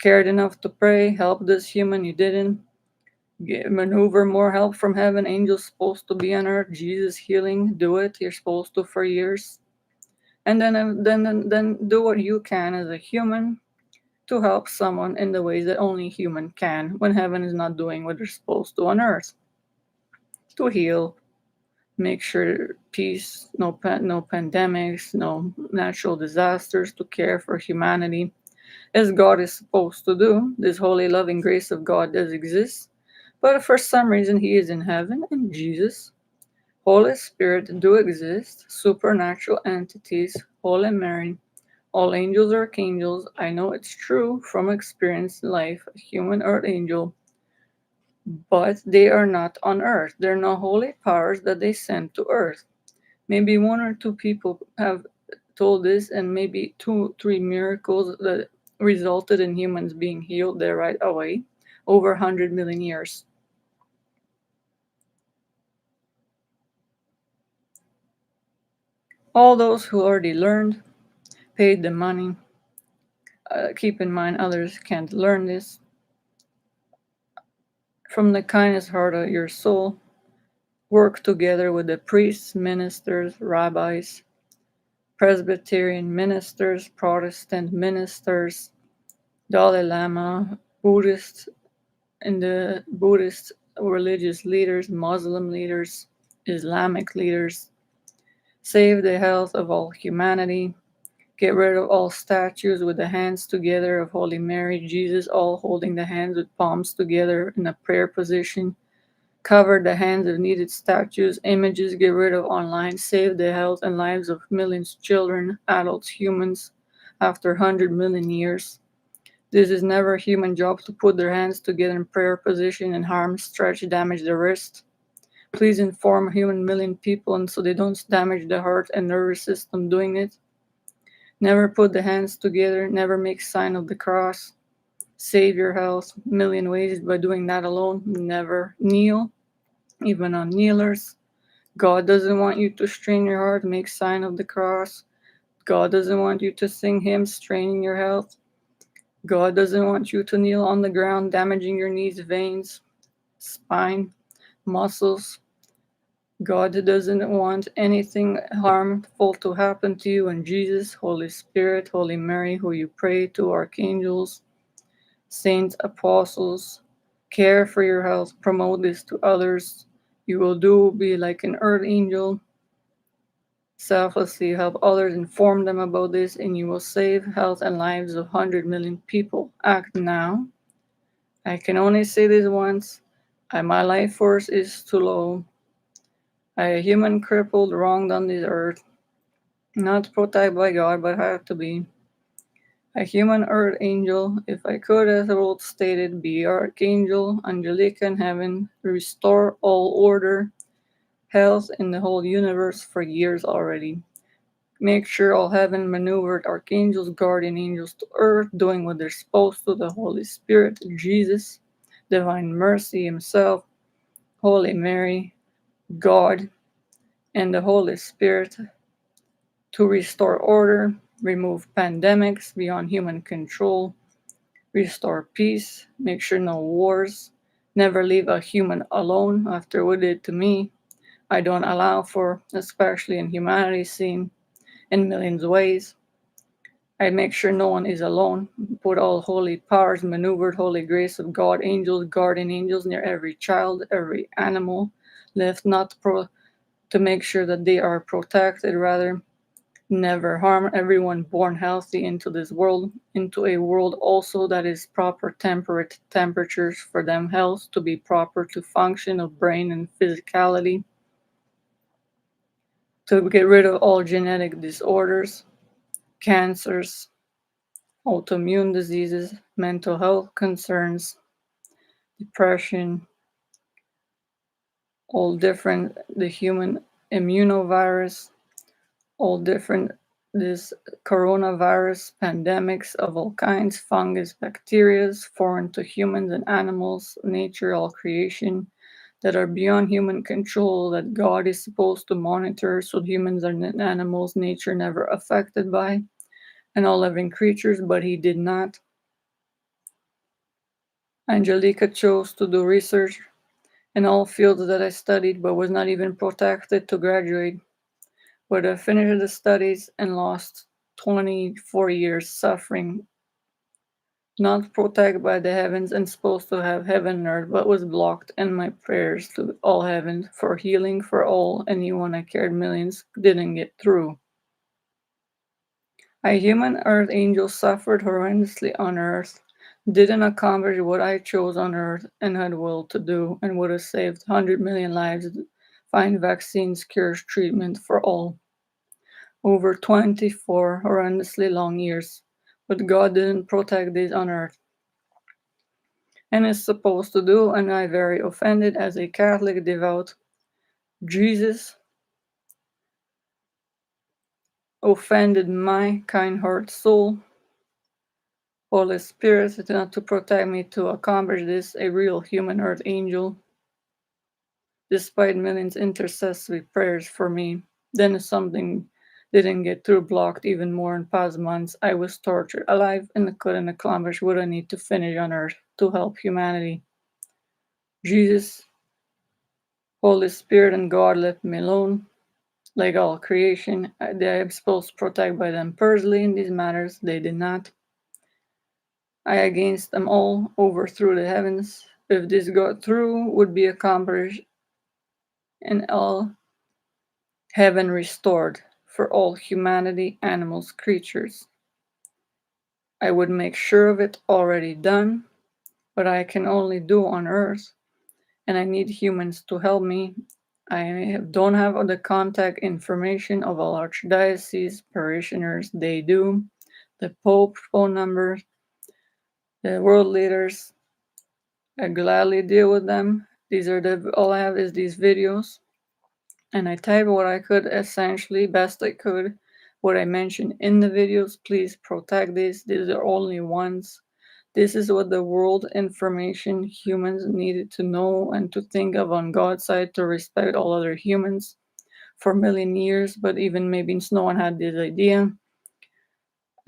cared enough to pray, help this human, you didn't. Maneuver more help from heaven. Angels supposed to be on earth. Jesus healing, do it. You're supposed to for years. And then do what you can as a human to help someone in the ways that only human can when heaven is not doing what they're supposed to on earth. To heal, make sure peace, no pandemics, no natural disasters, to care for humanity as God is supposed to do. This holy loving grace of God does exist, but for some reason he is in heaven and Jesus, Holy Spirit do exist, supernatural entities, Holy Mary, all angels, archangels. I know it's true from experience in life, a human earth angel, but they are not on earth. They're not holy powers that they send to earth. Maybe one or two people have told this, and maybe 2, 3 miracles that resulted in humans being healed there right away over 100 million years. All those who already learned, paid the money, keep in mind others can't learn this. From the kindest heart of your soul, work together with the priests, ministers, rabbis, Presbyterian ministers, Protestant ministers, Dalai Lama, Buddhists, and the Buddhist religious leaders, Muslim leaders, Islamic leaders. Save the health of all humanity. Get rid of all statues with the hands together of Holy Mary, Jesus, all holding the hands with palms together in a prayer position. Cover the hands of needed statues, images, get rid of online, save the health and lives of millions of children, adults, humans, after 100 million years. This is never a human job to put their hands together in prayer position and harm, stretch, damage the wrist. Please inform a human million people and so they don't damage the heart and nervous system doing it. Never put the hands together, never make sign of the cross. Save your health million ways by doing that alone. Never kneel, even on kneelers. God doesn't want you to strain your heart, make sign of the cross. God doesn't want you to sing hymns, straining your health. God doesn't want you to kneel on the ground, damaging your knees, veins, spine, muscles. God doesn't want anything harmful to happen to you. And Jesus, Holy Spirit, Holy Mary, who you pray to, archangels, saints, apostles, care for your health, promote this to others. You will be like an earth angel. Selflessly help others, inform them about this, and you will save health and lives of 100 million people. Act now. I can only say this once. My life force is too low. I am a human crippled, wronged on this earth. Not protected by God, but have to be. A human earth angel, if I could, as the world stated, be archangel, angelica in heaven, restore all order, health in the whole universe for years already. Make sure all heaven maneuvered archangels, guardian angels to earth, doing what they're supposed to, the Holy Spirit, Jesus, divine mercy himself, Holy Mary, God, and the Holy Spirit to restore order, remove pandemics beyond human control, restore peace, make sure no wars, never leave a human alone after what did to me. I don't allow for, especially in humanity's scene, in millions of ways. I make sure no one is alone. Put all holy powers, maneuvered holy grace of God, angels, guardian angels near every child, every animal, left not to make sure that they are protected, rather never harm everyone born healthy into this world, into a world also that is proper temperate temperatures for them health to be proper to function of brain and physicality, to get rid of all genetic disorders, cancers, autoimmune diseases, mental health concerns, depression, all different, the human immunovirus, all different, this coronavirus, pandemics of all kinds, fungus, bacteria, foreign to humans and animals, nature, all creation, that are beyond human control, that God is supposed to monitor, so humans and animals, nature never affected by, and all living creatures, but he did not. Angelica chose to do research in all fields that I studied, but was not even protected to graduate. Would have finished the studies and lost 24 years suffering, not protected by the heavens and supposed to have heaven and earth, but was blocked in my prayers to all heavens for healing for all. Anyone I cared millions didn't get through. A human earth angel suffered horrendously on earth, didn't accomplish what I chose on earth and had will to do, and would have saved 100 million lives, find vaccines, cures, treatment for all. Over 24 horrendously long years, but God didn't protect these on earth. And is supposed to do, and I very offended as a Catholic devout. Jesus offended my kind heart soul. Holy Spirit, not to protect me to accomplish this, a real human earth angel, despite millions intercessory prayers for me. Then something didn't get through, blocked even more in past months. I was tortured, alive, and couldn't accomplish what I need to finish on earth to help humanity. Jesus, Holy Spirit, and God left me alone. Like all creation, they am supposed to protect by them personally in these matters. They did not. I against them all overthrew the heavens. If this got through, would be accomplished, and all heaven restored for all humanity, animals, creatures. I would make sure of it already done, but I can only do on earth, and I need humans to help me. Don't have the contact information of all archdioceses, parishioners, they do, the Pope phone numbers, the world leaders. I gladly deal with them. These are all I have is these videos, and I type what I could, essentially best I could, what I mentioned in the videos. Please protect these. These are only ones. This is what the world information humans needed to know and to think of on God's side, to respect all other humans for a million years, but even maybe no one had this idea.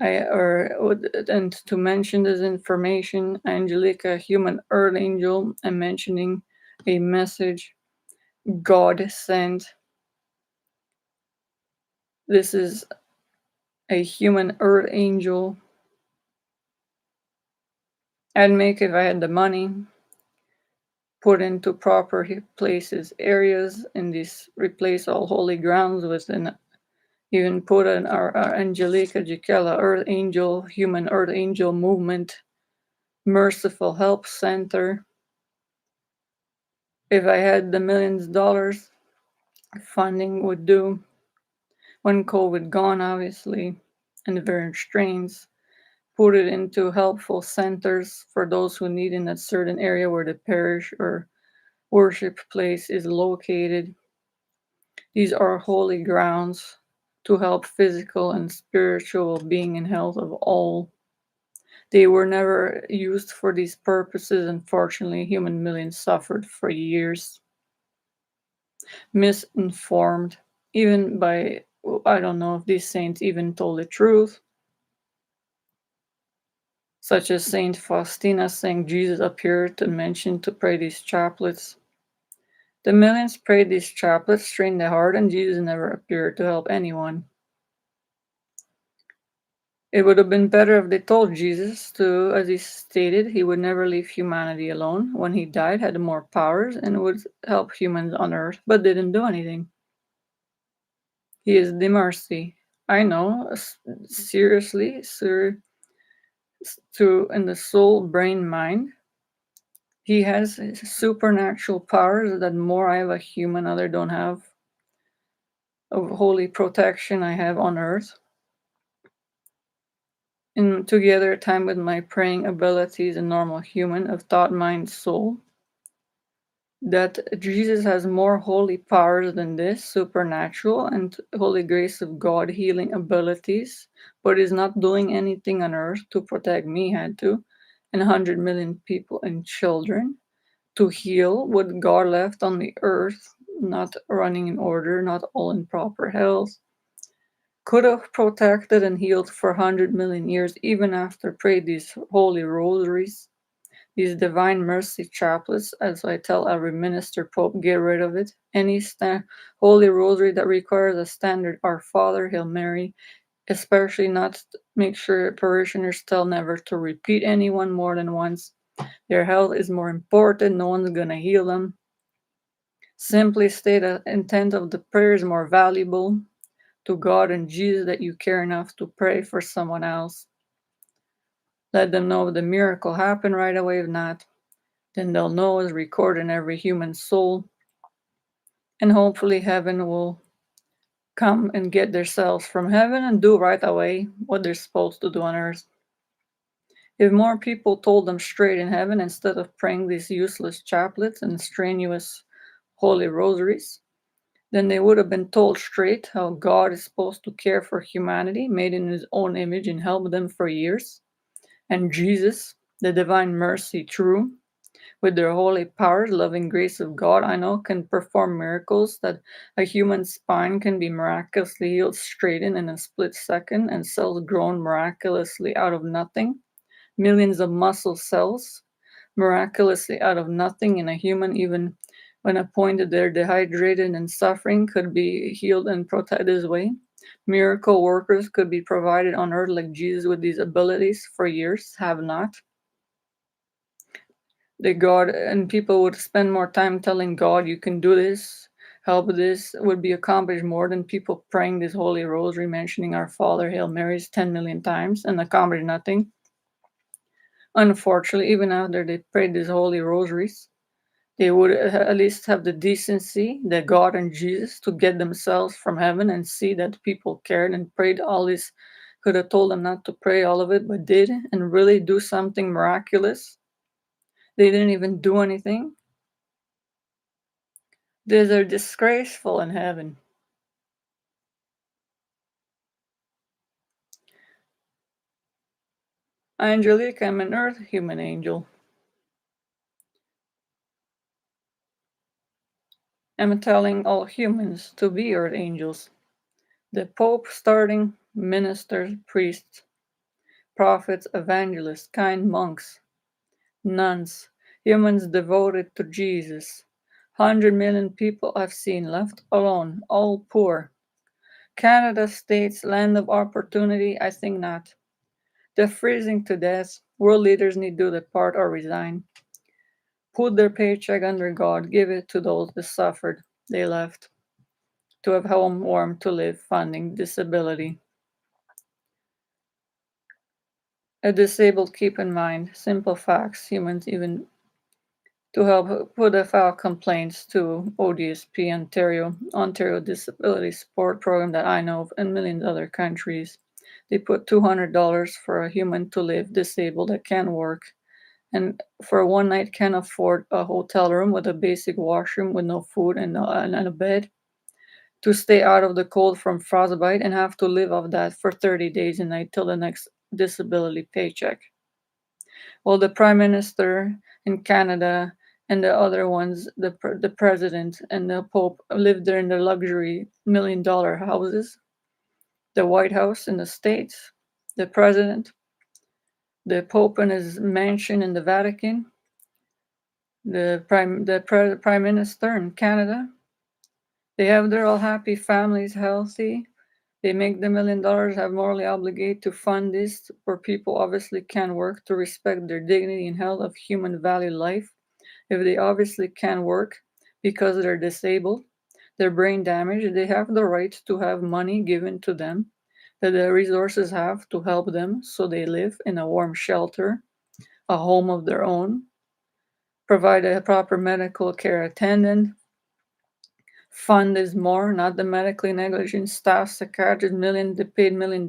And to mention this information, Angelica, human earth angel, I'm mentioning a message God sent. This is a human earth angel. I'd make, if I had the money, put into proper places, areas in this, replace all holy grounds within, even put our Angelica Jikela Earth Angel, human Earth Angel movement, merciful help center. If I had the millions of dollars, funding would do. When COVID gone, obviously, and the variant strains, put it into helpful centers for those who need in that certain area where the parish or worship place is located. These are holy grounds to help physical and spiritual being and health of all. They were never used for these purposes. Unfortunately, human millions suffered for years, misinformed, even by, I don't know if these saints even told the truth, such as Saint Faustina saying Jesus appeared to mention to pray these chaplets. The millions prayed these chaplets, strained their heart, and Jesus never appeared to help anyone. It would have been better if they told Jesus to, as he stated, he would never leave humanity alone. When he died, had more powers and would help humans on earth, but didn't do anything. He is the mercy. I know, seriously, sir, to in the soul, brain, mind. He has supernatural powers that more I have a human other don't have. Of holy protection I have on earth. And together time with my praying abilities and normal human of thought, mind, soul. That Jesus has more holy powers than this, supernatural and holy grace of God healing abilities, but is not doing anything on earth to protect me, had to, and 100 million people and children to heal what God left on the earth, not running in order, not all in proper health. Could have protected and healed for 100 million years, even after prayed these holy rosaries. These divine mercy chaplets, as I tell every minister pope, get rid of it. Any holy rosary that requires a standard Our Father, Hail Mary, especially not make sure parishioners tell never to repeat anyone more than once. Their health is more important, no one's gonna heal them. Simply state the intent of the prayer is more valuable to God and Jesus that you care enough to pray for someone else. Let them know if the miracle happened right away. If not, then they'll know it's recorded in every human soul, and hopefully heaven will come and get themselves from heaven and do right away what they're supposed to do on earth. If more people told them straight in heaven instead of praying these useless chaplets and strenuous holy rosaries, then they would have been told straight how God is supposed to care for humanity, made in his own image, and help them for years. And Jesus, the divine mercy true, with their holy powers, loving grace of God, I know can perform miracles that a human spine can be miraculously healed, straightened in a split second, and cells grown miraculously out of nothing. Millions of muscle cells miraculously out of nothing in a human, even when appointed they're dehydrated and suffering, could be healed and protected this way. Miracle workers could be provided on earth like Jesus with these abilities for years, have not. The God and people would spend more time telling God, you can do this, help this, would be accomplished more than people praying this holy rosary, mentioning Our Father, Hail Marys 10 million times and accomplish nothing. Unfortunately, even after they prayed these holy rosaries, they would at least have the decency, that God and Jesus, to get themselves from heaven and see that people cared and prayed all this. Could have told them not to pray all of it, but did and really do something miraculous. They didn't even do anything. They're disgraceful in heaven. Angelique, I'm an earth human angel. I'm telling all humans to be earth angels. The Pope starting ministers, priests, prophets, evangelists, kind monks, nuns, humans devoted to Jesus. 100 million people I've seen left alone, all poor. Canada states land of opportunity, I think not. They're freezing to death. World leaders need to do their part or resign. Put their paycheck under God, give it to those that suffered. They left. To have home warm to live, funding disability. A disabled, keep in mind, simple facts, humans even to help put a file complaints to ODSP Ontario Disability Support Program that I know of, and millions of other countries. They put $200 for a human to live disabled that can work, and for one night can afford a hotel room with a basic washroom with no food and a bed, to stay out of the cold from frostbite and have to live off that for 30 days a night till the next disability paycheck. Well, the Prime Minister in Canada and the other ones, the President and the Pope, live there in their luxury $1 million houses. The White House in the States, the President, the Pope in his mansion in the Vatican, the Prime Minister in Canada. They have their all happy families, healthy. They make the $1 million, have morally obligated to fund this, where people obviously can work to respect their dignity and health of human value life. If they obviously can work because they're disabled, their brain damaged, they have the right to have money given to them that the resources have to help them so they live in a warm shelter, a home of their own, provide a proper medical care attendant, fund is more, not the medically negligent staff psychiatrist paid $1 million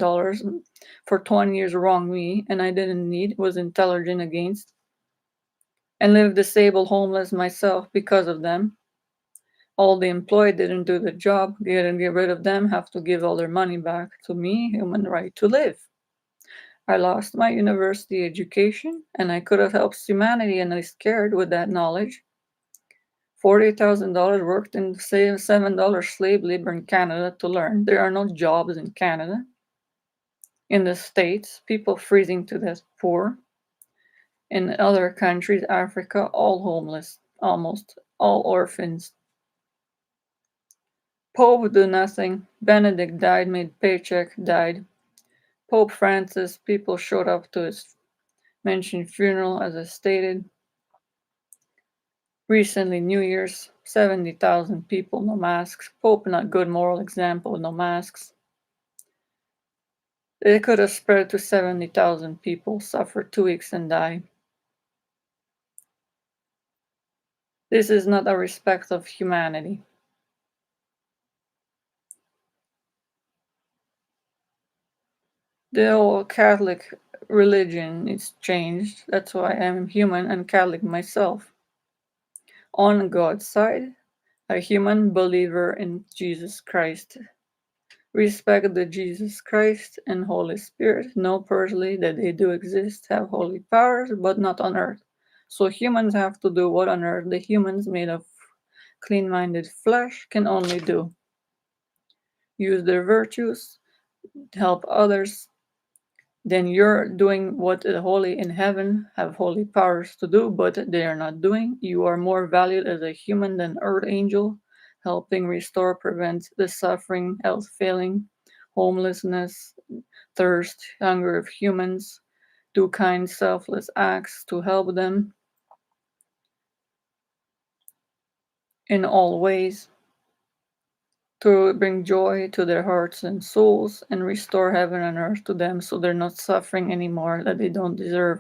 for 20 years wronged me and I didn't need, was intelligent against, and live disabled homeless myself because of them. All the employed didn't do the job, didn't get rid of them, have to give all their money back to me, human right to live. I lost my university education and I could have helped humanity and I scared with that knowledge. $48,000 worked in $7 slave labor in Canada to learn. There are no jobs in Canada. In the States, people freezing to death poor. In other countries, Africa, all homeless, almost all orphans. Pope do nothing. Benedict died, made paycheck, died. Pope Francis, people showed up to his mentioned funeral, as I stated. Recently, New Year's, 70,000 people, no masks. Pope, not good moral example, no masks. It could have spread to 70,000 people, suffer 2 weeks and die. This is not a respect of humanity. The whole Catholic religion is changed. That's why I'm human and Catholic myself. On God's side, a human believer in Jesus Christ. Respect the Jesus Christ and Holy Spirit. Know personally that they do exist, have holy powers, but not on earth. So humans have to do what on earth the humans made of clean-minded flesh can only do. Use their virtues, help others. Then you're doing what the holy in heaven have holy powers to do, but they are not doing. You are more valued as a human than earth angel, helping restore, prevent the suffering, health failing, homelessness, thirst, hunger of humans. Do kind, selfless acts to help them in all ways, to bring joy to their hearts and souls and restore heaven and earth to them so they're not suffering anymore that they don't deserve.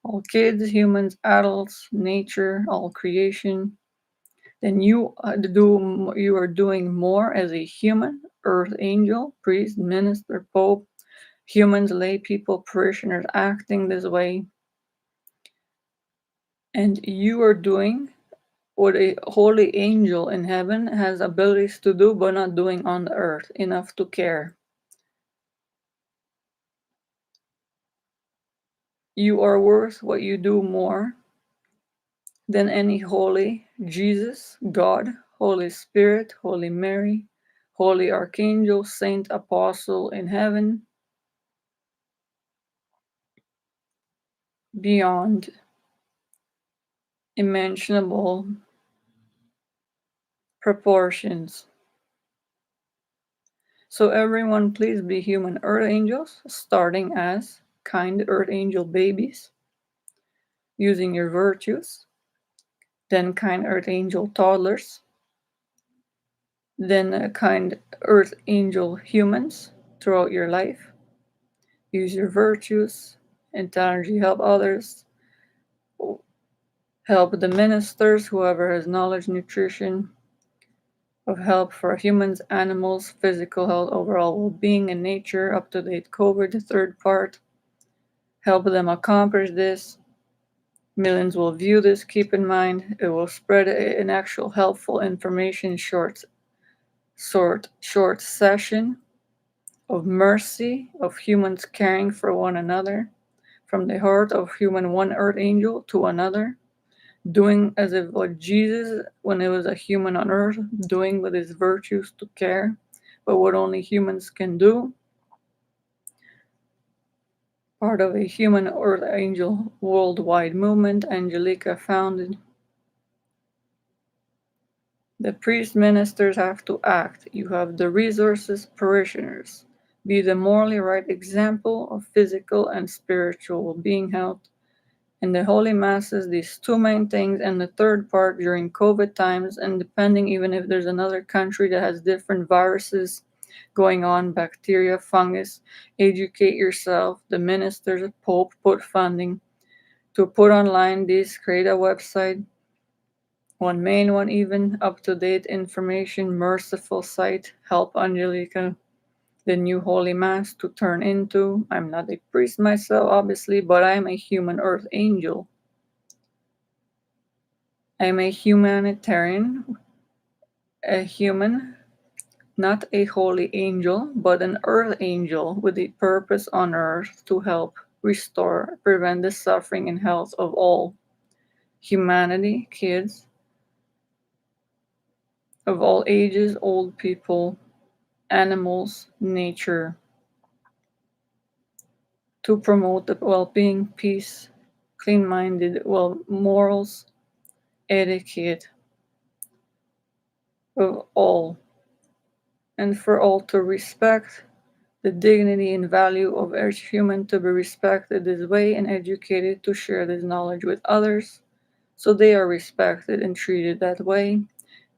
All kids, humans, adults, nature, all creation, then you are doing more as a human, earth angel, priest, minister, pope, humans, lay people, parishioners acting this way, and you are doing what a holy angel in heaven has abilities to do but not doing on the earth, enough to care. You are worth what you do more than any holy Jesus, God, Holy Spirit, Holy Mary, Holy Archangel, Saint, Apostle in heaven, beyond imaginable proportions. So everyone please be human earth angels, starting as kind earth angel babies, using your virtues, then kind earth angel toddlers, then kind earth angel humans throughout your life. Use your virtues, intelligently help others, help the ministers, whoever has knowledge, nutrition, of help for humans, animals, physical health, overall well-being, and nature, up-to-date COVID, the third part. Help them accomplish this. Millions will view this. Keep in mind, it will spread an actual helpful information short session of mercy, of humans caring for one another, from the heart of human one earth angel to another, doing as if what Jesus, when it was a human on earth, doing with his virtues to care, but what only humans can do. Part of a human earth angel worldwide movement, Angelica founded. The priest ministers have to act. You have the resources, parishioners. Be the morally right example of physical and spiritual being health. In the Holy Masses, these two main things, and the third part during COVID times, and depending even if there's another country that has different viruses going on, bacteria, fungus, educate yourself. The ministers, the Pope put funding to put online this, create a website, one main one even, up-to-date information, merciful site, help Angelica, the new Holy Mass to turn into. I'm not a priest myself, obviously, but I'm a human earth angel. I'm a humanitarian, a human, not a holy angel, but an earth angel with a purpose on earth to help restore, prevent the suffering and health of all humanity, kids of all ages, old people, animals, nature, to promote the well-being, peace, clean-minded, well morals, etiquette of all, and for all to respect the dignity and value of each human to be respected this way and educated to share this knowledge with others, so they are respected and treated that way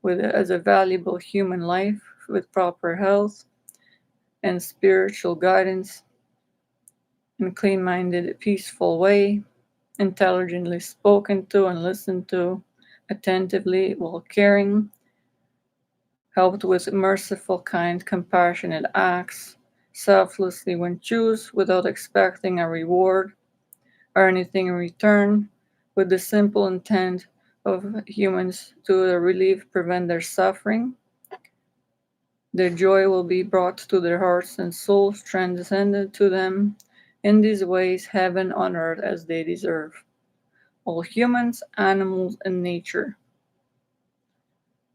as a valuable human life with proper health and spiritual guidance in a clean-minded, peaceful way, intelligently spoken to and listened to, attentively while caring, helped with merciful, kind, compassionate acts, selflessly when choose, without expecting a reward or anything in return, with the simple intent of humans to relieve, prevent their suffering. Their joy will be brought to their hearts and souls, transcended to them in these ways, heaven on earth as they deserve. All humans, animals, and nature.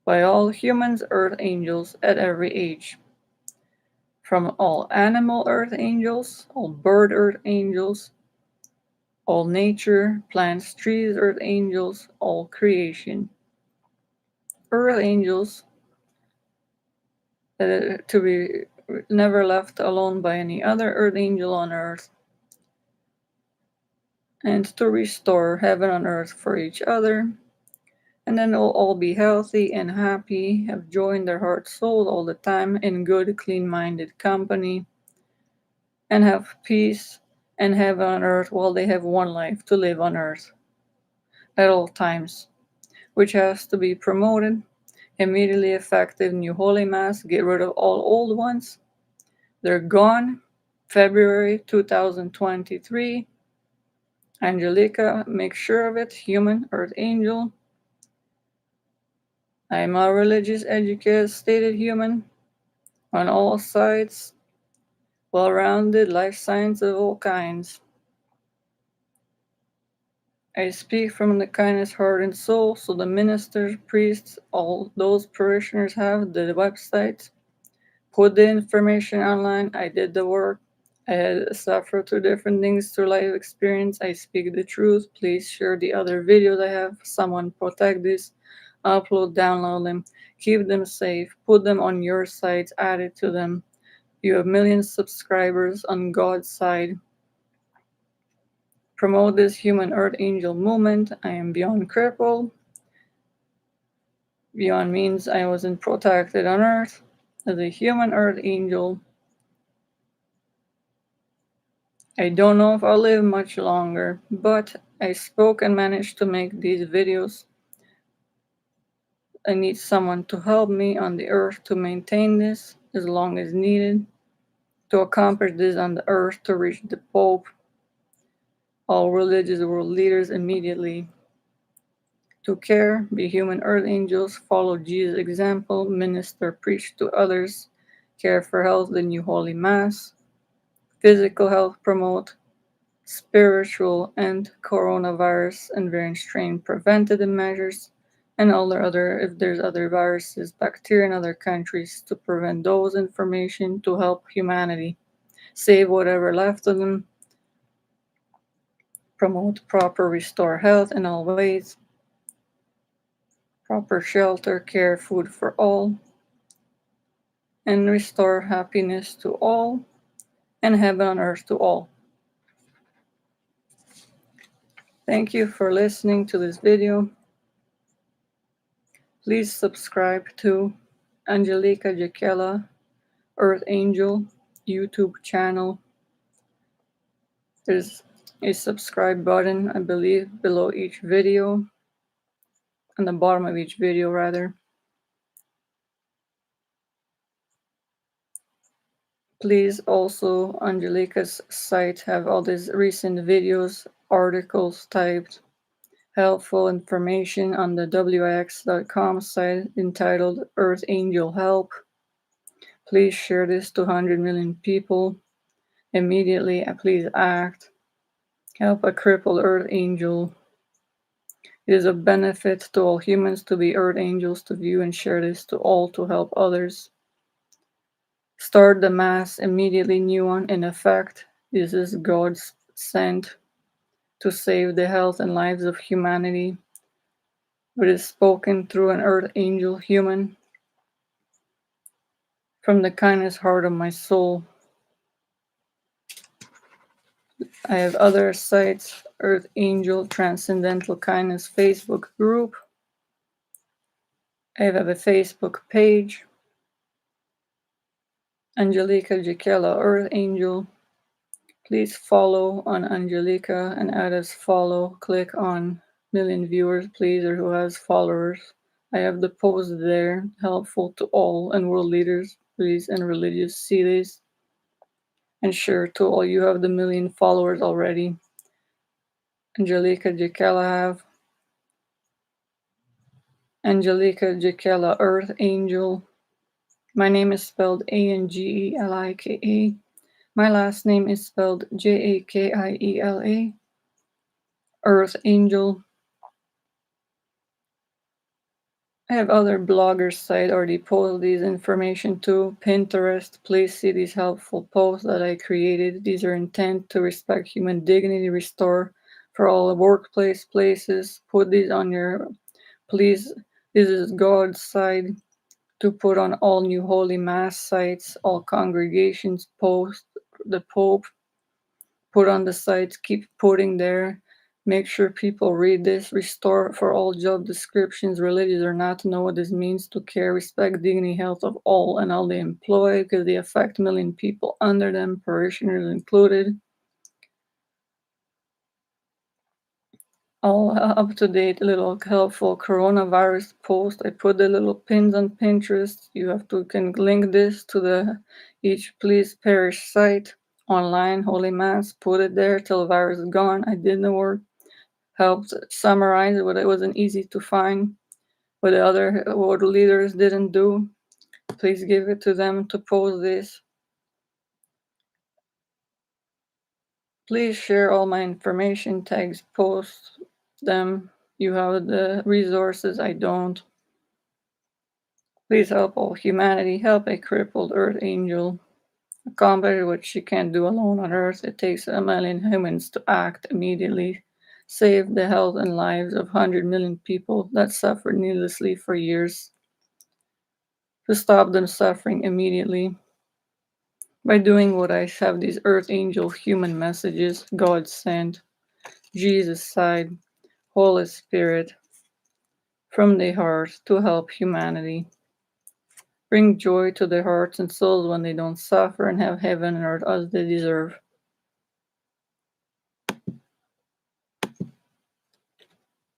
By all humans, earth angels at every age. From all animal earth angels, all bird earth angels, all nature, plants, trees, earth angels, all creation. Earth angels to be never left alone by any other earth angel on earth, and to restore heaven on earth for each other. And then they'll all be healthy and happy, have joy in their heart, soul all the time, in good, clean minded company, and have peace and heaven on earth while they have one life to live on earth at all times, which has to be promoted. Immediately effective new Holy Mass, get rid of all old ones. They're gone. February 2023. Angelica, make sure of it. Human, earth angel. I am a religious, educated, stated human on all sides, well-rounded, life science of all kinds. I speak from the kindness, heart, and soul, so the ministers, priests, all those parishioners have the website. Put the information online. I did the work. I had suffered through different things through life experience. I speak the truth. Please share the other videos I have. Someone protect this. Upload, download them. Keep them safe. Put them on your sites. Add it to them. You have millions of subscribers on God's side. Promote this human earth angel movement. I am beyond crippled. Beyond means I wasn't protected on earth. As a human earth angel, I don't know if I'll live much longer, but I spoke and managed to make these videos. I need someone to help me on the earth to maintain this as long as needed, to accomplish this on the earth, to reach the Pope, all religious world leaders immediately. To care, be human earth angels, follow Jesus' example, minister, preach to others, care for health, the new Holy Mass, physical health, promote spiritual and coronavirus and variant strain preventative measures, and all the other, if there's other viruses, bacteria in other countries, to prevent those information to help humanity, save whatever left of them, promote proper restore health in all ways, proper shelter, care, food for all, and restore happiness to all, and heaven on earth to all. Thank you for listening to this video. Please subscribe to Angelica Jakela, Earth Angel YouTube channel. There's a subscribe button, I believe, below each video, on the bottom of each video rather. Please also, Angelica's site have all these recent videos, articles typed, helpful information on the wix.com site entitled Earth Angel Help. Please share this to 100 million people. Immediately, please act. Help a crippled Earth Angel. It is a benefit to all humans to be Earth Angels, to view and share this to all to help others. Start the Mass immediately, new one in effect. This is God's sent to save the health and lives of humanity. It is spoken through an Earth Angel human. From the kindest heart of my soul. I have other sites, Earth Angel Transcendental Kindness Facebook group. I have a Facebook page, Angelica Jakela, Earth Angel. Please follow on Angelica and add as follow. Click on million viewers, please, or who has followers. I have the post there, helpful to all and world leaders, please, and religious see this. And share to all. You have the million followers already. Angelica Jakela have. Angelica Jakela, Earth Angel. My name is spelled Angelika. My last name is spelled Jakiela. Earth Angel. I have other bloggers site already posted these information to Pinterest. Please see these helpful posts that I created. These are intent to respect human dignity, restore for all the workplace places. Put these on your, please, this is God's side to put on all new holy mass sites, all congregations post, the Pope, put on the sites, keep putting there. Make sure people read this. Restore for all job descriptions, religious or not, to know what this means to care, respect, dignity, health of all and all they employ, because they affect million people under them, parishioners included. All up-to-date little helpful coronavirus post. I put the little pins on Pinterest. You have to can link this to the each please parish site online, Holy Mass. Put it there till the virus is gone. I did the work. Helped summarize what it wasn't easy to find, what the other world leaders didn't do. Please give it to them to post this. Please share all my information tags, post them. You have the resources, I don't. Please help all humanity, help a crippled Earth Angel. Accomplish what she can't do alone on Earth. It takes a million humans to act immediately. Save the health and lives of 100 million people that suffered needlessly for years. To stop them suffering immediately. By doing what I have these Earth Angel human messages, God sent, Jesus side, Holy Spirit, from the heart to help humanity. Bring joy to their hearts and souls when they don't suffer and have heaven and earth as they deserve.